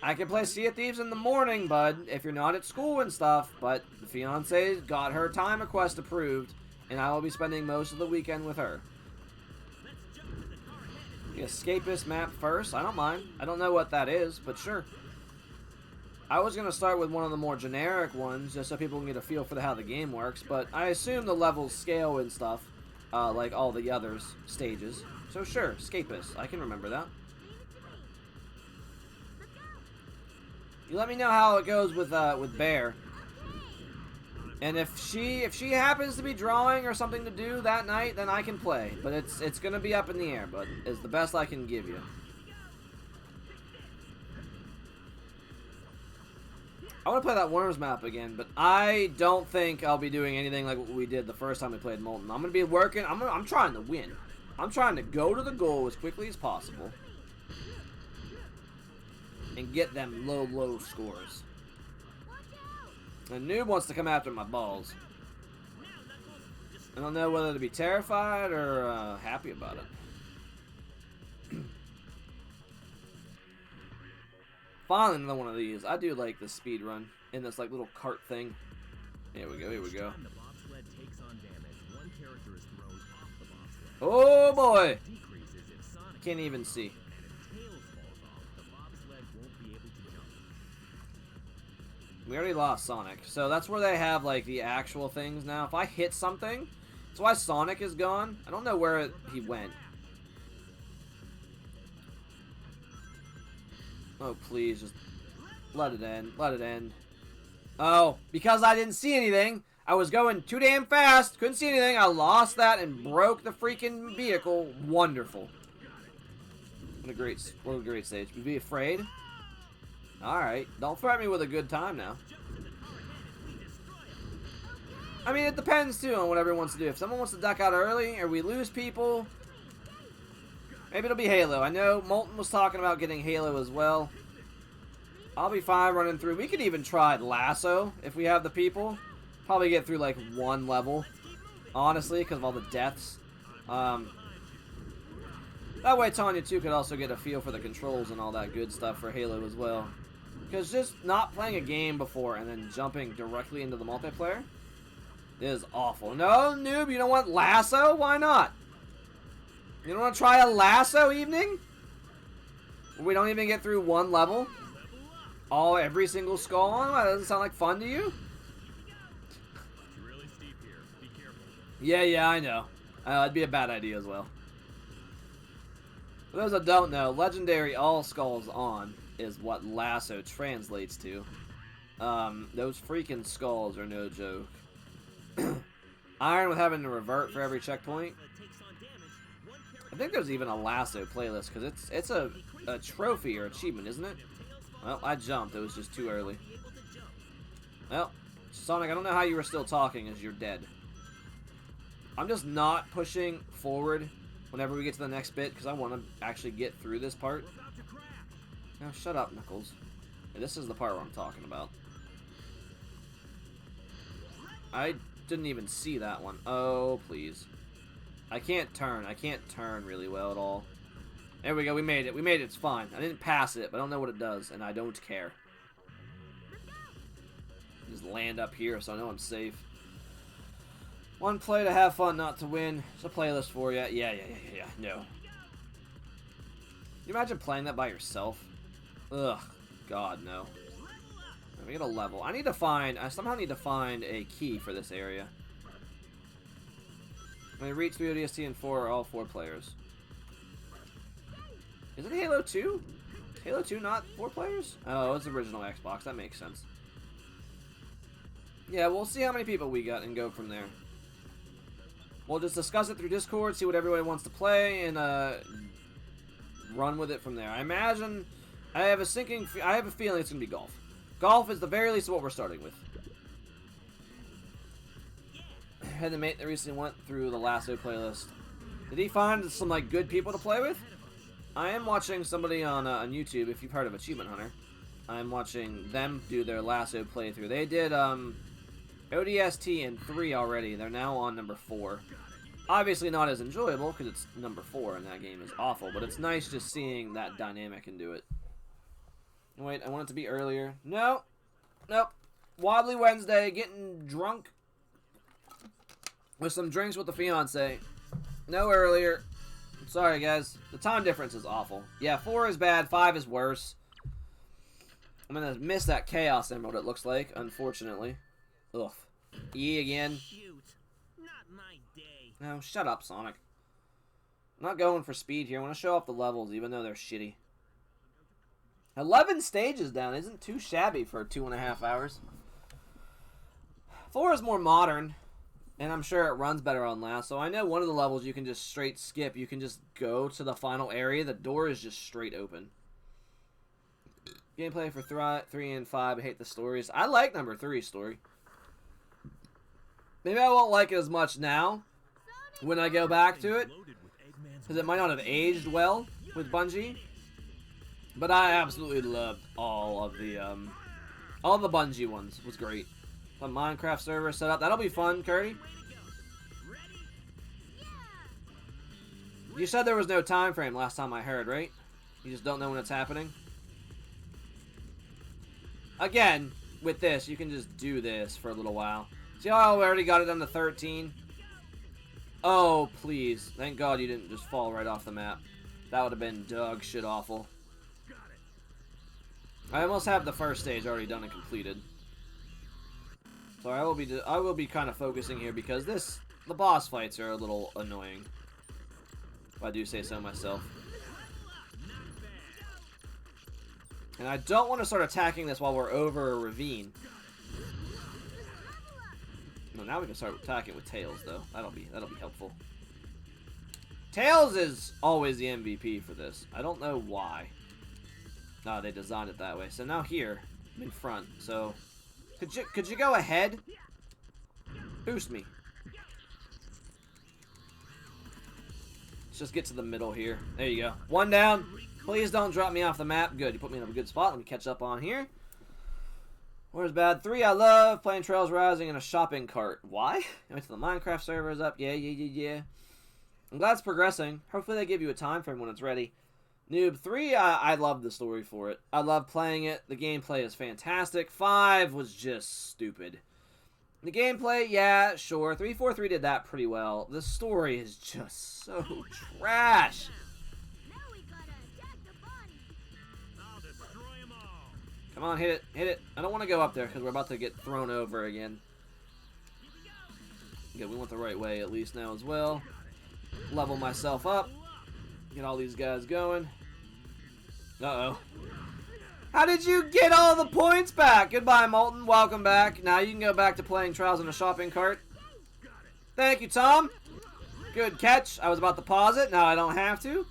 I can play Sea of Thieves in the morning, bud, if you're not at school and stuff, but the fiance got her time request approved, and I will be spending most of the weekend with her. The escapist map first? I don't mind. I don't know what that is, but sure. I was going to start with one of the more generic ones, just so people can get a feel for how the game works, but I assume the levels scale and stuff, like all the others stages. So sure, escapist. I can remember that. You let me know how it goes with Bear. And if she happens to be drawing or something to do that night, then I can play. But it's gonna be up in the air, but it's the best I can give you. I want to play that Worms map again, but I don't think I'll be doing anything like what we did the first time we played Molten. I'm gonna be working. I'm trying to win. I'm trying to go to the goal as quickly as possible and get them low scores. And Noob wants to come after my balls. I don't know whether to be terrified or happy about it. Finally, another one of these. I do like the speed run in this like little cart thing. Here we go. Here we go. Oh boy! Can't even see. We already lost Sonic, so that's where they have like the actual things now. If I hit something, that's why Sonic is gone. I don't know where he went. Oh, please, just let it end. Let it end. Oh, because I didn't see anything. I was going too damn fast. Couldn't see anything. I lost that and broke the freaking vehicle. Wonderful. What a great stage. Be afraid? Alright. Don't threaten me with a good time now. I mean, it depends, too, on what everyone wants to do. If someone wants to duck out early, or we lose people, maybe it'll be Halo. I know Molten was talking about getting Halo as well. I'll be fine running through. We could even try Lasso if we have the people. Probably get through like one level, honestly, because of all the deaths. That way Tanya too could also get a feel for the controls and all that good stuff for Halo as well. Because just not playing a game before and then jumping directly into the multiplayer is awful. No, Noob, you don't want Lasso? Why not? You don't want to try a Lasso evening? We don't even get through one level? Every single skull on? That doesn't sound like fun to you? Yeah, I know. It'd be a bad idea as well. For those that don't know, Legendary All Skulls On is what Lasso translates to. Those freaking skulls are no joke. Iron with having to revert for every checkpoint. I think there's even a Lasso playlist, because it's a trophy or achievement, isn't it? Well, I jumped. It was just too early. Well, Sonic, I don't know how you were still talking as you're dead. I'm just not pushing forward whenever we get to the next bit because I want to actually get through this part. Now, shut up, Knuckles. Yeah, this is the part where I'm talking about. I didn't even see that one. Oh, please. I can't turn. I can't turn really well at all. There we go. We made it. We made it. It's fine. I didn't pass it, but I don't know what it does, and I don't care. Just land up here so I know I'm safe. One play to have fun, not to win. It's a playlist for you. Yeah. No. You imagine playing that by yourself? Ugh. God, no. Let me get a level. I somehow need to find a key for this area. When I reach 3 ODST and 4 are all 4 players. Is it Halo 2? Halo 2 not 4 players? Oh, it's original Xbox. That makes sense. Yeah, we'll see how many people we got and go from there. We'll just discuss it through Discord, see what everybody wants to play, and run with it from there. I imagine, I have a feeling it's going to be golf. Golf is the very least of what we're starting with. I had a mate that recently went through the Lasso playlist. Did he find some like good people to play with? I am watching somebody on YouTube, if you've heard of Achievement Hunter. I'm watching them do their Lasso playthrough. They did ODST in 3 already. They're now on number 4. Obviously not as enjoyable because it's number 4 and that game is awful, but it's nice just seeing that dynamic and do it. Wait, I want it to be earlier. No. Nope. Wobbly Wednesday, getting drunk with some drinks with the fiance. No earlier. Sorry, guys. The time difference is awful. Yeah, 4 is bad. 5 is worse. I'm going to miss that Chaos Emerald, it looks like, unfortunately. Ugh. E again. Shoot. Not my day. No, shut up, Sonic. I'm not going for speed here. I want to show off the levels, even though they're shitty. 11 stages down isn't too shabby for 2.5 hours. 4 is more modern, and I'm sure it runs better on last. So I know one of the levels you can just straight skip. You can just go to the final area. The door is just straight open. Gameplay for 3 and 5. I hate the stories. I like number 3's story. Maybe I won't like it as much now when I go back to it, because it might not have aged well with Bungie. But I absolutely loved all of the Bungie ones. It was great. The Minecraft server set up. That'll be fun, Curdy. You said there was no time frame last time I heard, right? You just don't know when it's happening? Again, with this, you can just do this for a little while. See how I already got it down to 13? Oh, please. Thank God you didn't just fall right off the map. That would have been dog shit awful. I almost have the first stage already done and completed. So I will be kind of focusing here because the boss fights are a little annoying. If I do say so myself. And I don't want to start attacking this while we're over a ravine. No, now we can start attacking with Tails, though. That'll be helpful. Tails is always the MVP for this. I don't know why. No, they designed it that way. So now here, I'm in front. So could you go ahead? Boost me. Let's just get to the middle here. There you go. 1 down. Please don't drop me off the map. Good, you put me in a good spot. Let me catch up on here. Where's bad? 3, I love playing Trails Rising in a shopping cart. Why? I went to the Minecraft servers up. Yeah. I'm glad it's progressing. Hopefully they give you a time frame when it's ready. Noob 3, I love the story for it. I love playing it. The gameplay is fantastic. 5 was just stupid. The gameplay, yeah, sure. 343 did that pretty well. The story is just so trash. Now we gotta attack the body. I'll destroy 'em all. Come on, hit it. I don't want to go up there because we're about to get thrown over again. Yeah, we went the right way at least now as well. Level myself up. Get all these guys going. Uh-oh. How did you get all the points back? Goodbye, Molten. Welcome back. Now you can go back to playing Trials in a shopping cart. Thank you, Tom. Good catch. I was about to pause it. Now I don't have to.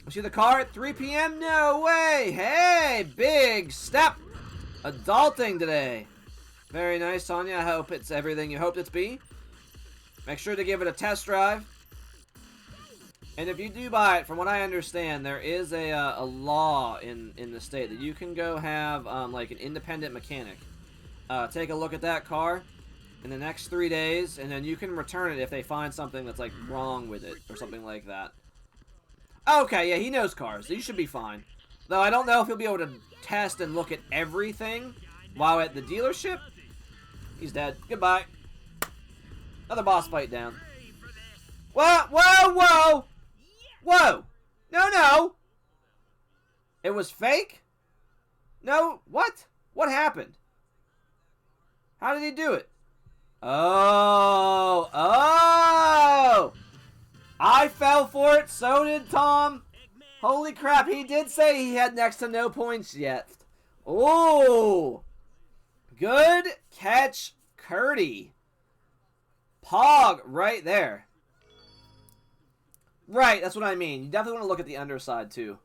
See the car at 3 p.m.? No way. Hey, big step. Adulting today. Very nice, Tanya. I hope it's everything you hoped it to be. Make sure to give it a test drive. And if you do buy it, from what I understand, there is a law in the state that you can go have like an independent mechanic take a look at that car in the next 3 days, and then you can return it if they find something that's like wrong with it or something like that. Okay, yeah, he knows cars, so you should be fine. Though I don't know if he'll be able to test and look at everything while at the dealership. He's dead. Goodbye. Another boss fight down. Whoa, whoa, whoa! Whoa! No, no! It was fake? No, what? What happened? How did he do it? Oh, oh! I fell for it, so did Tom. Holy crap, he did say he had next to no points yet. Oh! Good catch, Curdy. Pog right there. Right, that's what I mean. You definitely want to look at the underside, too.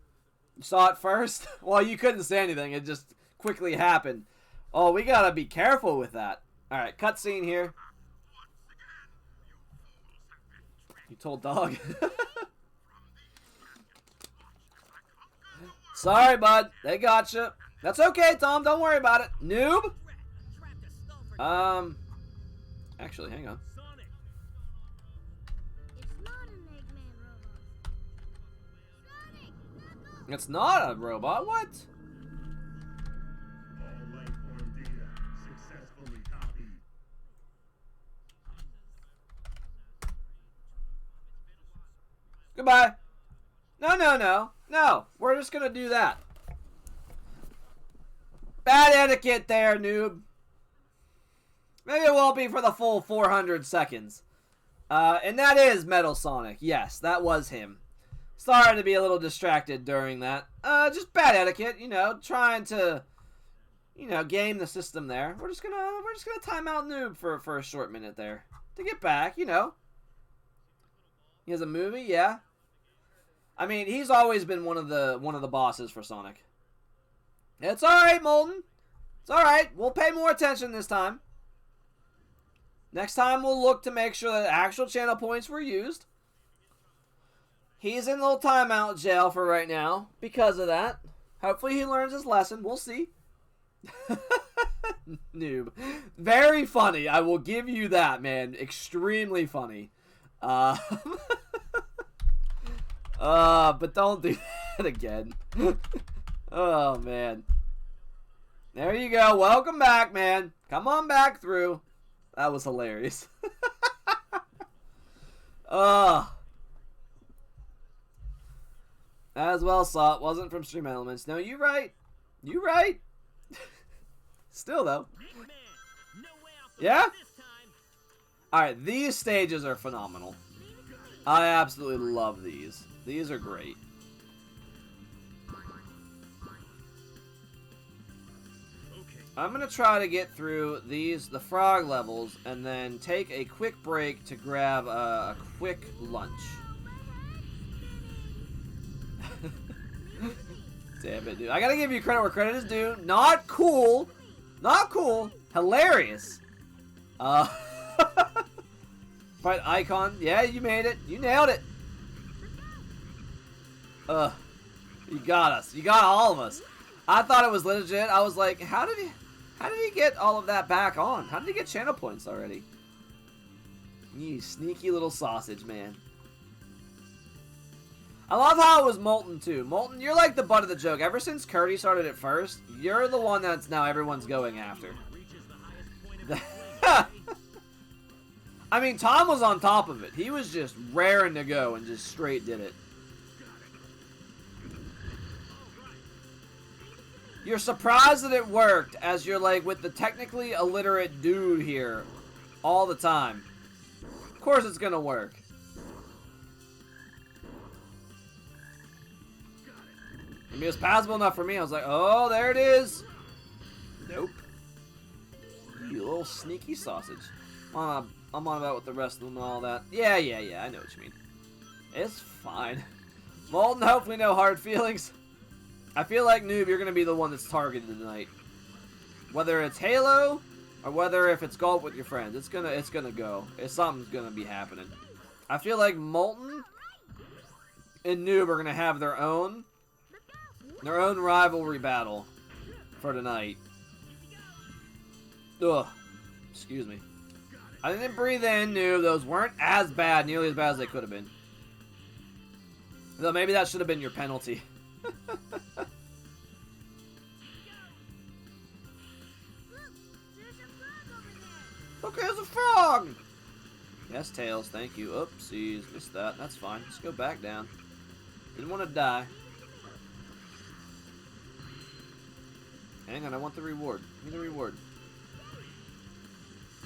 You saw it first? Well, you couldn't say anything. It just quickly happened. Oh, we gotta be careful with that. Alright, cutscene here. You told dog. Sorry, bud. They gotcha. That's okay, Tom. Don't worry about it. Noob? Actually, hang on. It's not an Eggman robot. Sonic, back up! It's not a robot. What? All life form data successfully copied. Goodbye. No, no, no. No. We're just gonna do that. Bad etiquette there, noob. Maybe it won't be for the full 400 seconds. And that is Metal Sonic. Yes, that was him. Sorry to be a little distracted during that. Just bad etiquette, you know, trying to, you know, game the system there. We're just gonna time out noob for a short minute there to get back, you know. He has a movie, yeah. I mean, he's always been one of the bosses for Sonic. It's all right, Molten. It's all right. We'll pay more attention this time. Next time we'll look to make sure that actual channel points were used. He's in a little timeout jail for right now because of that. Hopefully he learns his lesson. We'll see. Noob. Very funny. I will give you that, man. Extremely funny. But don't do that again. Oh, man. There you go. Welcome back, man. Come on back through. That was hilarious. As well saw it. Wasn't from Stream Elements. No, you right. You right. Still, though. Yeah? Alright, these stages are phenomenal. I absolutely love these. These are great. I'm going to try to get through the frog levels, and then take a quick break to grab a quick lunch. Damn it, dude. I gotta give you credit where credit is due. Not cool. Not cool. Hilarious. Fight icon. Yeah, you made it. You nailed it. You got us. You got all of us. I thought it was legit. I was like, how did he get all of that back on? How did he get channel points already? You sneaky little sausage, man. I love how it was Molten, too. Molten, you're like the butt of the joke. Ever since Curdy started it first, you're the one that's now everyone's going after. I mean, Tom was on top of it. He was just raring to go and just straight did it. You're surprised that it worked, as you're like with the technically illiterate dude here all the time. Of course it's gonna work. I mean, it was passable enough for me. I was like, oh, there it is. Nope. You little sneaky sausage. I'm on about with the rest of them and all that. Yeah, I know what you mean. It's fine. Molten, hopefully no hard feelings. I feel like, Noob, you're going to be the one that's targeted tonight. Whether it's Halo, or whether if it's golf with your friends. It's gonna go. Something's going to be happening. I feel like Molten and Noob are going to have their own rivalry battle for tonight. Ugh. Excuse me. I didn't breathe in, noob. Those weren't as bad, nearly as bad as they could have been. Though maybe that should have been your penalty. Look, there's a frog over there. Look, there's a frog! Yes, Tails, thank you. Oopsies, missed that. That's fine. Let's go back down. Didn't want to die. Hang on, I want the reward. Give me the reward.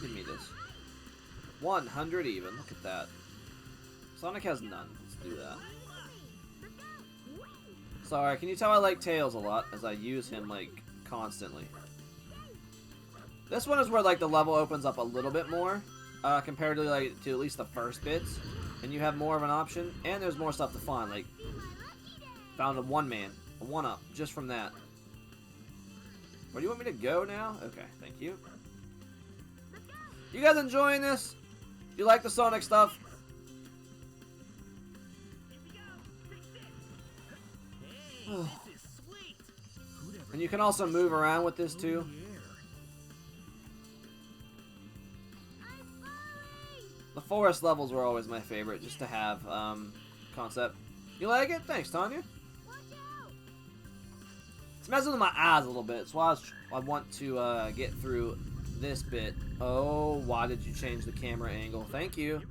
Give me this. 100 even. Look at that. Sonic has none. Let's do that. Sorry, can you tell I like Tails a lot as I use him, like, constantly. This one is where, like, the level opens up a little bit more, compared to, like, to at least the first bits. And you have more of an option, and there's more stuff to find, like, found a one-man, a one-up, just from that. Where do you want me to go now? Okay, thank you. You guys enjoying this? You like the Sonic stuff? And you can also move around with this too. The forest levels were always my favorite, just to have concept. You like it? Thanks, Tanya. It's messing with my eyes a little bit, so I want to get through this bit. Oh, why did you change the camera angle? Thank you.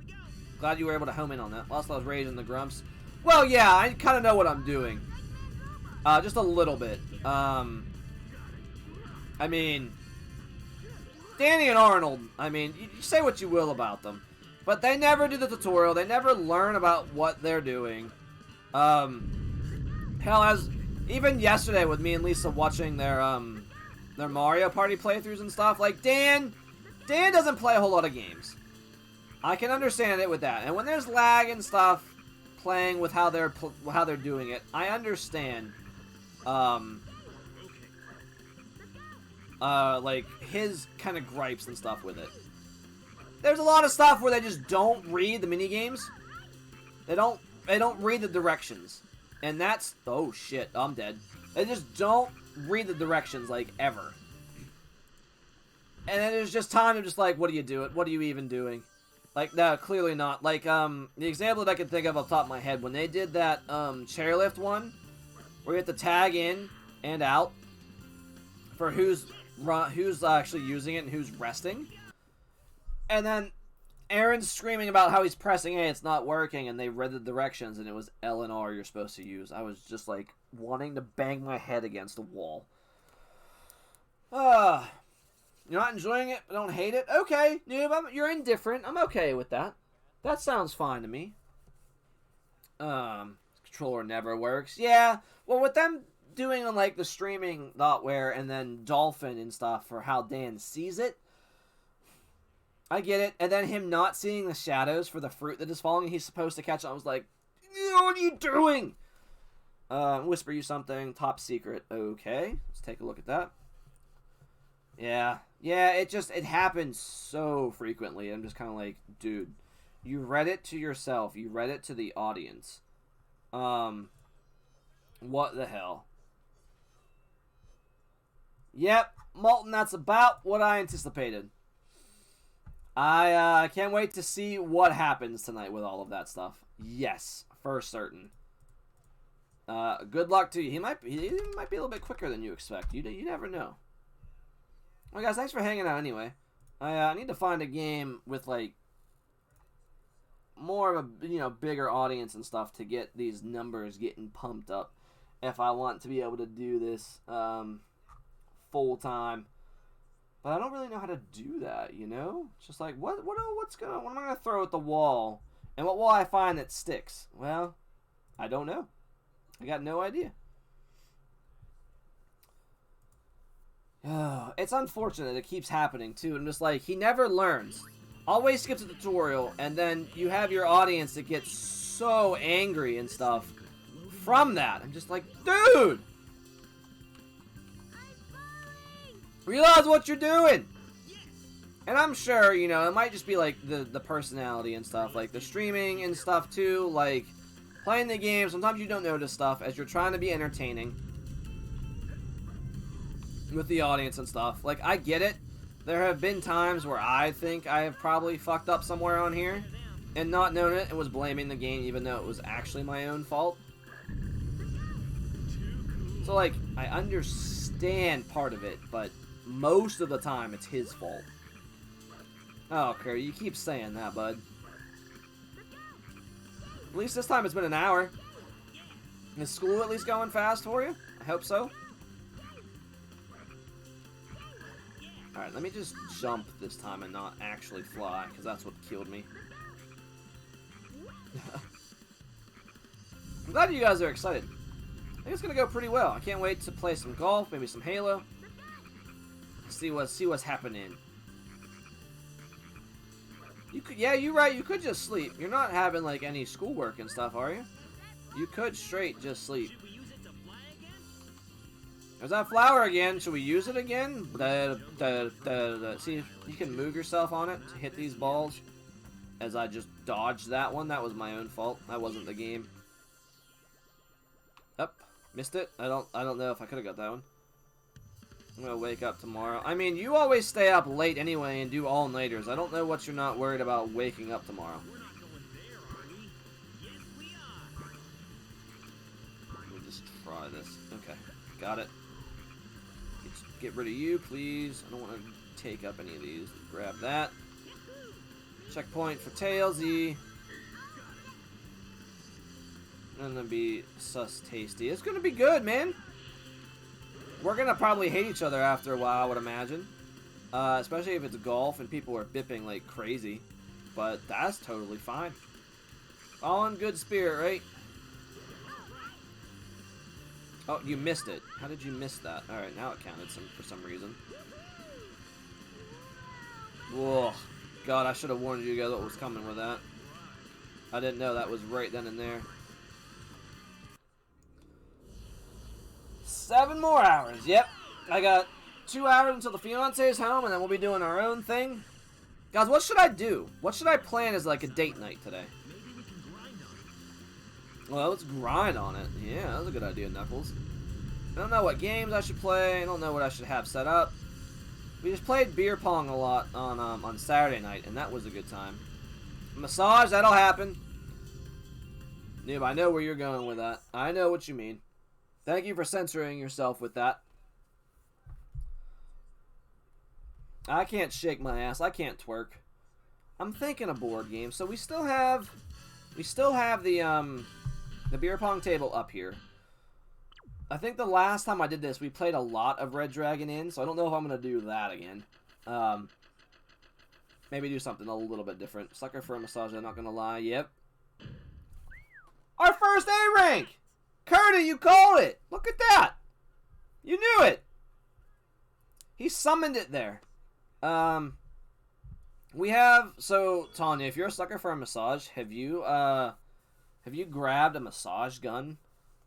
Glad you were able to home in on that. Whilst I was raising the grumps. Well, yeah, I kind of know what I'm doing. Just a little bit. I mean, Danny and Arnold, I mean, you say what you will about them, but they never do the tutorial. They never learn about what they're doing. Hell, as even yesterday with me and Lisa watching their Mario Party playthroughs and stuff, like Dan doesn't play a whole lot of games. I can understand it with that, and when there's lag and stuff, playing with how they're doing it, I understand. Like his kind of gripes and stuff with it. There's a lot of stuff where they just don't read the mini games. They don't read the directions, and that's oh shit, I'm dead. They just don't read the directions like ever. And then there's just time to just like, what are you doing? What are you even doing? Like, no, clearly not. Like, the example that I can think of off the top of my head, when they did that, chairlift one, where you have to tag in and out for who's actually using it and who's resting. And then Aaron's screaming about how he's pressing A, it's not working, and they read the directions, and it was L and R you're supposed to use. I was just, like, wanting to bang my head against a wall. You're not enjoying it, but don't hate it? Okay, you're indifferent. I'm okay with that. That sounds fine to me. Controller never works. Yeah, well, with them doing on, like, the streaming Notware and then Dolphin and stuff for how Dan sees it, I get it. And then him not seeing the shadows for the fruit that is falling he's supposed to catch. I was like, what are you doing? Whisper you something. Top secret. Okay, let's take a look at that. Yeah, it happens so frequently. I'm just kind of like, dude, you read it to yourself. You read it to the audience. What the hell? Yep, Molten, that's about what I anticipated. I can't wait to see what happens tonight with all of that stuff. Yes, for certain. Good luck to you. He might be a little bit quicker than you expect. You never know. Well, guys, thanks for hanging out anyway. I need to find a game with, like, more of a, bigger audience and stuff to get these numbers getting pumped up if I want to be able to do this full time. But I don't really know how to do that, It's just like, what am I going to throw at the wall? And what will I find that sticks? Well, I don't know. I got no idea. Oh, it's unfortunate it keeps happening, too. And just like, he never learns. Always skips a tutorial, and then you have your audience that gets so angry and stuff from that. I'm just like, dude! Realize what you're doing! And I'm sure, it might just be like the personality and stuff. Like the streaming and stuff, too. Like, playing the game, sometimes you don't notice stuff as you're trying to be entertaining with the audience and stuff. Like, I get it. There have been times where I think I have probably fucked up somewhere on here and not known it and was blaming the game even though it was actually my own fault. So, like, I understand part of it, but most of the time it's his fault. Oh, Curry, you keep saying that, bud. At least this time it's been an hour. Is school at least going fast for you? I hope so. Alright, let me just jump this time and not actually fly, because that's what killed me. I'm glad you guys are excited. I think it's gonna go pretty well. I can't wait to play some golf, maybe some Halo. See what's happening. You could, yeah, you're right. You could just sleep. You're not having like any schoolwork and stuff, are you? You could straight just sleep. There's that flower again. Should we use it again? See, you can move yourself on it to hit these balls. As I just dodged that one. That was my own fault. That wasn't the game. Up. Missed it. I don't know if I could have got that one. I'm gonna wake up tomorrow. I mean, you always stay up late anyway and do all-nighters. I don't know what you're not worried about waking up tomorrow. Let me just try this. Okay. Got it. Get rid of you, please. I don't want to take up any of these. Grab that. Checkpoint for Tailsy. Gonna be sus tasty. It's gonna be good, man. We're gonna probably hate each other after a while, I would imagine. Especially if it's golf and people are bipping like crazy. But that's totally fine. All in good spirit, right? Oh, you missed it. How did you miss that? Alright, now it counted for some reason. Whoa. God, I should have warned you guys what was coming with that. I didn't know that was right then and there. 7 more hours. Yep. I got 2 hours until the fiance is home, and then we'll be doing our own thing. Guys, what should I do? What should I plan as like a date night today? Well, let's grind on it. Yeah, that was a good idea, Knuckles. I don't know what games I should play. I don't know what I should have set up. We just played beer pong a lot on Saturday night, and that was a good time. Massage, that'll happen. Noob, I know where you're going with that. I know what you mean. Thank you for censoring yourself with that. I can't shake my ass. I can't twerk. I'm thinking a board game. So we still have the beer pong table up here. I think the last time I did this, we played a lot of Red Dragon Inn, so I don't know if I'm going to do that again. Maybe do something a little bit different. Sucker for a massage, I'm not going to lie. Yep. Our first A rank! Curdy, you called it! Look at that! You knew it! He summoned it there. We have, so, Tanya, if you're a sucker for a massage, have you grabbed a massage gun?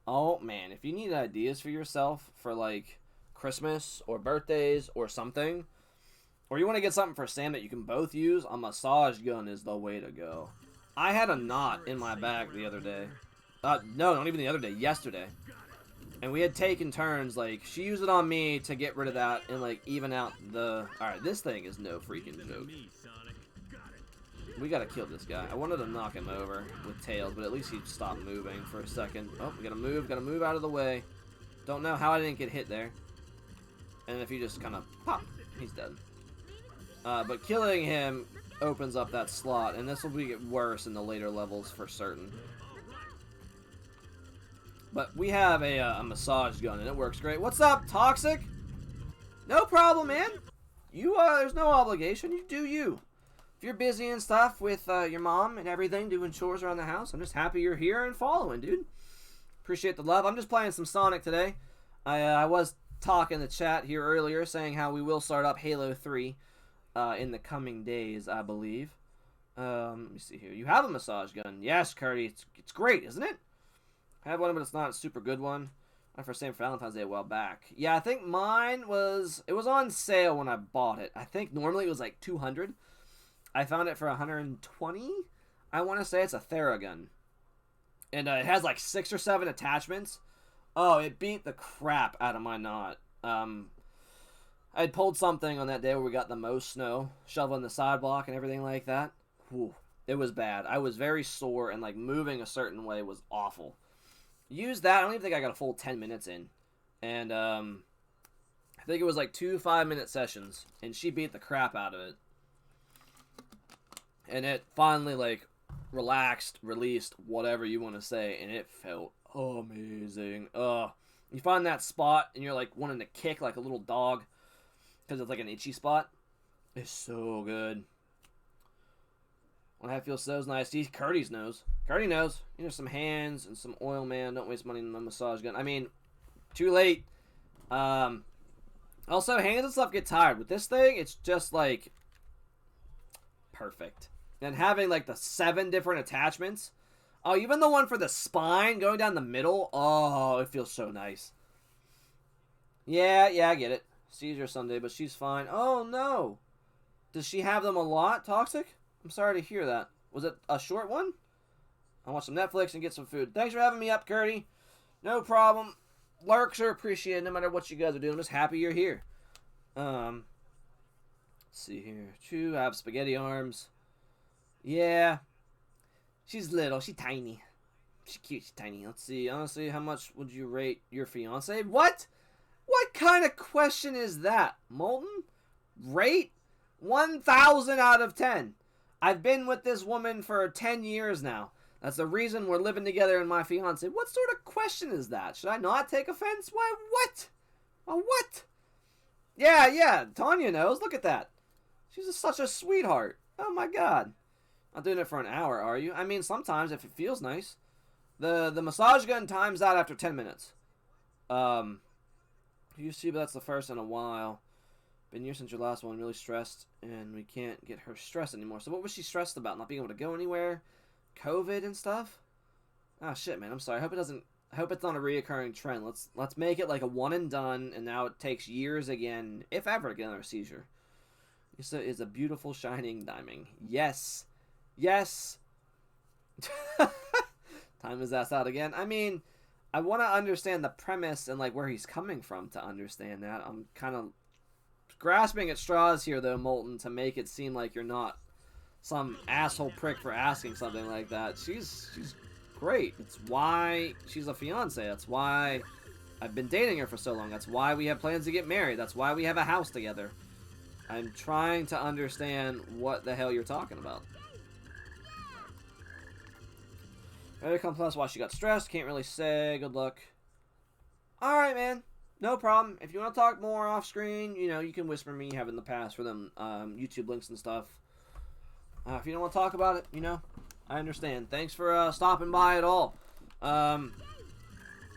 Oh, man, if you need ideas for yourself for, like, Christmas or birthdays or something, or you want to get something for Sam that you can both use, a massage gun is the way to go. I had a knot in my back the other day. No, not even the other day, yesterday. And we had taken turns, like, she used it on me to get rid of that and, like, even out the... Alright, this thing is no freaking joke. We gotta kill this guy. I wanted to knock him over with Tails, but at least he stopped moving for a second. Oh, we gotta move out of the way. Don't know how I didn't get hit there. And if you just kind of pop, he's dead. But killing him opens up that slot, and this will be worse in the later levels for certain. But we have a massage gun, and it works great. What's up, Toxic? No problem, man. There's no obligation. You do you. If you're busy and stuff with your mom and everything, doing chores around the house, I'm just happy you're here and following, dude. Appreciate the love. I'm just playing some Sonic today. I was talking in the chat here earlier, saying how we will start up Halo 3 in the coming days, I believe. Let me see here. You have a massage gun. Yes, Curdy. It's great, isn't it? I have one, but it's not a super good one. My first St. Valentine's Day a while back. Yeah, I think mine was... It was on sale when I bought it. I think normally it was like $200. I found it for $120. I want to say it's a Theragun. And it has like 6 or 7 attachments. Oh, it beat the crap out of my knot. I had pulled something on that day where we got the most snow, shoveling the sidewalk and everything like that. Whew, it was bad. I was very sore, and like moving a certain way was awful. Used that. I don't even think I got a full 10 minutes in, and I think it was like 2 5-minute sessions, and she beat the crap out of it. And it finally like relaxed, released, whatever you want to say, and it felt amazing. You find that spot and you're like wanting to kick like a little dog because it's like an itchy spot. It's so good. When that feels so nice. See, Curdy's knows. Curdy knows. You know, some hands and some oil, man. Don't waste money on a massage gun. I mean, too late. Also, hands and stuff get tired. With this thing, it's just like perfect. And having like the 7 different attachments. Oh, even the one for the spine going down the middle. Oh, it feels so nice. Yeah, I get it. Seizure Sunday, but she's fine. Oh, no. Does she have them a lot, Toxic? I'm sorry to hear that. Was it a short one? I'll watch some Netflix and get some food. Thanks for having me up, Curdy. No problem. Lurks are appreciated no matter what you guys are doing. I'm just happy you're here. Let's see here. True, I have spaghetti arms. Yeah. She's little. She's tiny. She's cute. She's tiny. Let's see. Honestly, how much would you rate your fiance? What? What kind of question is that? Molten? Rate? 1,000 out of 10. I've been with this woman for 10 years now. That's the reason we're living together and my fiance. What sort of question is that? Should I not take offense? Why, what? What? Yeah, Tanya knows. Look at that. She's such a sweetheart. Oh my god. Not doing it for an hour, are you? I mean, sometimes if it feels nice. The massage gun times out after 10 minutes. You see, but that's the first in a while. Been years since your last one. Really stressed, and we can't get her stressed anymore. So what was she stressed about? Not being able to go anywhere? COVID and stuff? Ah, shit, man. I'm sorry. I hope it's not a reoccurring trend. Let's make it like a one and done, and now it takes years again, if ever, to get another seizure. It's a beautiful shining diamond. Yes. Time his ass out again. I mean, I want to understand the premise and like where he's coming from to understand that. I'm kind of grasping at straws here, though, Molten, to make it seem like you're not some asshole prick for asking something like that. She's great. It's why she's a fiance. That's why I've been dating her for so long. That's why we have plans to get married. That's why we have a house together. I'm trying to understand what the hell you're talking about. Very complex why she got stressed. Can't really say. Good luck. Alright, man. No problem. If you want to talk more off screen, you know, you can whisper me. You have in the past for them YouTube links and stuff. If you don't want to talk about it, you know, I understand. Thanks for stopping by at all.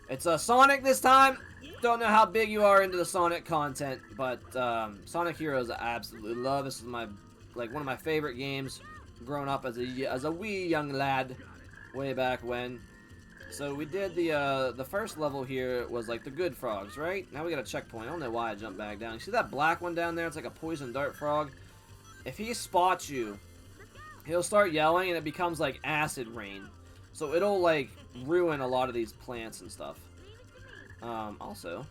It's Sonic this time. Don't know how big you are into the Sonic content, but Sonic Heroes I absolutely love. This is one of my favorite games. Growing up as a wee young lad, way back when. So we did the first level here was like the good frogs, right? Now we got a checkpoint. I don't know why I jumped back down. You see that black one down there? It's like a poison dart frog. If he spots you, he'll start yelling and it becomes like acid rain. So it'll like ruin a lot of these plants and stuff. Also,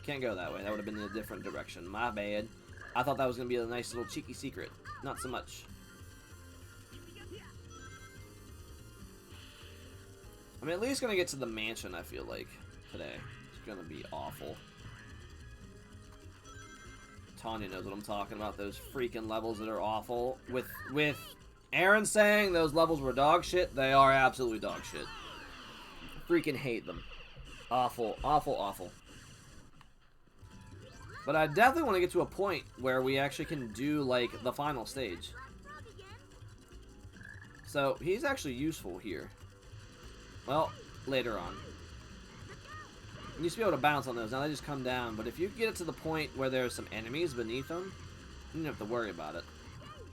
can't go that way. That would have been in a different direction. My bad. I thought that was going to be a nice little cheeky secret. Not so much. I'm at least going to get to the mansion, I feel like, today. It's going to be awful. Tanya knows what I'm talking about. Those freaking levels that are awful. With Aaron saying those levels were dog shit, they are absolutely dog shit. Freaking hate them. Awful, awful, awful. But I definitely want to get to a point where we actually can do, like, the final stage. So, he's actually useful here. Well, later on. You used to be able to bounce on those. Now they just come down. But if you get it to the point where there's some enemies beneath them, you don't have to worry about it.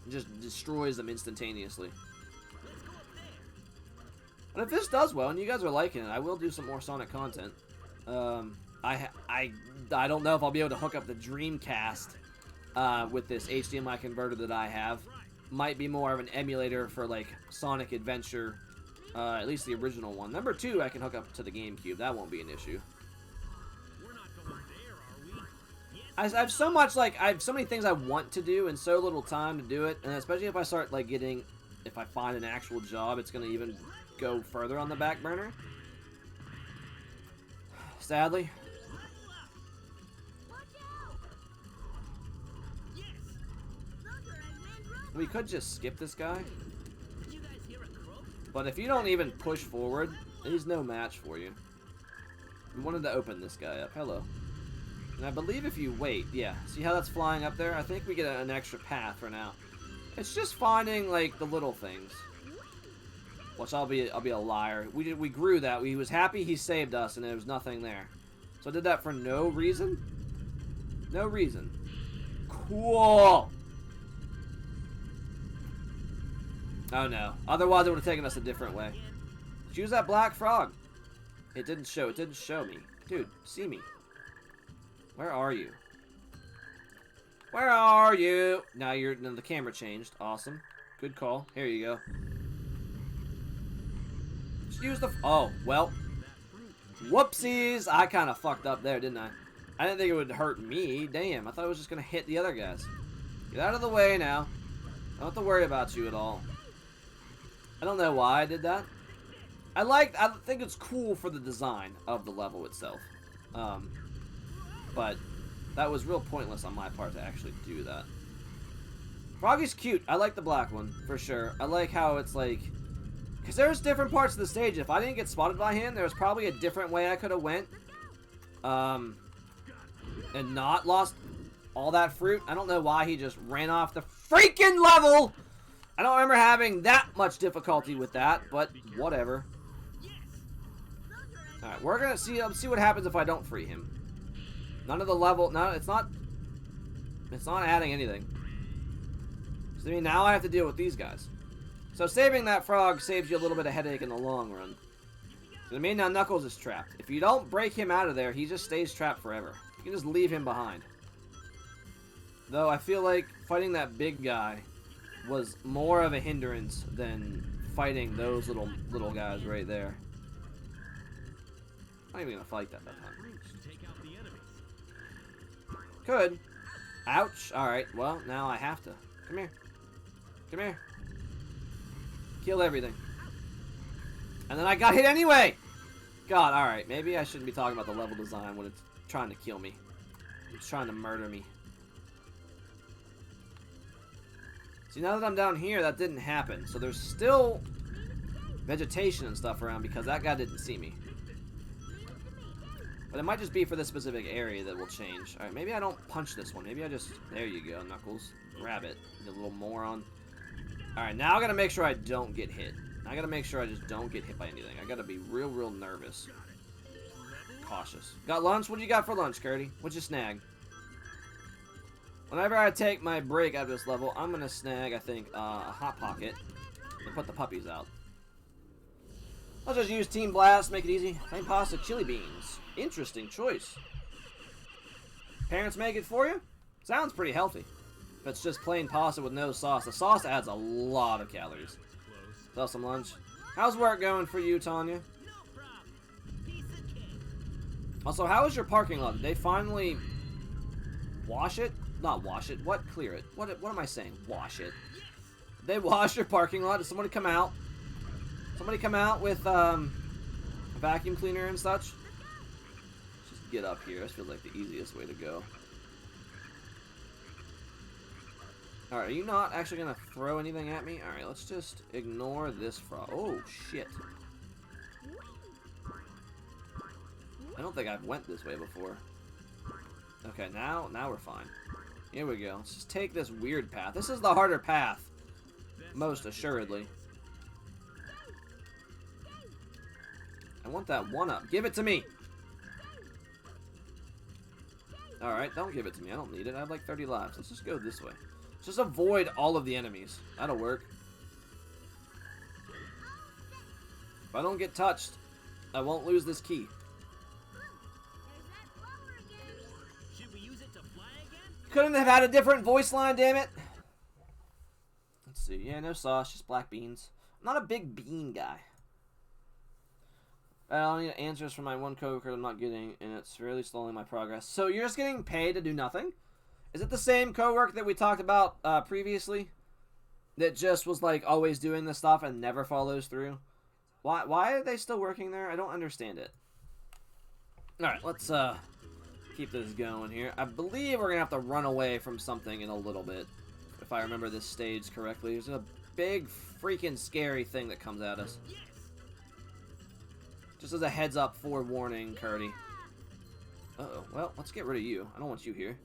It just destroys them instantaneously. But if this does well, and you guys are liking it, I will do some more Sonic content. I don't know if I'll be able to hook up the Dreamcast with this HDMI converter that I have. Might be more of an emulator for like Sonic Adventure, at least the original one. Number 2, I can hook up to the GameCube. That won't be an issue. We're not going there, are we? I have so much, like, I have so many things I want to do and so little time to do it, and especially if I start, like, getting, if I find an actual job, it's going to even go further on the back burner. Sadly. Watch out! Yes. Those are Eggman's robots. We could just skip this guy, Did you guys hear a croak? but if you don't even push forward, he's no match for you. We wanted to open this guy up. Hello. And I believe if you wait, yeah. See how that's flying up there? I think we get an extra path for now. It's just finding, like, the little things. Which I'll be a liar. We grew that. We was happy he saved us and there was nothing there. So I did that for no reason? No reason. Cool! Oh no. Otherwise it would have taken us a different way. Choose that black frog. It didn't show. It didn't show me. Dude, see me. Where are you? Where are you? Now the camera changed. Awesome. Good call. Here you go. Just use the... Oh, well. Whoopsies. I kind of fucked up there, didn't I? I didn't think it would hurt me. Damn, I thought it was just going to hit the other guys. Get out of the way now. Don't have to worry about you at all. I don't know why I did that. I think it's cool for the design of the level itself. But that was real pointless on my part to actually do that. Froggy's cute. I like the black one, for sure. I like how it's like... Because there's different parts of the stage. If I didn't get spotted by him, there was probably a different way I could have went. And not lost all that fruit. I don't know why he just ran off the freaking level! I don't remember having that much difficulty with that, but whatever. Alright, we're gonna see what happens if I don't free him. None of the level... No, it's not adding anything. So, I mean, now I have to deal with these guys. So saving that frog saves you a little bit of headache in the long run. So, I mean, now Knuckles is trapped. If you don't break him out of there, he just stays trapped forever. You can just leave him behind. Though, I feel like fighting that big guy was more of a hindrance than fighting those little guys right there. I'm not even gonna fight that time. Take out the enemies. Could. Ouch. Alright, well, now I have to. Come here. Come here. Kill everything. And then I got hit anyway! God, alright. Maybe I shouldn't be talking about the level design when it's trying to kill me. It's trying to murder me. See, now that I'm down here, that didn't happen. So there's still vegetation and stuff around because that guy didn't see me. But it might just be for this specific area that will change. Alright, maybe I don't punch this one. Maybe I just... There you go, Knuckles. Grab it. You little moron. Alright, now I gotta make sure I don't get hit. I gotta make sure I just don't get hit by anything. I gotta be real nervous. Cautious. Got lunch? What do you got for lunch, Curdy? What'd you snag? Whenever I take my break out of this level, I'm gonna snag, I think, a Hot Pocket and put the puppies out. I'll just use Team Blast, make it easy. Plain pasta, chili beans. Interesting choice. Parents make it for you? Sounds pretty healthy. If it's just plain pasta with no sauce, the sauce adds a lot of calories. Sell some lunch. How's work going for you, Tanya? No problem. Piece of cake. Also, how is your parking lot? Did they finally wash it? Not wash it. What? Clear it. What am I saying? Wash it. Did they wash your parking lot? Did somebody come out? Somebody come out with a vacuum cleaner and such? Just get up here. This feels like the easiest way to go. Alright, are you not actually going to throw anything at me? Alright, let's just ignore this frog. Oh, shit. I don't think I've went this way before. Okay, now we're fine. Here we go. Let's just take this weird path. This is the harder path. Most assuredly. I want that one up. Give it to me! Alright, don't give it to me. I don't need it. I have like 30 lives. Let's just go this way. Let's just avoid all of the enemies. That'll work. If I don't get touched, I won't lose this key. Should we use it to fly again? Couldn't have had a different voice line, damn it. Let's see. Yeah, no sauce, just black beans. I'm not a big bean guy. I don't need answers from my one coworker I'm not getting, and it's really slowing my progress. So you're just getting paid to do nothing? Is it the same coworker that we talked about previously? That just was like always doing this stuff and never follows through? Why are they still working there? I don't understand it. Alright, let's keep this going here. I believe we're gonna have to run away from something in a little bit. If I remember this stage correctly. There's a big freaking scary thing that comes at us. Just as a heads up, forewarning, Curdy. Uh-oh. Well, let's get rid of you. I don't want you here.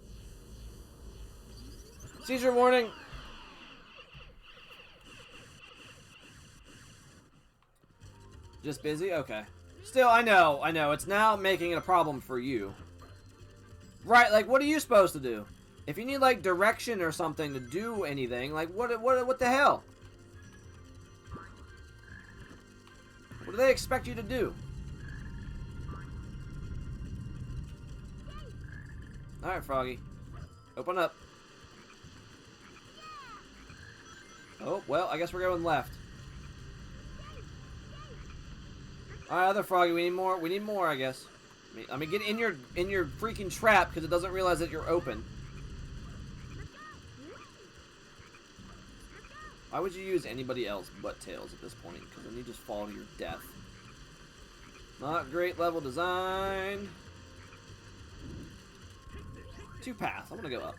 Seizure warning! Just busy? Okay. Still, I know. It's now making it a problem for you. Right, like, what are you supposed to do? If you need, like, direction or something to do anything, like, what the hell? What do they expect you to do? Alright, Froggy. Open up. Oh, well, I guess we're going left. Alright, other Froggy, we need more. We need more, I guess. I mean, get in your freaking trap because it doesn't realize that you're open. Why would you use anybody else but Tails at this point? Because then you just fall to your death. Not great level design. 2 paths. I'm gonna go up.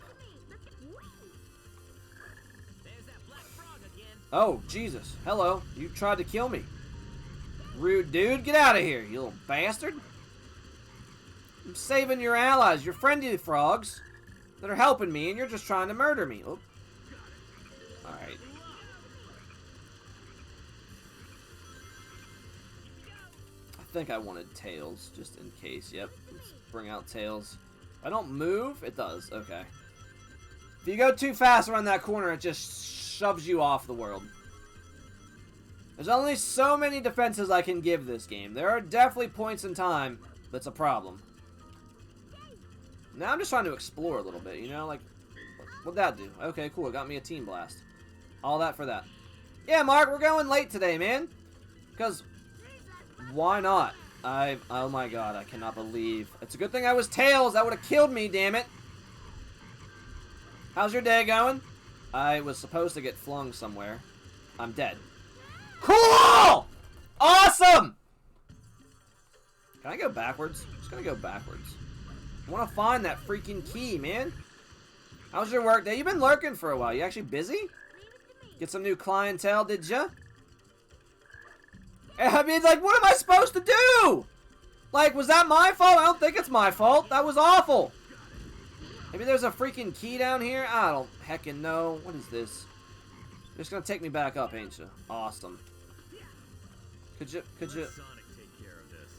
Oh, Jesus. Hello. You tried to kill me. Rude dude. Get out of here, you little bastard. I'm saving your allies, your friendly frogs that are helping me, and you're just trying to murder me. Oh. Alright. I think I wanted Tails, just in case. Yep. Let's bring out Tails. If I don't move, it does. Okay. If you go too fast around that corner, it just shoves you off the world. There's only so many defenses I can give this game. There are definitely points in time that's a problem. Now I'm just trying to explore a little bit, you know? Like, what'd that do? Okay, cool. It got me a Team Blast. All that for that. Yeah, Mark, we're going late today, man. Because, why not? Oh my god, I cannot believe. It's a good thing I was Tails. That would have killed me, damn it. How's your day going? I was supposed to get flung somewhere. I'm dead. Cool! Awesome! Can I go backwards? I'm just gonna go backwards. I want to find that freaking key, man. How's your work day? You've been lurking for a while. You actually busy? Get some new clientele, did ya? I mean, like, what am I supposed to do? Like, was that my fault? I don't think it's my fault. That was awful. Maybe there's a freaking key down here? I don't heckin' know. What is this? You're just gonna take me back up, ain't you? Awesome. Could you...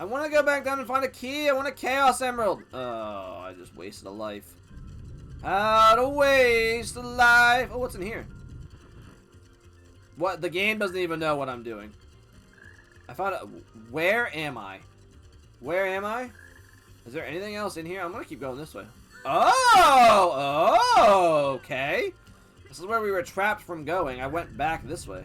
I want to go back down and find a key. I want a Chaos Emerald. Oh, I just wasted a life. How to waste a life. Oh, what's in here? What? The game doesn't even know what I'm doing. I found a... Where am I? Where am I? Is there anything else in here? I'm going to keep going this way. Oh! Okay. This is where we were trapped from going. I went back this way.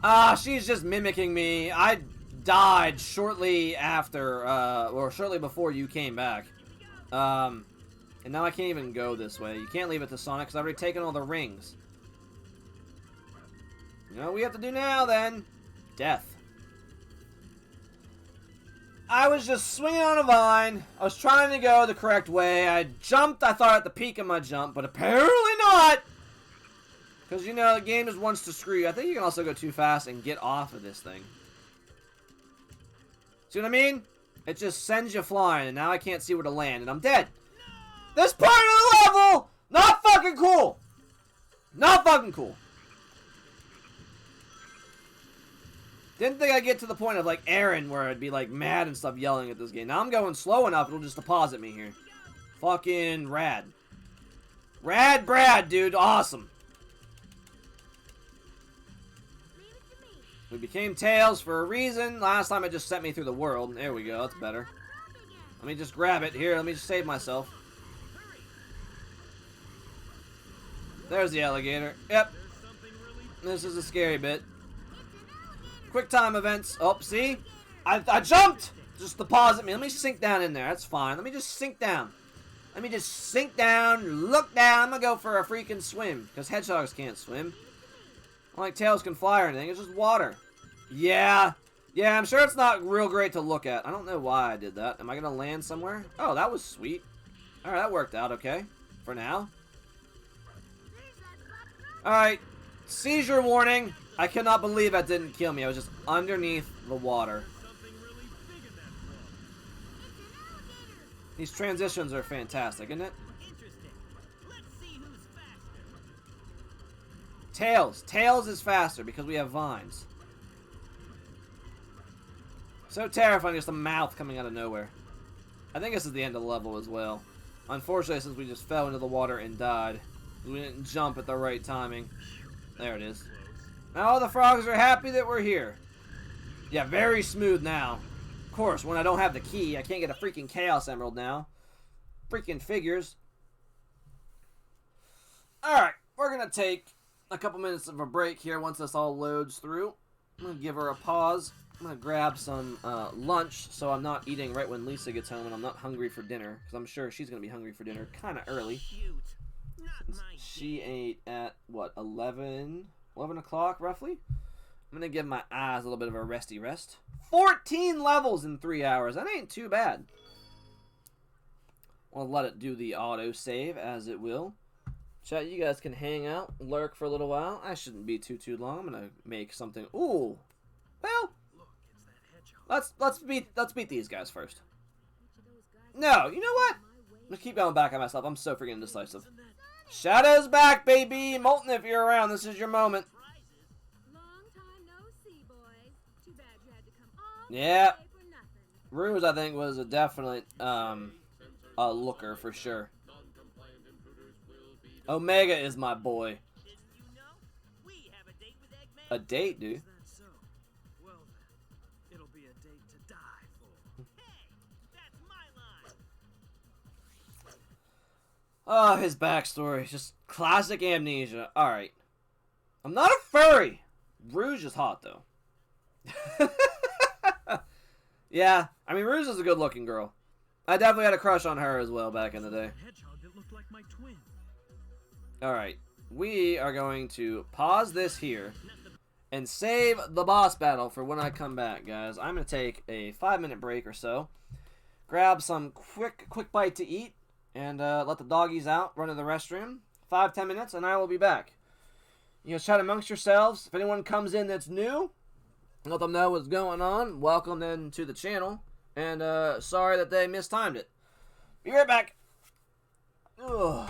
Ah, she's just mimicking me. I died shortly after, or shortly before you came back. And now I can't even go this way. You can't leave it to Sonic, because I've already taken all the rings. You know what we have to do now, then? Death. I was just swinging on a vine. I was trying to go the correct way. I jumped, I thought, at the peak of my jump, but apparently not! Because, you know, the game just wants to screw you. I think you can also go too fast and get off of this thing. See what I mean? It just sends you flying, and now I can't see where to land, and I'm dead. This part of the level, not fucking cool. Not fucking cool. Didn't think I'd get to the point of, like, Aaron, where I'd be, like, mad and stuff yelling at this game. Now I'm going slow enough, it'll just deposit me here. Fucking rad. Rad Brad, dude. Awesome. We became Tails for a reason. Last time it just sent me through the world. There we go. That's better. Let me just grab it. Here, let me just save myself. There's the alligator. Yep. This is a scary bit. Of Quick time events. Oh, see? I jumped! Just deposit me. Let me sink down in there. That's fine. Let me just sink down. Let me just sink down, look down. I'm gonna go for a freaking swim. Because hedgehogs can't swim. Like tails can fly or anything. It's just water. Yeah. Yeah, I'm sure it's not real great to look at. I don't know why I did that. Am I gonna land somewhere? Oh, that was sweet. Alright, that worked out okay. For now. Alright. Seizure warning. I cannot believe that didn't kill me. I was just underneath the water. These transitions are fantastic, isn't it? Tails. Tails is faster because we have vines. So terrifying, just a mouth coming out of nowhere. I think this is the end of the level as well. Unfortunately, since we just fell into the water and died, we didn't jump at the right timing. There it is. Now all the frogs are happy that we're here. Yeah, very smooth now. Of course, when I don't have the key, I can't get a freaking Chaos Emerald now. Freaking figures. Alright, we're going to take a couple minutes of a break here once this all loads through. I'm going to give her a pause. I'm going to grab some lunch so I'm not eating right when Lisa gets home and I'm not hungry for dinner. Because I'm sure she's going to be hungry for dinner kind of early. She ate at, what, 11 o'clock roughly? I'm going to give my eyes a little bit of a resty rest. 14 levels in 3 hours. That ain't too bad. I'll let it do the auto save as it will. Chat, you guys can hang out, lurk for a little while. I shouldn't be too long. I'm gonna make something. Ooh, well, let's beat these guys first. No, you know what? Let's keep going back on myself. I'm so freaking indecisive. Shadow's back, baby. Molten, if you're around, this is your moment. Yeah, Ruse, I think, was a definite a looker for sure. Omega is my boy. A date, dude. Oh, his backstory. Just classic amnesia. Alright. I'm not a furry. Rouge is hot, though. Yeah, I mean, Rouge is a good-looking girl. I definitely had a crush on her as well back in the day. Alright, we are going to pause this here and save the boss battle for when I come back, guys. I'm going to take a 5-minute break or so, grab some quick bite to eat, and let the doggies out, run to the restroom. 5-10 minutes, and I will be back. You know, chat amongst yourselves. If anyone comes in that's new, let them know what's going on. Welcome them to the channel. And sorry that they mistimed it. Be right back. Ugh.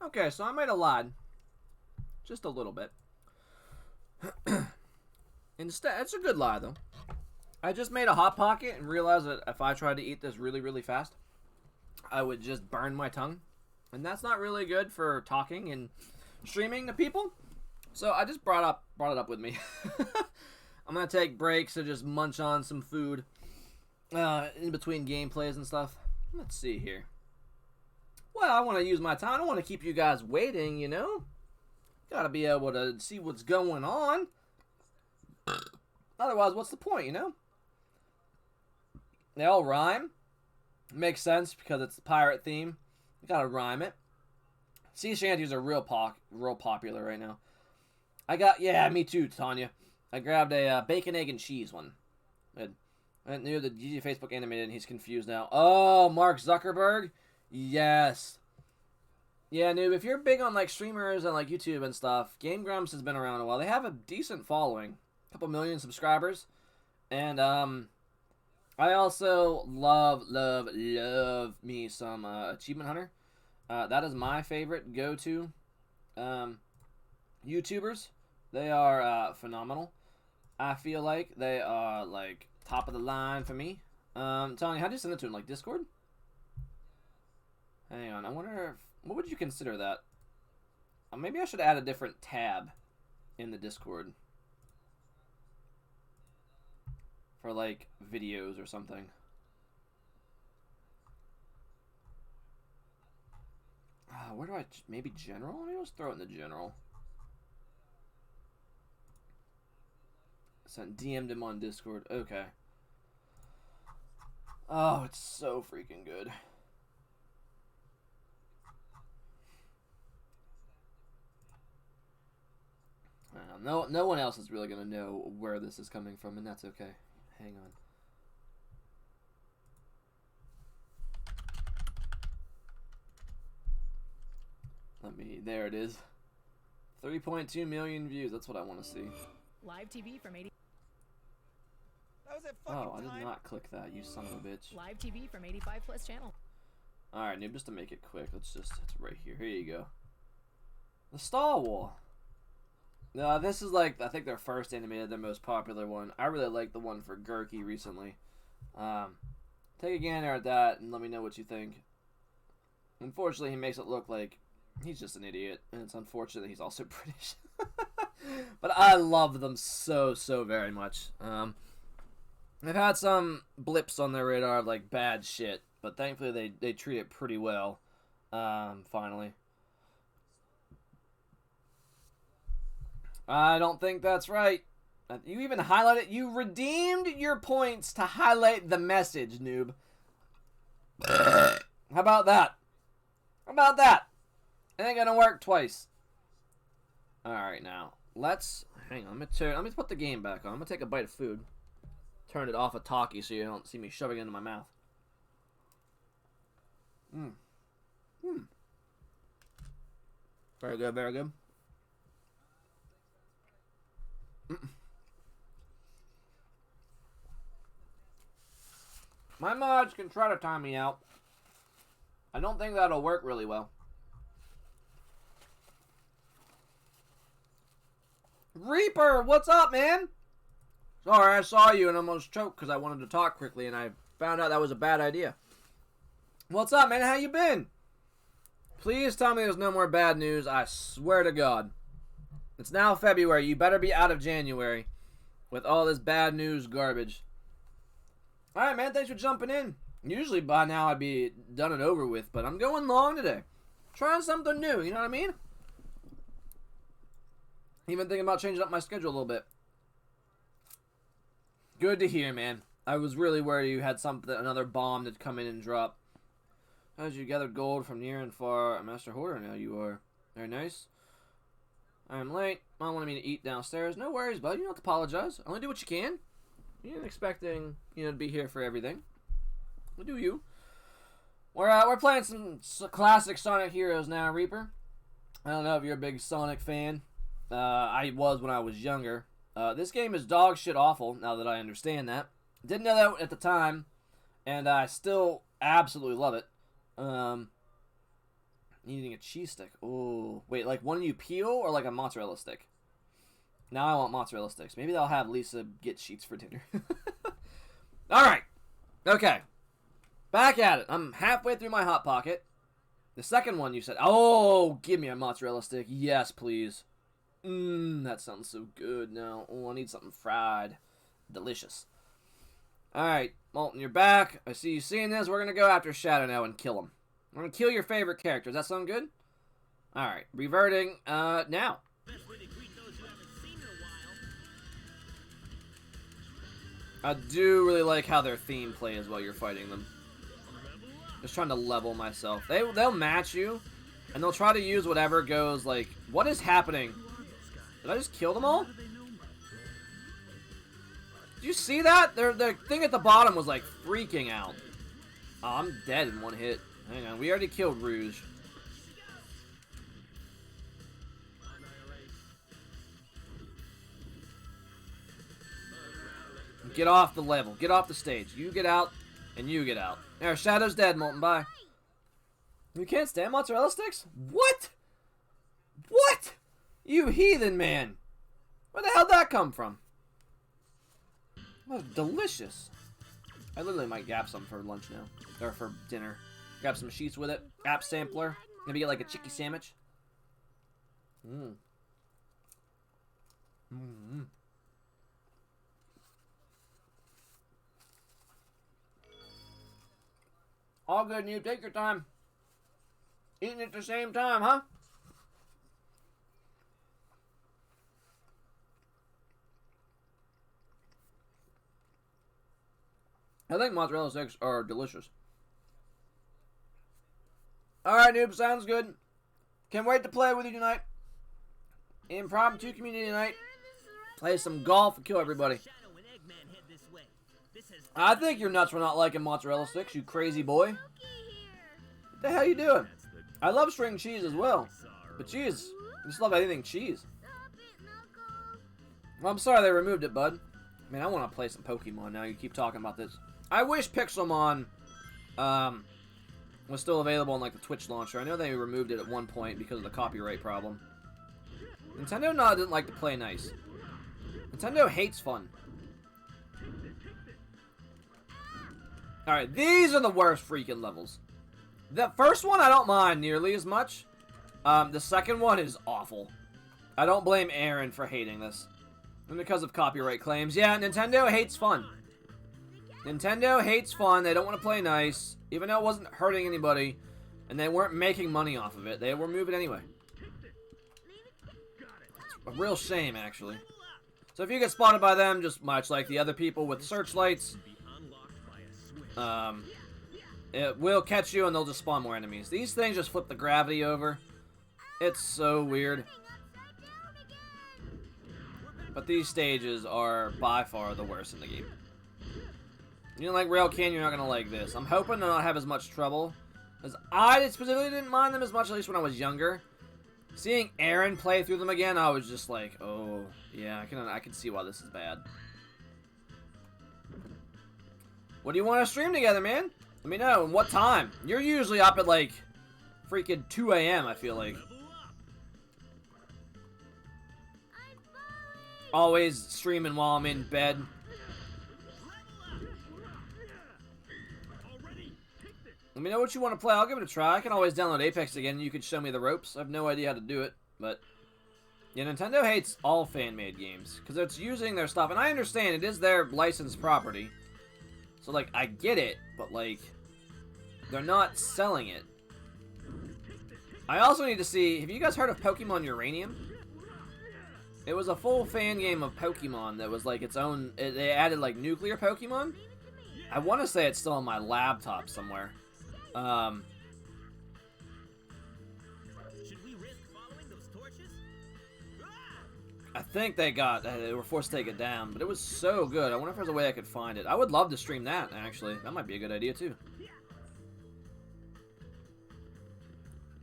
Okay, so I might have lied. Just a little bit. Instead, it's a good lie, though. I just made a Hot Pocket and realized that if I tried to eat this really, really fast, I would just burn my tongue. And that's not really good for talking and streaming to people. So I just brought it up with me. I'm going to take breaks to just munch on some food in between gameplays and stuff. Let's see here. Well, I want to use my time. I don't want to keep you guys waiting, you know? Gotta be able to see what's going on. Otherwise, what's the point, you know? They all rhyme. Makes sense because it's the pirate theme. You gotta rhyme it. Sea shanties are real popular right now. Yeah, me too, Tanya. I grabbed a bacon, egg, and cheese one. I knew the GG Facebook animated and he's confused now. Oh, Mark Zuckerberg? Yes. Yeah, noob, if you're big on like streamers and like YouTube and stuff, Game Grumps has been around a while. They have a decent following. A couple million subscribers. And I also love me some Achievement Hunter. That is my favorite go-to YouTubers. They are phenomenal. I feel like they are like top of the line for me. Telling you, how do you send it to him? Like Discord? Hang on, I wonder what would you consider that? Maybe I should add a different tab in the Discord for like videos or something. Where do I? Maybe general? Let me just throw it in the general. DM'd him on Discord. Okay. Oh, it's so freaking good. No one else is really going to know where this is coming from, and that's okay. Hang on. There it is. 3.2 million views. That's what I want to see. Live TV from 80. That was that fucking I did not click that, you son of a bitch. Live TV from 85 plus channel. Alright, noob, just to make it quick, it's right here. Here you go. The Star Wars. This is like, I think their first animated, their most popular one. I really like the one for Gurky recently. Take a gander at that and let me know what you think. Unfortunately, he makes it look like he's just an idiot, and it's unfortunate that he's also British. But I love them so very much. They've had some blips on their radar of like bad shit, but thankfully they treat it pretty well. Finally. I don't think that's right. You even highlighted. You redeemed your points to highlight the message, noob. How about that? How about that? It ain't gonna work twice. Alright, now. Hang on. Let me put the game back on. I'm gonna take a bite of food. Turn it off of talkie so you don't see me shoving it into my mouth. Very good, very good. My mods can try to time me out. I don't think that'll work really well. Reaper, what's up, man? Sorry, I saw you and almost choked because I wanted to talk quickly and I found out that was a bad idea. What's up, man? How you been? Please tell me there's no more bad news. I swear to God. It's now February. You better be out of January with all this bad news garbage. Alright, man. Thanks for jumping in. Usually by now I'd be done and over with, but I'm going long today. Trying something new, you know what I mean? Even thinking about changing up my schedule a little bit. Good to hear, man. I was really worried you had another bomb that'd come in and drop. As you gathered gold from near and far, a master hoarder now you are. Very nice. I'm late. Mom wanted me to eat downstairs. No worries, bud. You don't have to apologize. Only do what you can. You ain't expecting, to be here for everything. Well, do you? We're playing some classic Sonic Heroes now, Reaper. I don't know if you're a big Sonic fan. I was when I was younger. This game is dog shit awful, now that I understand that. Didn't know that at the time, and I still absolutely love it. Eating a cheese stick. Oh, wait, like one you peel or like a mozzarella stick? Now I want mozzarella sticks. Maybe I'll have Lisa get sheets for dinner. Alright. Okay. Back at it. I'm halfway through my Hot Pocket. The second one you said, oh, give me a mozzarella stick. Yes, please. That sounds so good now. Oh, I need something fried. Delicious. Alright, Molten, you're back. I see you seeing this. We're going to go after Shadow now and kill him. I'm going to kill your favorite character. Does that sound good? Alright, reverting, now. Best way to greet those you haven't seen in a while. I do really like how their theme plays while you're fighting them. Just trying to level myself. They'll match you, and they'll try to use whatever goes, like, what is happening? Did I just kill them all? Did you see that? Their thing at the bottom was, like, freaking out. Oh, I'm dead in one hit. Hang on, we already killed Rouge. Get off the level. Get off the stage. You get out, and you get out. There, Shadow's dead, Molten. Bye. You can't stand mozzarella sticks? What? What? You heathen man. Where the hell did that come from? Oh, delicious. I literally might grab some for lunch now. Or for dinner. Grab some sheets with it. App sampler. Maybe get like a chicky sandwich. All good, Noob. Take your time. Eating at the same time, huh? I think mozzarella sticks are delicious. Alright, Noob. Sounds good. Can't wait to play with you tonight. Impromptu community night. Play some golf and kill everybody. Shadow and Eggman head this way. This has I think you're nuts for not liking mozzarella sticks, you crazy boy. What the hell you doing? that's the I love string cheese as well. sorrow. But cheese, I just love anything cheese. Stop it, Knuckles. Well, I'm sorry they removed it, bud. I mean, I want to play some Pokemon now. You keep talking about this. I wish Pixelmon was still available on like the Twitch launcher. I know they removed it at one point because of the copyright problem. Nintendo didn't like to play nice. Nintendo hates fun. Alright, these are the worst freaking levels. The first one I don't mind nearly as much. The second one is awful. I don't blame Aaron for hating this. And because of copyright claims. Yeah, Nintendo hates fun. Nintendo hates fun. They don't want to play nice. Even though it wasn't hurting anybody. And they weren't making money off of it. They were moving anyway. It's a real shame, actually. So if you get spotted by them, just much like the other people with searchlights, Be unlocked by a switch. it will catch you and they'll just spawn more enemies. These things just flip the gravity over. It's so weird. But these stages are by far the worst in the game. You don't like Rail Canyon, you're not going to like this. I'm hoping to not have as much trouble. As I specifically didn't mind them as much, at least when I was younger. Seeing Aaron play through them again, I was just like, oh, yeah, I can see why this is bad. What do you want to stream together, man? Let me know. And what time? You're usually up at, like, freaking 2 a.m., I feel like. Always streaming while I'm in bed. Let me know what you want to play. I'll give it a try. I can always download Apex again and you can show me the ropes. I have no idea how to do it, but yeah, Nintendo hates all fan-made games because it's using their stuff, and I understand it is their licensed property. So, like, I get it, but, like, they're not selling it. I also need to see, have you guys heard of Pokemon Uranium? It was a full fan game of Pokemon that was, like, its own, they added, like, nuclear Pokemon. I want to say it's still on my laptop somewhere. Should we risk following those torches? I think they were forced to take it down, but it was so good. I wonder if there's a way I could find it. I would love to stream that, actually. That might be a good idea, too.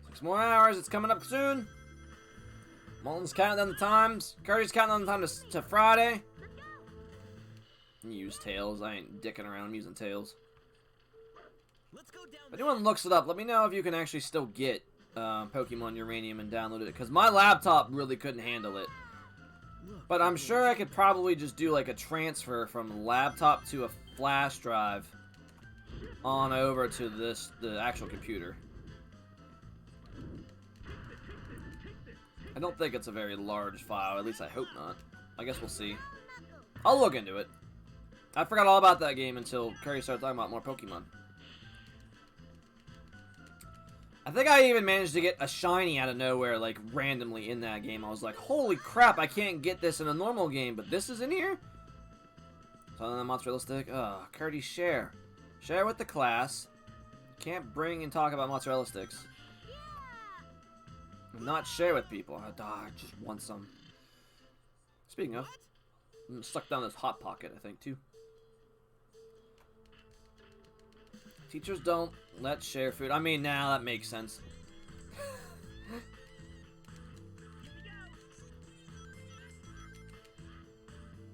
6 more hours. It's coming up soon. Molten's counting down the times. Curry's counting down the time to Friday. Use Tails. I ain't dicking around. I'm using Tails. Let's go down If anyone looks it up, let me know if you can actually still get Pokemon Uranium and downloaded it because my laptop really couldn't handle it. But I'm sure I could probably just do like a transfer from laptop to a flash drive on over to the actual computer. I don't think it's a very large file, at least I hope not. I guess we'll see. I'll look into it. I forgot all about that game until Curry started talking about more Pokemon. I think I even managed to get a shiny out of nowhere, like, randomly in that game. I was like, holy crap, I can't get this in a normal game, but this is in here? So then the mozzarella stick. Oh, Curdy, share. Share with the class. Can't bring and talk about mozzarella sticks. Not share with people. I just want some. Speaking of, I'm stuck down this Hot Pocket, I think, too. Teachers don't let share food. I mean, now that makes sense.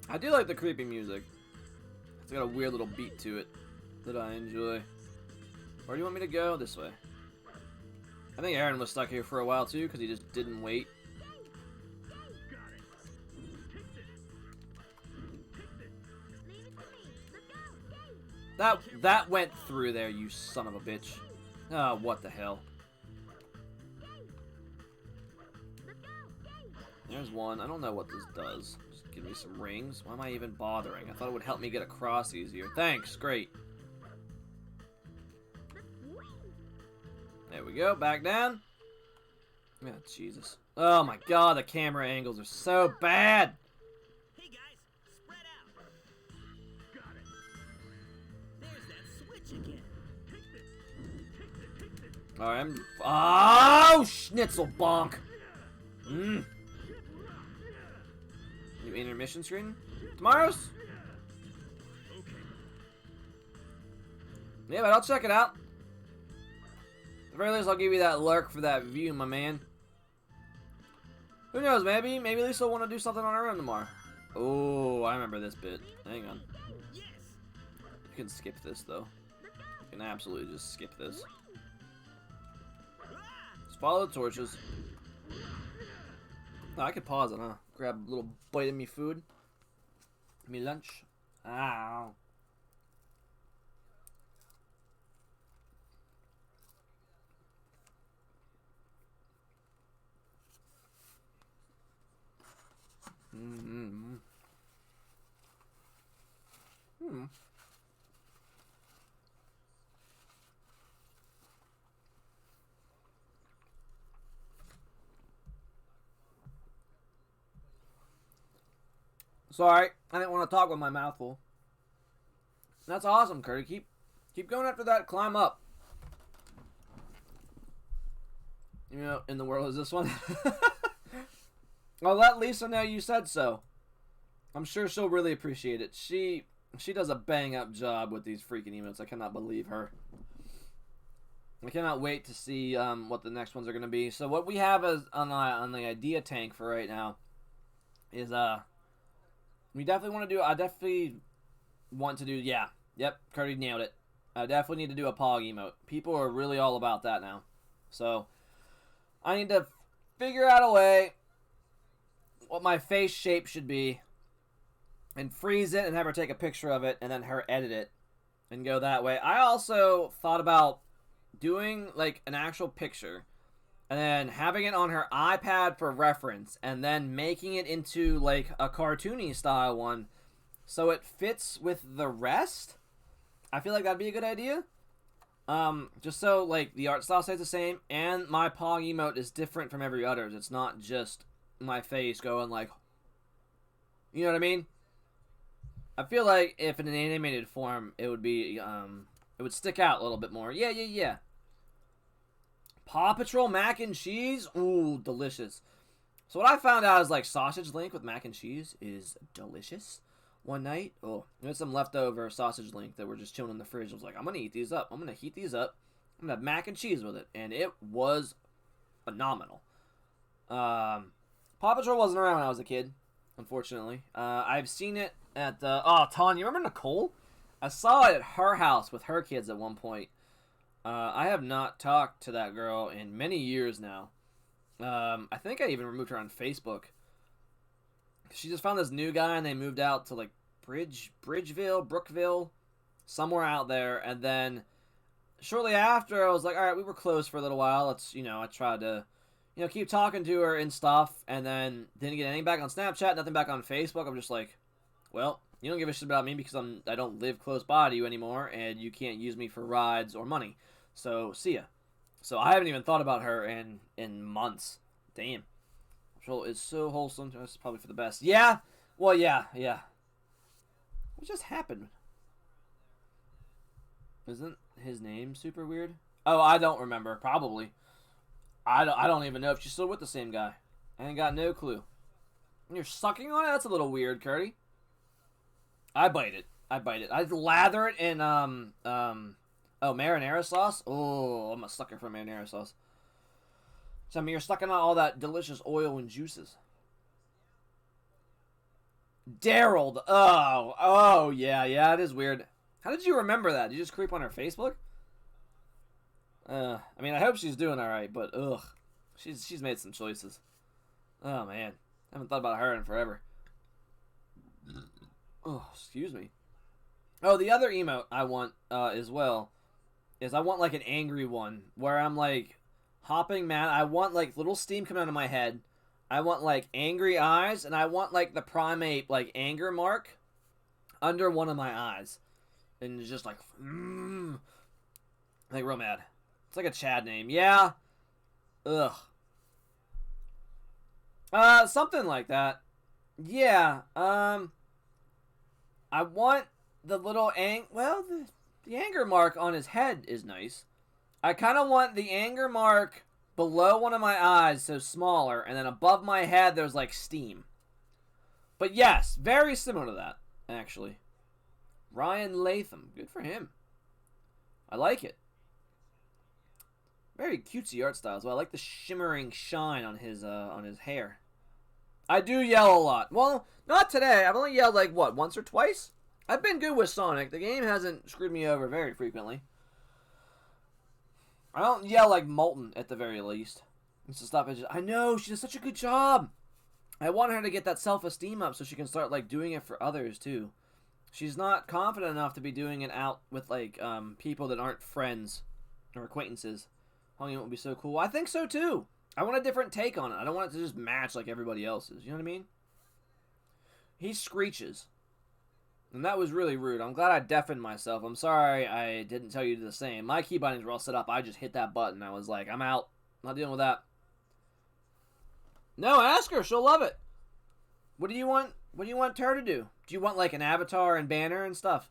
I do like the creepy music. It's got a weird little beat to it that I enjoy. Where do you want me to go? This way. I think Aaron was stuck here for a while too, because he just didn't wait. That went through there, you son of a bitch. Oh, what the hell. There's one. I don't know what this does. Just give me some rings. Why am I even bothering? I thought it would help me get across easier. Thanks, great. There we go, back down. Oh, Jesus. Oh my god, the camera angles are so bad. Hey guys, spread out. Got it. There's that switch again. Alright, oh, schnitzel bonk. New intermission screen? Tomorrow's? Yeah, but I'll check it out. At the very least, I'll give you that lurk for that view, my man. Who knows, maybe Lisa will want to do something on her own tomorrow. Oh, I remember this bit. Hang on. Yes. You can skip this, though. You can absolutely just skip this. Just follow the torches. Oh, I could pause it, huh? Grab a little bite of me food. Me lunch. Ow. Sorry, I didn't want to talk with my mouth full. That's awesome, Curdy. Keep going after that. Climb up. You know, in the world is this one? I'll let Lisa know you said so. I'm sure she'll really appreciate it. She does a bang-up job with these freaking emotes. I cannot believe her. I cannot wait to see what the next ones are going to be. So what we have is on the idea tank for right now is we definitely want to do. I definitely want to do. Yeah, yep. Curdy nailed it. I definitely need to do a Pog emote. People are really all about that now. So I need to figure out a way what my face shape should be and freeze it and have her take a picture of it and then her edit it and go that way. I also thought about doing like an actual picture and then having it on her iPad for reference and then making it into like a cartoony style one so it fits with the rest. I feel like that'd be a good idea. Just so like the art style stays the same and my Pog emote is different from every others. It's not just my face going like, you know what I mean? I feel like if in an animated form it would be it would stick out a little bit more. Yeah. Paw Patrol mac and cheese, ooh, delicious. So what I found out is like sausage link with mac and cheese is delicious. One night, we had some leftover sausage link that were just chilling in the fridge. I was like, I'm gonna eat these up. I'm gonna heat these up. I'm gonna have mac and cheese with it, and it was phenomenal. Paw Patrol wasn't around when I was a kid, unfortunately. I've seen it at Tanya, you remember Nicole? I saw it at her house with her kids at one point. I have not talked to that girl in many years now. I think I even removed her on Facebook. She just found this new guy and they moved out to like Bridgeville, Brookville, somewhere out there. And then shortly after, I was like, all right, we were close for a little while. Let's, I tried to, keep talking to her and stuff. And then didn't get anything back on Snapchat, nothing back on Facebook. I'm just like, well, you don't give a shit about me because I don't live close by to you anymore, and you can't use me for rides or money. So see ya. So I haven't even thought about her in months. Damn. Patrol is so wholesome. That's probably for the best. Yeah. Well, yeah. What just happened? Isn't his name super weird? Oh, I don't remember. Probably. I don't even know if she's still with the same guy. I ain't got no clue. You're sucking on it? That's a little weird, Curdy. I bite it. I lather it in marinara sauce. Oh, I'm a sucker for marinara sauce. So I mean, you're sucking on all that delicious oil and juices. Daryl. Oh, yeah, it is weird. How did you remember that? Did you just creep on her Facebook? I mean, I hope she's doing all right, but ugh, she's made some choices. Oh man, I haven't thought about her in forever. Oh, excuse me. Oh, the other emote I want as well is I want like an angry one where I'm like hopping mad. I want like little steam coming out of my head. I want like angry eyes, and I want like the primate like anger mark under one of my eyes, and it's just like like real mad. It's like a Chad name, yeah. Ugh. Something like that. Yeah. I want the little the anger mark on his head is nice. I kind of want the anger mark below one of my eyes, so smaller, and then above my head there's like steam. But yes, very similar to that, actually. Ryan Latham, good for him. I like it. Very cutesy art style as well. I like the shimmering shine on his hair. I do yell a lot. Well, not today. I've only yelled like what, once or twice? I've been good with Sonic. The game hasn't screwed me over very frequently. I don't yell like Molten at the very least. It's to stop it. I know she does such a good job. I want her to get that self-esteem up so she can start like doing it for others too. She's not confident enough to be doing it out with like people that aren't friends or acquaintances. Hung would be so cool. I think so too. I want a different take on it. I don't want it to just match like everybody else's. You know what I mean? He screeches. And that was really rude. I'm glad I deafened myself. I'm sorry I didn't tell you to do the same. My key bindings were all set up. I just hit that button. I was like, I'm out. Not dealing with that. No, ask her. She'll love it. What do you want? What do you want her to do? Do you want like an avatar and banner and stuff?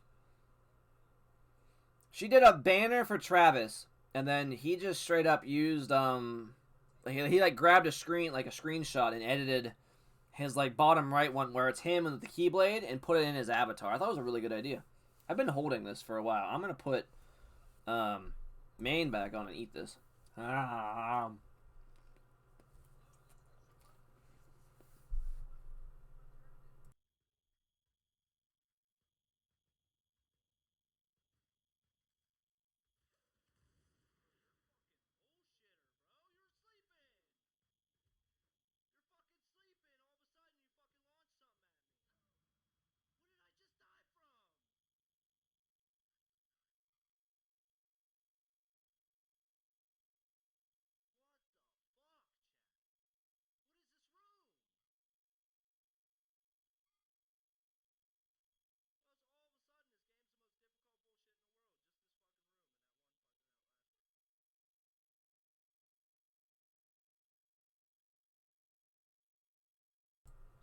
She did a banner for Travis, and then he just straight up used he like grabbed a screen, like a screenshot, and edited his like bottom right one where it's him with the Keyblade and put it in his avatar. I thought it was a really good idea. I've been holding this for a while. I'm gonna put main back on and eat this.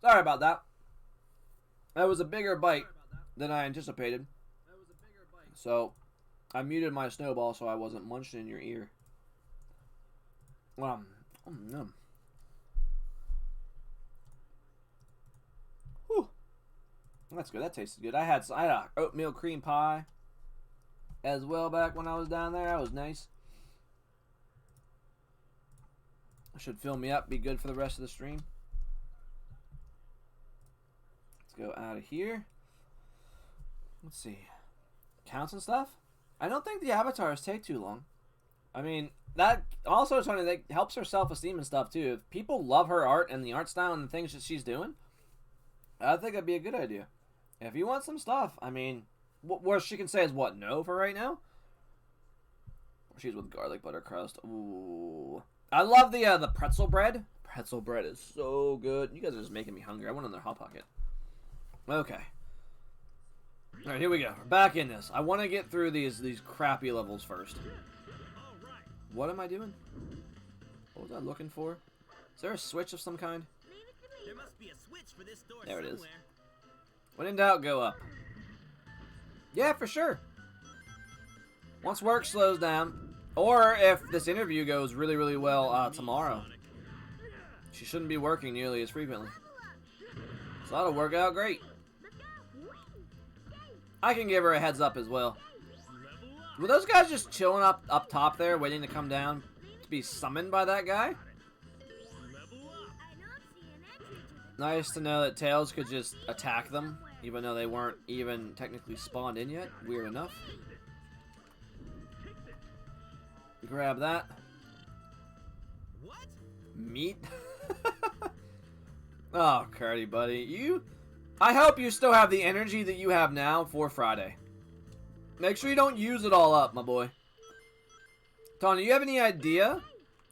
Sorry about that. That was a bigger bite than I anticipated. So, I muted my snowball so I wasn't munching in your ear. Whew. That's good. That tasted good. I had a oatmeal cream pie as well back when I was down there. That was nice. Should fill me up. Be good for the rest of the stream. Go out of here. Let's see. Counts and stuff? I don't think the avatars take too long. I mean, that also, Tony, that helps her self-esteem and stuff, too. If people love her art and the art style and the things that she's doing, I think it'd be a good idea. If you want some stuff, I mean, what she can say is what, no for right now? She's with garlic butter crust. Ooh. I love the pretzel bread. Pretzel bread is so good. You guys are just making me hungry. I want another Hot Pocket. Okay. Alright, here we go. We're back in this. I want to get through these crappy levels first. What am I doing? What was I looking for? Is there a switch of some kind? There must be a switch for this door There it is. somewhere. When in doubt, go up. Yeah, for sure. Once work slows down, or if this interview goes really, really well tomorrow, she shouldn't be working nearly as frequently. So that'll work out great. I can give her a heads up as well. Were those guys just chilling up top there, waiting to come down to be summoned by that guy? Nice to know that Tails could just attack them, even though they weren't even technically spawned in yet. Weird enough. Grab that. What? Meat? Oh, Cardi, buddy. I hope you still have the energy that you have now for Friday. Make sure you don't use it all up, my boy. Tony, do you have any idea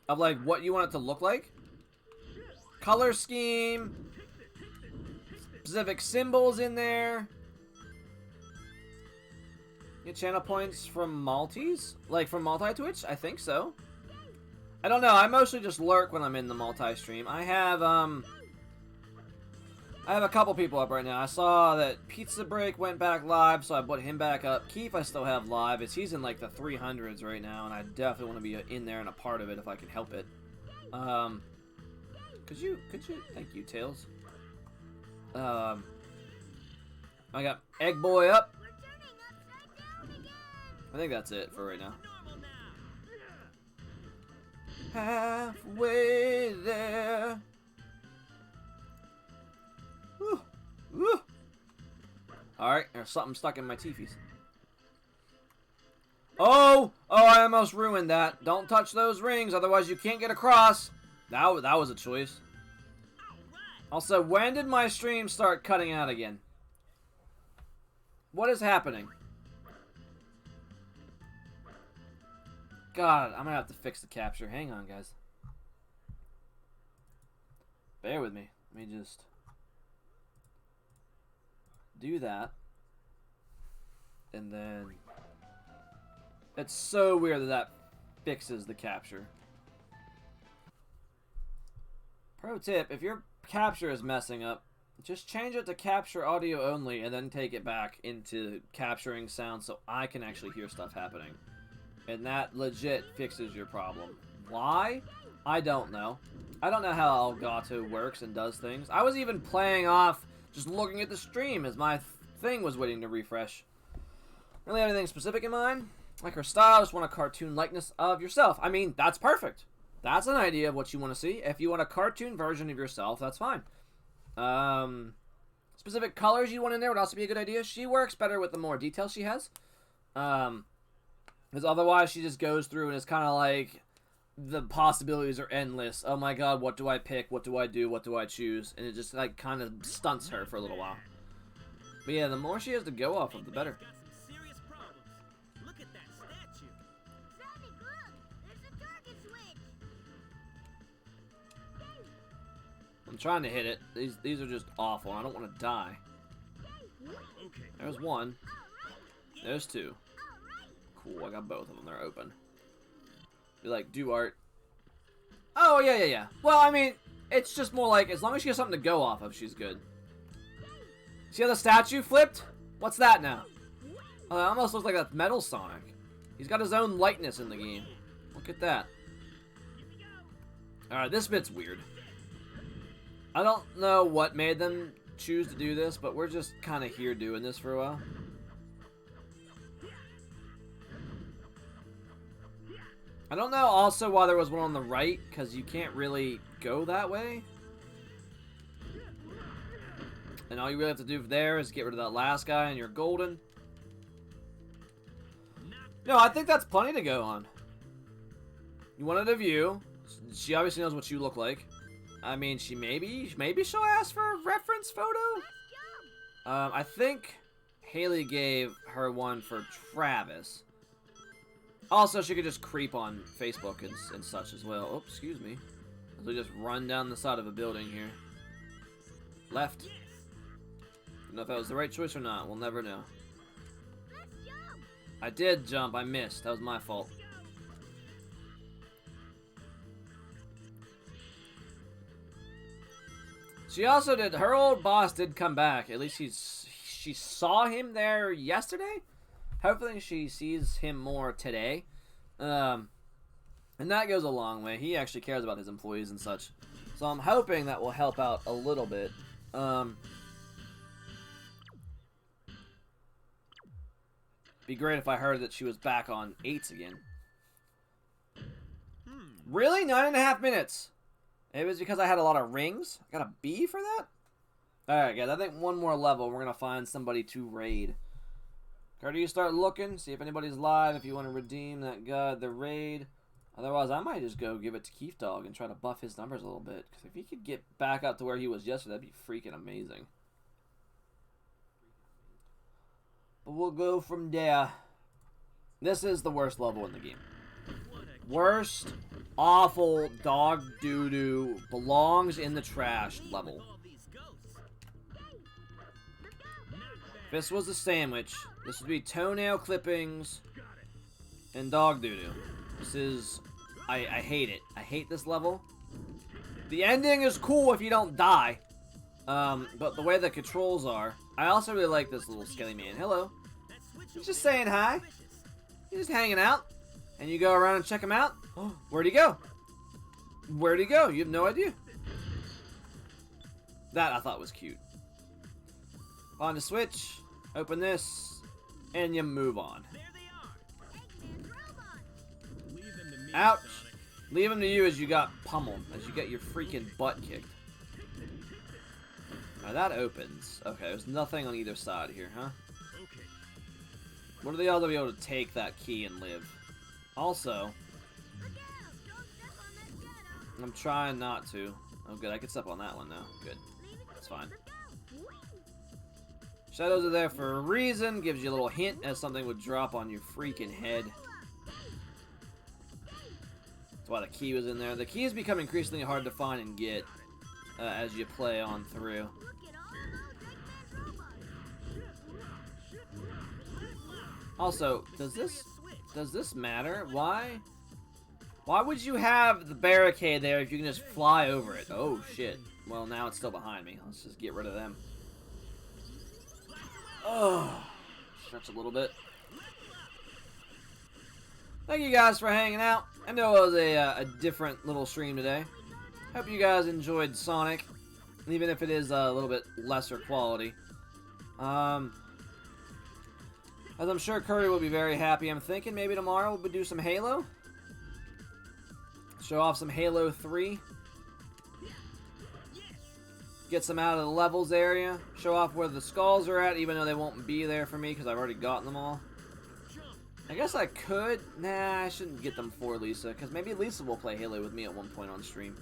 of, like, what you want it to look like? Color scheme? Specific symbols in there? Get channel points from Maltese? Like, from Multi-Twitch? I think so. I don't know. I mostly just lurk when I'm in the multi-stream. I have a couple people up right now. I saw that Pizza Break went back live, so I put him back up. Keith I still have live. He's in like the 300s right now, and I definitely want to be in there and a part of it if I can help it. Could you? Thank you, Tails. I got Egg Boy up. I think that's it for right now. Halfway there. Woo. Woo. Alright, there's something stuck in my teefies. Oh, I almost ruined that. Don't touch those rings, otherwise you can't get across. That was a choice. Also, when did my stream start cutting out again? What is happening? God, I'm gonna have to fix the capture. Hang on, guys. Bear with me. Let me just do that. And then it's so weird that fixes the capture. Pro tip, if your capture is messing up, just change it to capture audio only and then take it back into capturing sound so I can actually hear stuff happening. And that legit fixes your problem. Why? I don't know. I don't know how Elgato works and does things. I was even playing off just looking at the stream as my thing was waiting to refresh. Really have anything specific in mind? Like her style, just want a cartoon likeness of yourself. I mean, that's perfect. That's an idea of what you want to see. If you want a cartoon version of yourself, that's fine. Specific colors you want in there would also be a good idea. She works better with the more detail she has. Because otherwise she just goes through and it's kind of like the possibilities are endless. Oh my god, what do I pick? What do I do? What do I choose? And it just like kind of stunts her for a little while. But yeah, the more she has to go off of, the better. Got some serious problems. Look at that statue. Sonic, look! There's a target switch! I'm trying to hit it. These are just awful. I don't want to die. Okay. There's one. There's two. Cool, I got both of them. They're open. Be like, do art. Oh, yeah. Well, I mean, it's just more like, as long as she has something to go off of, she's good. See how the statue flipped? What's that now? Oh, that almost looks like a Metal Sonic. He's got his own lightness in the game. Look at that. Alright, this bit's weird. I don't know what made them choose to do this, but we're just kind of here doing this for a while. I don't know also why there was one on the right, because you can't really go that way. And all you really have to do there is get rid of that last guy and you're golden. No, I think that's plenty to go on. You wanted a view. She obviously knows what you look like. I mean, maybe she'll ask for a reference photo. I think Haley gave her one for Travis. Also, she could just creep on Facebook and such as well. Oh, excuse me. So we just run down the side of a building here. Left. Don't know if that was the right choice or not. We'll never know. I did jump. I missed. That was my fault. She also did. Her old boss did come back. At least she saw him there yesterday. Hopefully she sees him more today. And that goes a long way. He actually cares about his employees and such. So I'm hoping that will help out a little bit. Be great if I heard that she was back on 8s again. Really? 9.5 minutes? It was because I had a lot of rings? I got a B for that? Alright, guys. I think one more level. We're going to find somebody to raid. Carter, you start looking. See if anybody's live. If you want to redeem that guy, the raid. Otherwise, I might just go give it to Keith Dog and try to buff his numbers a little bit. Because if he could get back up to where he was yesterday, that'd be freaking amazing. But we'll go from there. This is the worst level in the game. Worst, awful, dog doo-doo, belongs in the trash level. If this was a sandwich, this would be toenail clippings and dog doo-doo. This is... I hate it. I hate this level. The ending is cool if you don't die. But the way the controls are... I also really like this little skelly man. Hello. He's just saying hi. He's just hanging out. And you go around and check him out. Oh, where'd he go? Where'd he go? You have no idea. That I thought was cute. On the switch. Open this. And you move on. Ouch. Leave him to you as you got pummeled. As you get your freaking butt kicked. Now that opens. Okay, there's nothing on either side here, huh? What are the odds I'll be able to take that key and live? Also, I'm trying not to. Oh, good. I can step on that one now. Good. That's fine. Shadows are there for a reason. Gives you a little hint as something would drop on your freaking head. That's why the key was in there. The keys become increasingly hard to find and get as you play on through. Also, does this matter? Why would you have the barricade there if you can just fly over it? Oh shit. Well, now it's still behind me. Let's just get rid of them. Oh, stretch a little bit. Thank you guys for hanging out. I know it was a different little stream today. Hope you guys enjoyed Sonic, even if it is a little bit lesser quality. As I'm sure Curry will be very happy. I'm thinking maybe tomorrow we'll do some Halo. Show off some Halo 3. Get some out of the levels area. Show off where the skulls are at, even though they won't be there for me because I've already gotten them all. I guess I could. Nah, I shouldn't get them for Lisa, because maybe Lisa will play Halo with me at one point on stream.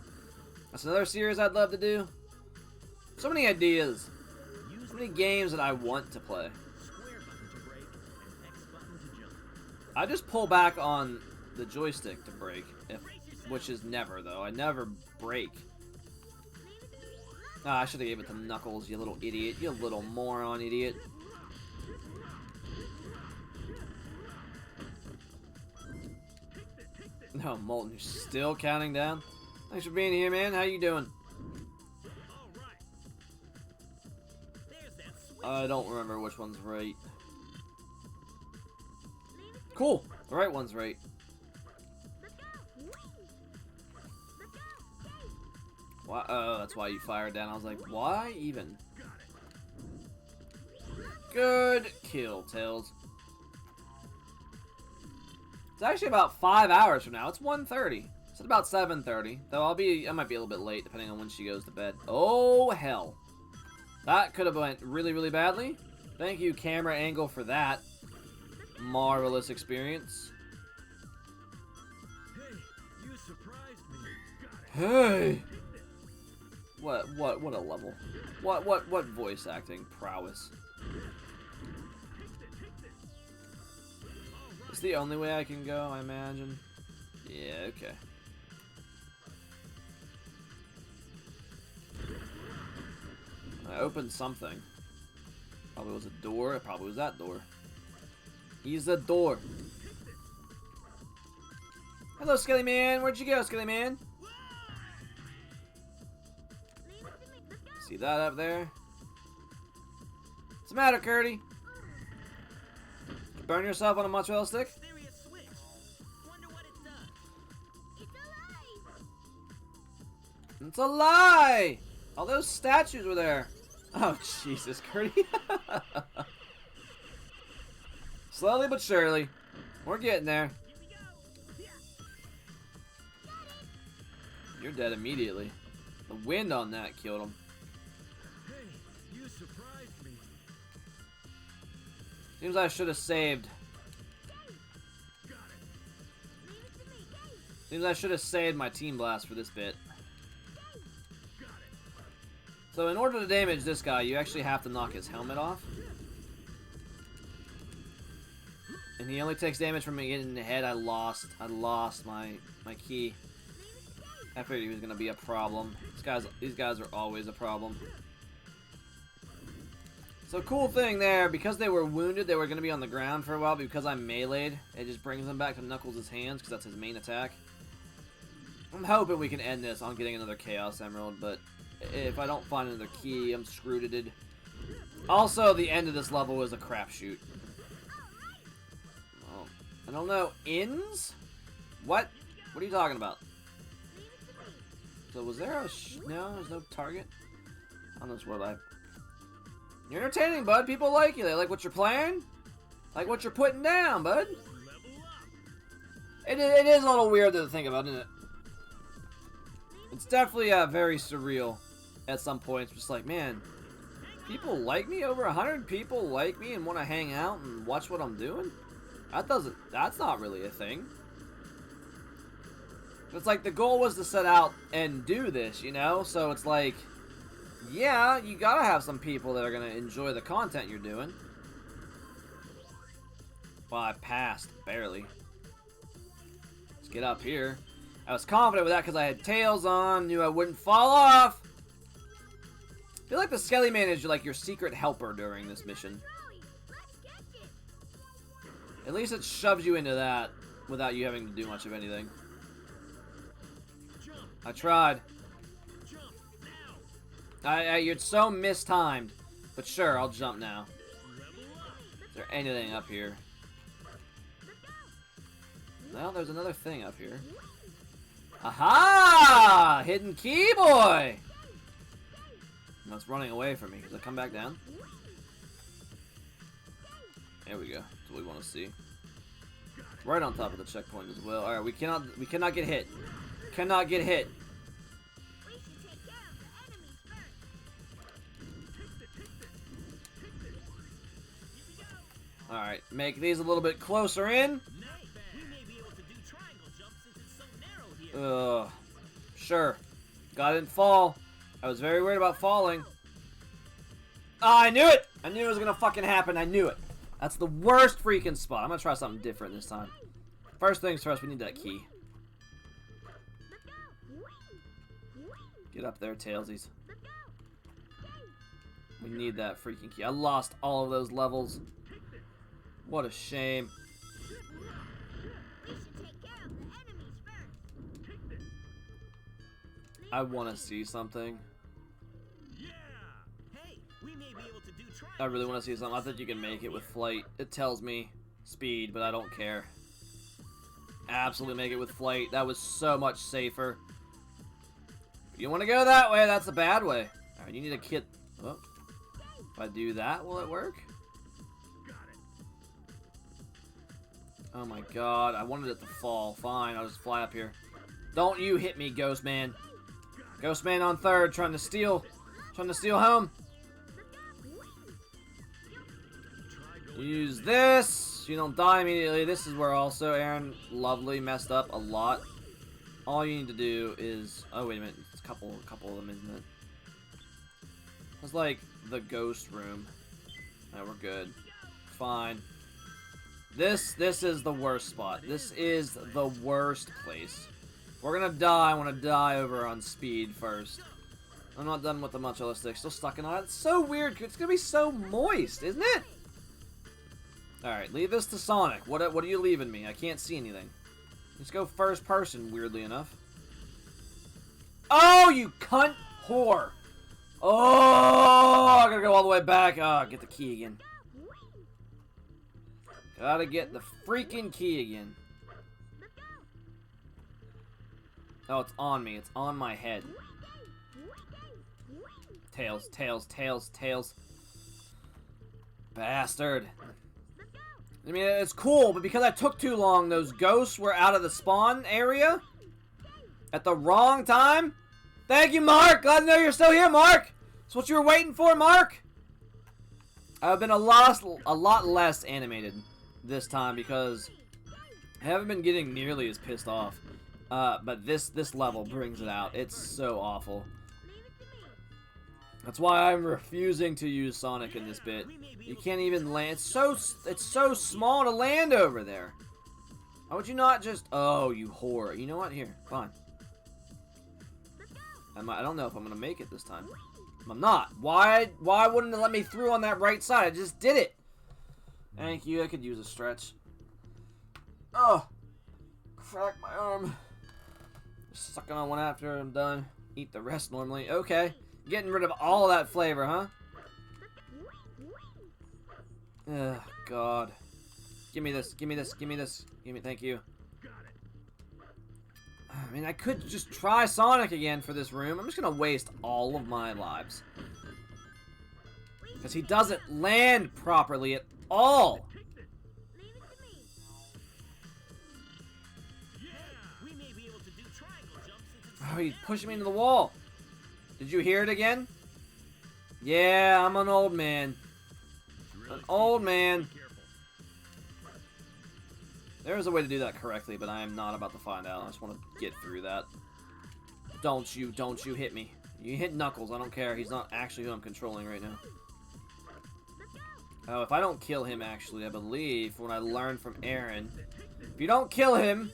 That's another series I'd love to do. So many ideas. So many games that I want to play. I just pull back on the joystick to break, which is never, though. I never break. Ah, I should have gave it to Knuckles, you little idiot. You little moron idiot. No, Molten, you're still counting down? Thanks for being here, man. How you doing? I don't remember which one's right. Cool. The right one's right. Why? Oh, that's why you fired down. I was like, why even? Good kill, Tails. It's actually about 5 hours from now. It's 1:30. It's about 7:30. Though I might be a little bit late depending on when she goes to bed. Oh, hell. That could have went really, really badly. Thank you, camera angle, for that marvelous experience. Hey! What a level. What voice acting prowess. It's the only way I can go, I imagine. Yeah, okay. I opened something. Probably was a door. It probably was that door. He's the door. Hello, Skelly Man. Where'd you go, Skelly Man? See that up there? What's the matter, Curdy? You burn yourself on a mozzarella stick? Mysterious switch. Wonder what it does. It's alive! It's a lie! All those statues were there. Oh, Jesus, Curdy. Slowly but surely. We're getting there. You're dead immediately. The wind on that killed him. Hey, you surprised me. Seems I should have saved. Got it. Leave it to me, Dave! Seems I should have saved my team blast for this bit. Got it. So in order to damage this guy, you actually have to knock his helmet off. And he only takes damage from me getting in the head. I lost my key. I figured he was gonna be a problem. These guys are always a problem. So cool thing there, because they were wounded, they were gonna be on the ground for a while. But because I meleeed, it just brings them back to Knuckles' hands because that's his main attack. I'm hoping we can end this on getting another Chaos Emerald, but if I don't find another key, I'm screwed. Also, the end of this level is a crapshoot. Oh, I don't know. Inns? What? What are you talking about? So was there a no? There's no target on this world. You're entertaining, bud. People like you. They like what you're playing. Like what you're putting down, bud. It is a little weird to think about, isn't it? It's definitely very surreal at some points. Just like, man, people like me. Over 100 people like me and want to hang out and watch what I'm doing. That's not really a thing. It's like the goal was to set out and do this, you know? So it's like, yeah, you gotta have some people that are gonna enjoy the content you're doing. Well, I passed, barely. Let's get up here. I was confident with that because I had tails on, knew I wouldn't fall off. I feel like the Skelly Man is like your secret helper during this mission. Let's catch it! At least it shoves you into that without you having to do much of anything. I tried. You're so mistimed. But sure, I'll jump now. Is there anything up here? Well, there's another thing up here. Aha! Hidden key boy! No, it's running away from me. Does it come back down? There we go. That's what we want to see. Right on top of the checkpoint as well. Alright, we cannot get hit. Cannot get hit. We should take care of the enemies first. Alright, make these a little bit closer in. We may be able to do triangle jumps since it's so narrow here. Sure. God didn't fall. I was very worried about falling. Oh, I knew it! I knew it was gonna fucking happen. I knew it. That's the worst freaking spot. I'm gonna try something different this time. First things first, we need that key. Get up there, Tailsies. We need that freaking key. I lost all of those levels. What a shame. We should take care of the enemies first. I want to see something. Yeah. Hey, we may be able to do triangle I really want to see something. I think you can make it with flight. It tells me speed, but I don't care. Absolutely make it with flight. That was so much safer. If you want to go that way, that's a bad way. Alright, you need a kit. Oh. If I do that, will it work? Oh my god, I wanted it to fall. Fine, I'll just fly up here. Don't you hit me, Ghost Man. Ghost Man on third, trying to steal home. Use this. You don't die immediately. This is where also Aaron Lovely messed up a lot. all you need to do is... Oh, wait a minute. It's a couple of them, isn't it? It's like the ghost room. Alright, we're good. Fine. This is the worst spot. This is the worst place. We're gonna die. I want to die over on speed first. I'm not done with the mozzarella stick. Still stuck in it. It's so weird. It's gonna be so moist, isn't it? Alright, leave this to Sonic. What are you leaving me? I can't see anything. Let's go first person, weirdly enough. Oh, you cunt whore! Oh, I gotta go all the way back. Oh, get the key again. Gotta get the freaking key again. Oh, it's on me. It's on my head. Tails, tails, tails, tails. Bastard. I mean, it's cool, but because I took too long, those ghosts were out of the spawn area at the wrong time. Thank you, Mark. Glad to know you're still here, Mark. That's what you were waiting for, Mark. I've been a lot less animated this time because I haven't been getting nearly as pissed off. But this level brings it out. It's so awful. That's why I'm refusing to use Sonic in this bit. You can't even land. It's so small to land over there. Why would you not just... Oh, you whore. You know what? Here, fine. I don't know if I'm going to make it this time. I'm not. Why wouldn't it let me through on that right side? I just did it. Thank you. I could use a stretch. Oh. Crack my arm. Just sucking on one after I'm done. Eat the rest normally. Okay. Getting rid of all that flavor, huh? Ugh, God. Give me this. Give me this. Give me this. Give me. Thank you. I mean, I could just try Sonic again for this room. I'm just gonna waste all of my lives. Because he doesn't land properly at all. Oh, he's pushing me into the wall. Did you hear it again? Yeah, I'm an old man. An old man. There is a way to do that correctly, but I am not about to find out. I just want to get through that. Don't you hit me. You hit Knuckles, I don't care. He's not actually who I'm controlling right now. Oh, if I don't kill him, actually, I believe, when I learned from Aaron, if you don't kill him,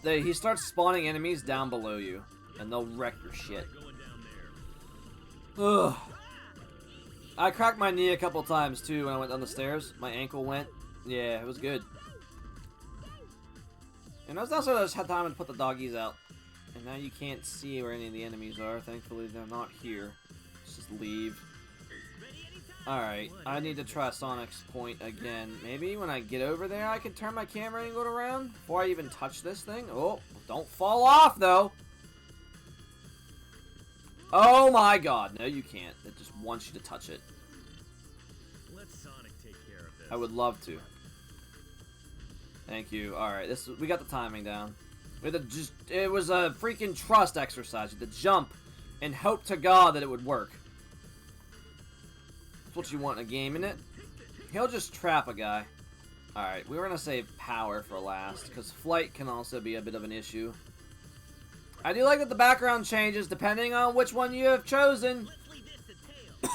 he starts spawning enemies down below you, and they'll wreck your shit. Ugh. I cracked my knee a couple times, too, when I went down the stairs. My ankle went. Yeah, it was good. And I was also just had time to put the doggies out. And now you can't see where any of the enemies are. Thankfully, they're not here. Let's just leave. Alright, I need to try Sonic's point again. Maybe when I get over there, I can turn my camera angle around before I even touch this thing. Oh, don't fall off, though. Oh my God. No, you can't. It just wants you to touch it. Let Sonic take care of this. I would love to. Thank you. Alright, we got the timing down. It was a freaking trust exercise. You had to jump and hope to God that it would work. That's what you want in a game, isn't it? He'll just trap a guy. Alright, we were going to save power for last, because flight can also be a bit of an issue. I do like that the background changes depending on which one you have chosen. Let's leave this to Tails.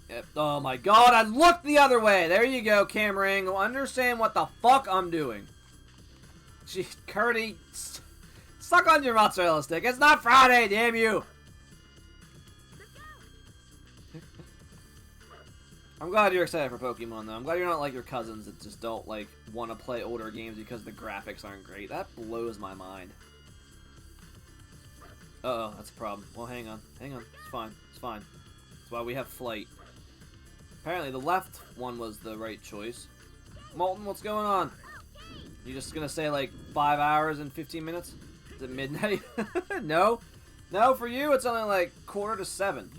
Yep. Oh my God, I looked the other way. There you go, Cameron. Understand what the fuck I'm doing. Gee, Curdy, suck on your mozzarella stick. It's not Friday, damn you. I'm glad you're excited for Pokemon, though. I'm glad you're not like your cousins that just don't, like, want to play older games because the graphics aren't great. That blows my mind. Uh-oh, that's a problem. Well, hang on. Hang on. It's fine. It's fine. That's why we have flight. Apparently, the left one was the right choice. Molten, what's going on? You just gonna say, like, 5 hours and 15 minutes? Is it midnight? No? No, for you, it's only, like, 6:45.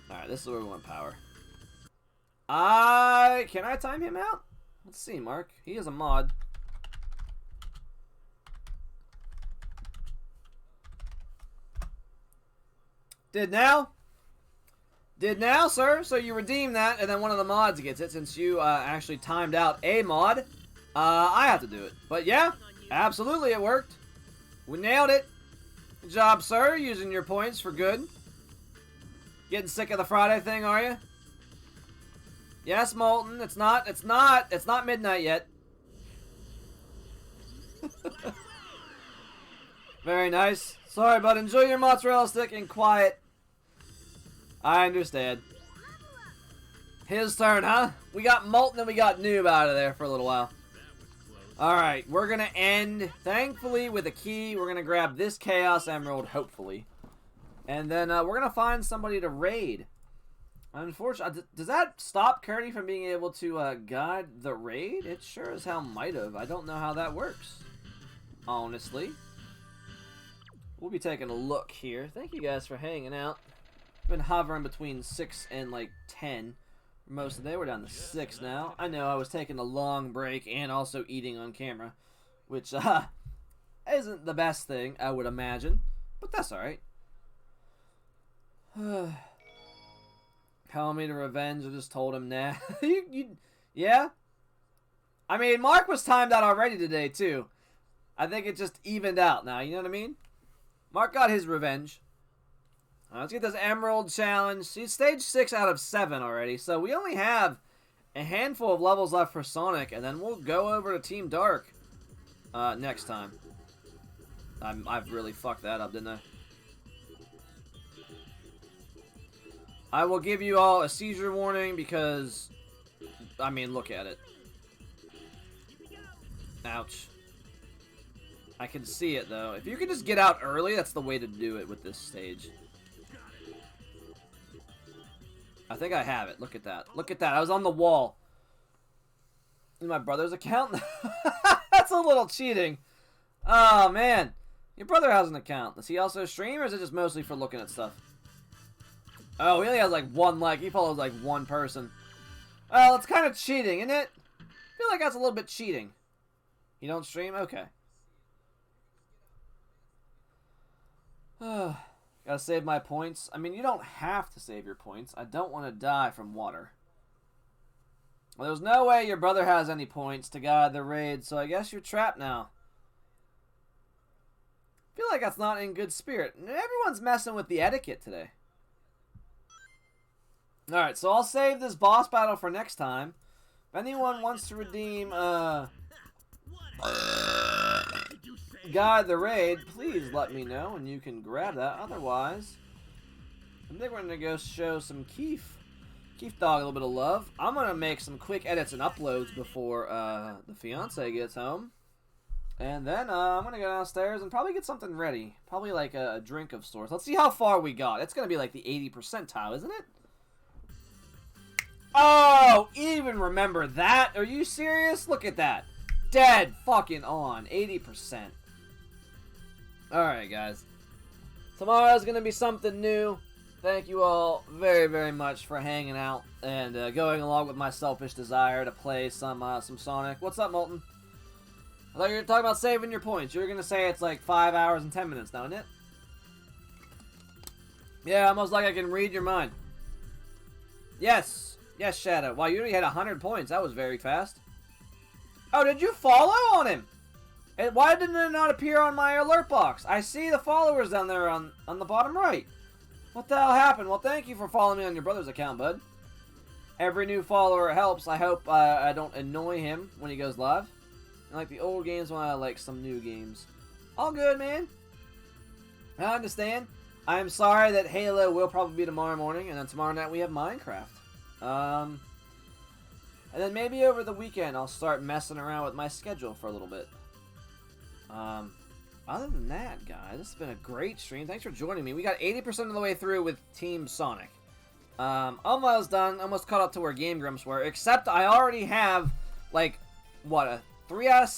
Alright, this is where we want power. Can I time him out? Let's see, Mark. He is a mod. Did now? Did now, sir? So you redeem that, and then one of the mods gets it, since you actually timed out a mod. I have to do it. But yeah, Absolutely, it worked. We nailed it. Good job, sir, using your points for good. Getting sick of the Friday thing, are you? Yes, Molten. It's not midnight yet. Very nice. Sorry, bud. Enjoy your mozzarella stick in quiet. I understand. His turn, huh? We got Molten and we got Noob out of there for a little while. Alright, we're going to end, thankfully, with a key. We're going to grab this Chaos Emerald, hopefully. And then we're going to find somebody to raid. Unfortunately, does that stop Curdy from being able to guide the raid? It sure as hell might have. I don't know how that works, honestly. We'll be taking a look here. Thank you guys for hanging out. Been hovering between 6 and like 10 for most of the day. We're down to 6 now. I know I was taking a long break and also eating on camera, which isn't the best thing, I would imagine, but that's alright. Call me to revenge. I just told him, nah. Yeah? I mean, Mark was timed out already today, too. I think it just evened out now, you know what I mean? Mark got his revenge. Let's get this Emerald Challenge. He's stage 6 out of 7 already, so we only have a handful of levels left for Sonic, and then we'll go over to Team Dark next time. I've really fucked that up, didn't I? I will give you all a seizure warning because, I mean, look at it. Ouch. I can see it, though. If you can just get out early, that's the way to do it with this stage. I think I have it. Look at that. Look at that. I was on the wall. In my brother's account? That's a little cheating. Oh, man. Your brother has an account. Does he also stream, or is it just mostly for looking at stuff? Oh, he only has like one like. He follows like one person. Well, it's kind of cheating, isn't it? I feel like that's a little bit cheating. You don't stream? Okay. Gotta save my points. I mean, you don't have to save your points. I don't want to die from water. Well, there's no way your brother has any points to guide the raid, so I guess you're trapped now. I feel like that's not in good spirit. Everyone's messing with the etiquette today. Alright, so I'll save this boss battle for next time. If anyone wants to redeem, guide the raid, please let me know and you can grab that. Otherwise, I think we're going to go show some Keith Dog a little bit of love. I'm going to make some quick edits and uploads before the fiance gets home. And then I'm going to go downstairs and probably get something ready. Probably like a drink of sorts. Let's see how far we got. It's going to be like the 80 percentile, isn't it? Oh, even remember that? Are you serious? Look at that. Dead fucking on. 80%. Alright, guys. Tomorrow's going to be something new. Thank you all very, very much for hanging out and going along with my selfish desire to play some Sonic. What's up, Molten? I thought you were talking about saving your points. You were going to say it's like 5 hours and 10 minutes now, isn't it? Yeah, almost like I can read your mind. Yes. Yes, Shadow. Wow, you already had 100 points. That was very fast. Oh, did you follow on him? And why didn't it not appear on my alert box? I see the followers down there on the bottom right. What the hell happened? Well, thank you for following me on your brother's account, bud. Every new follower helps. I hope I don't annoy him when he goes live. I like the old games when I like some new games. All good, man. I understand. I'm sorry that Halo will probably be tomorrow morning, and then tomorrow night we have Minecraft. And then maybe over the weekend I'll start messing around with my schedule for a little bit. Other than that, guys, this has been a great stream. Thanks for joining me. We got 80% of the way through with Team Sonic. Almost done. Almost caught up to where Game Grumps were. Except I already have, like, what, a 3 out of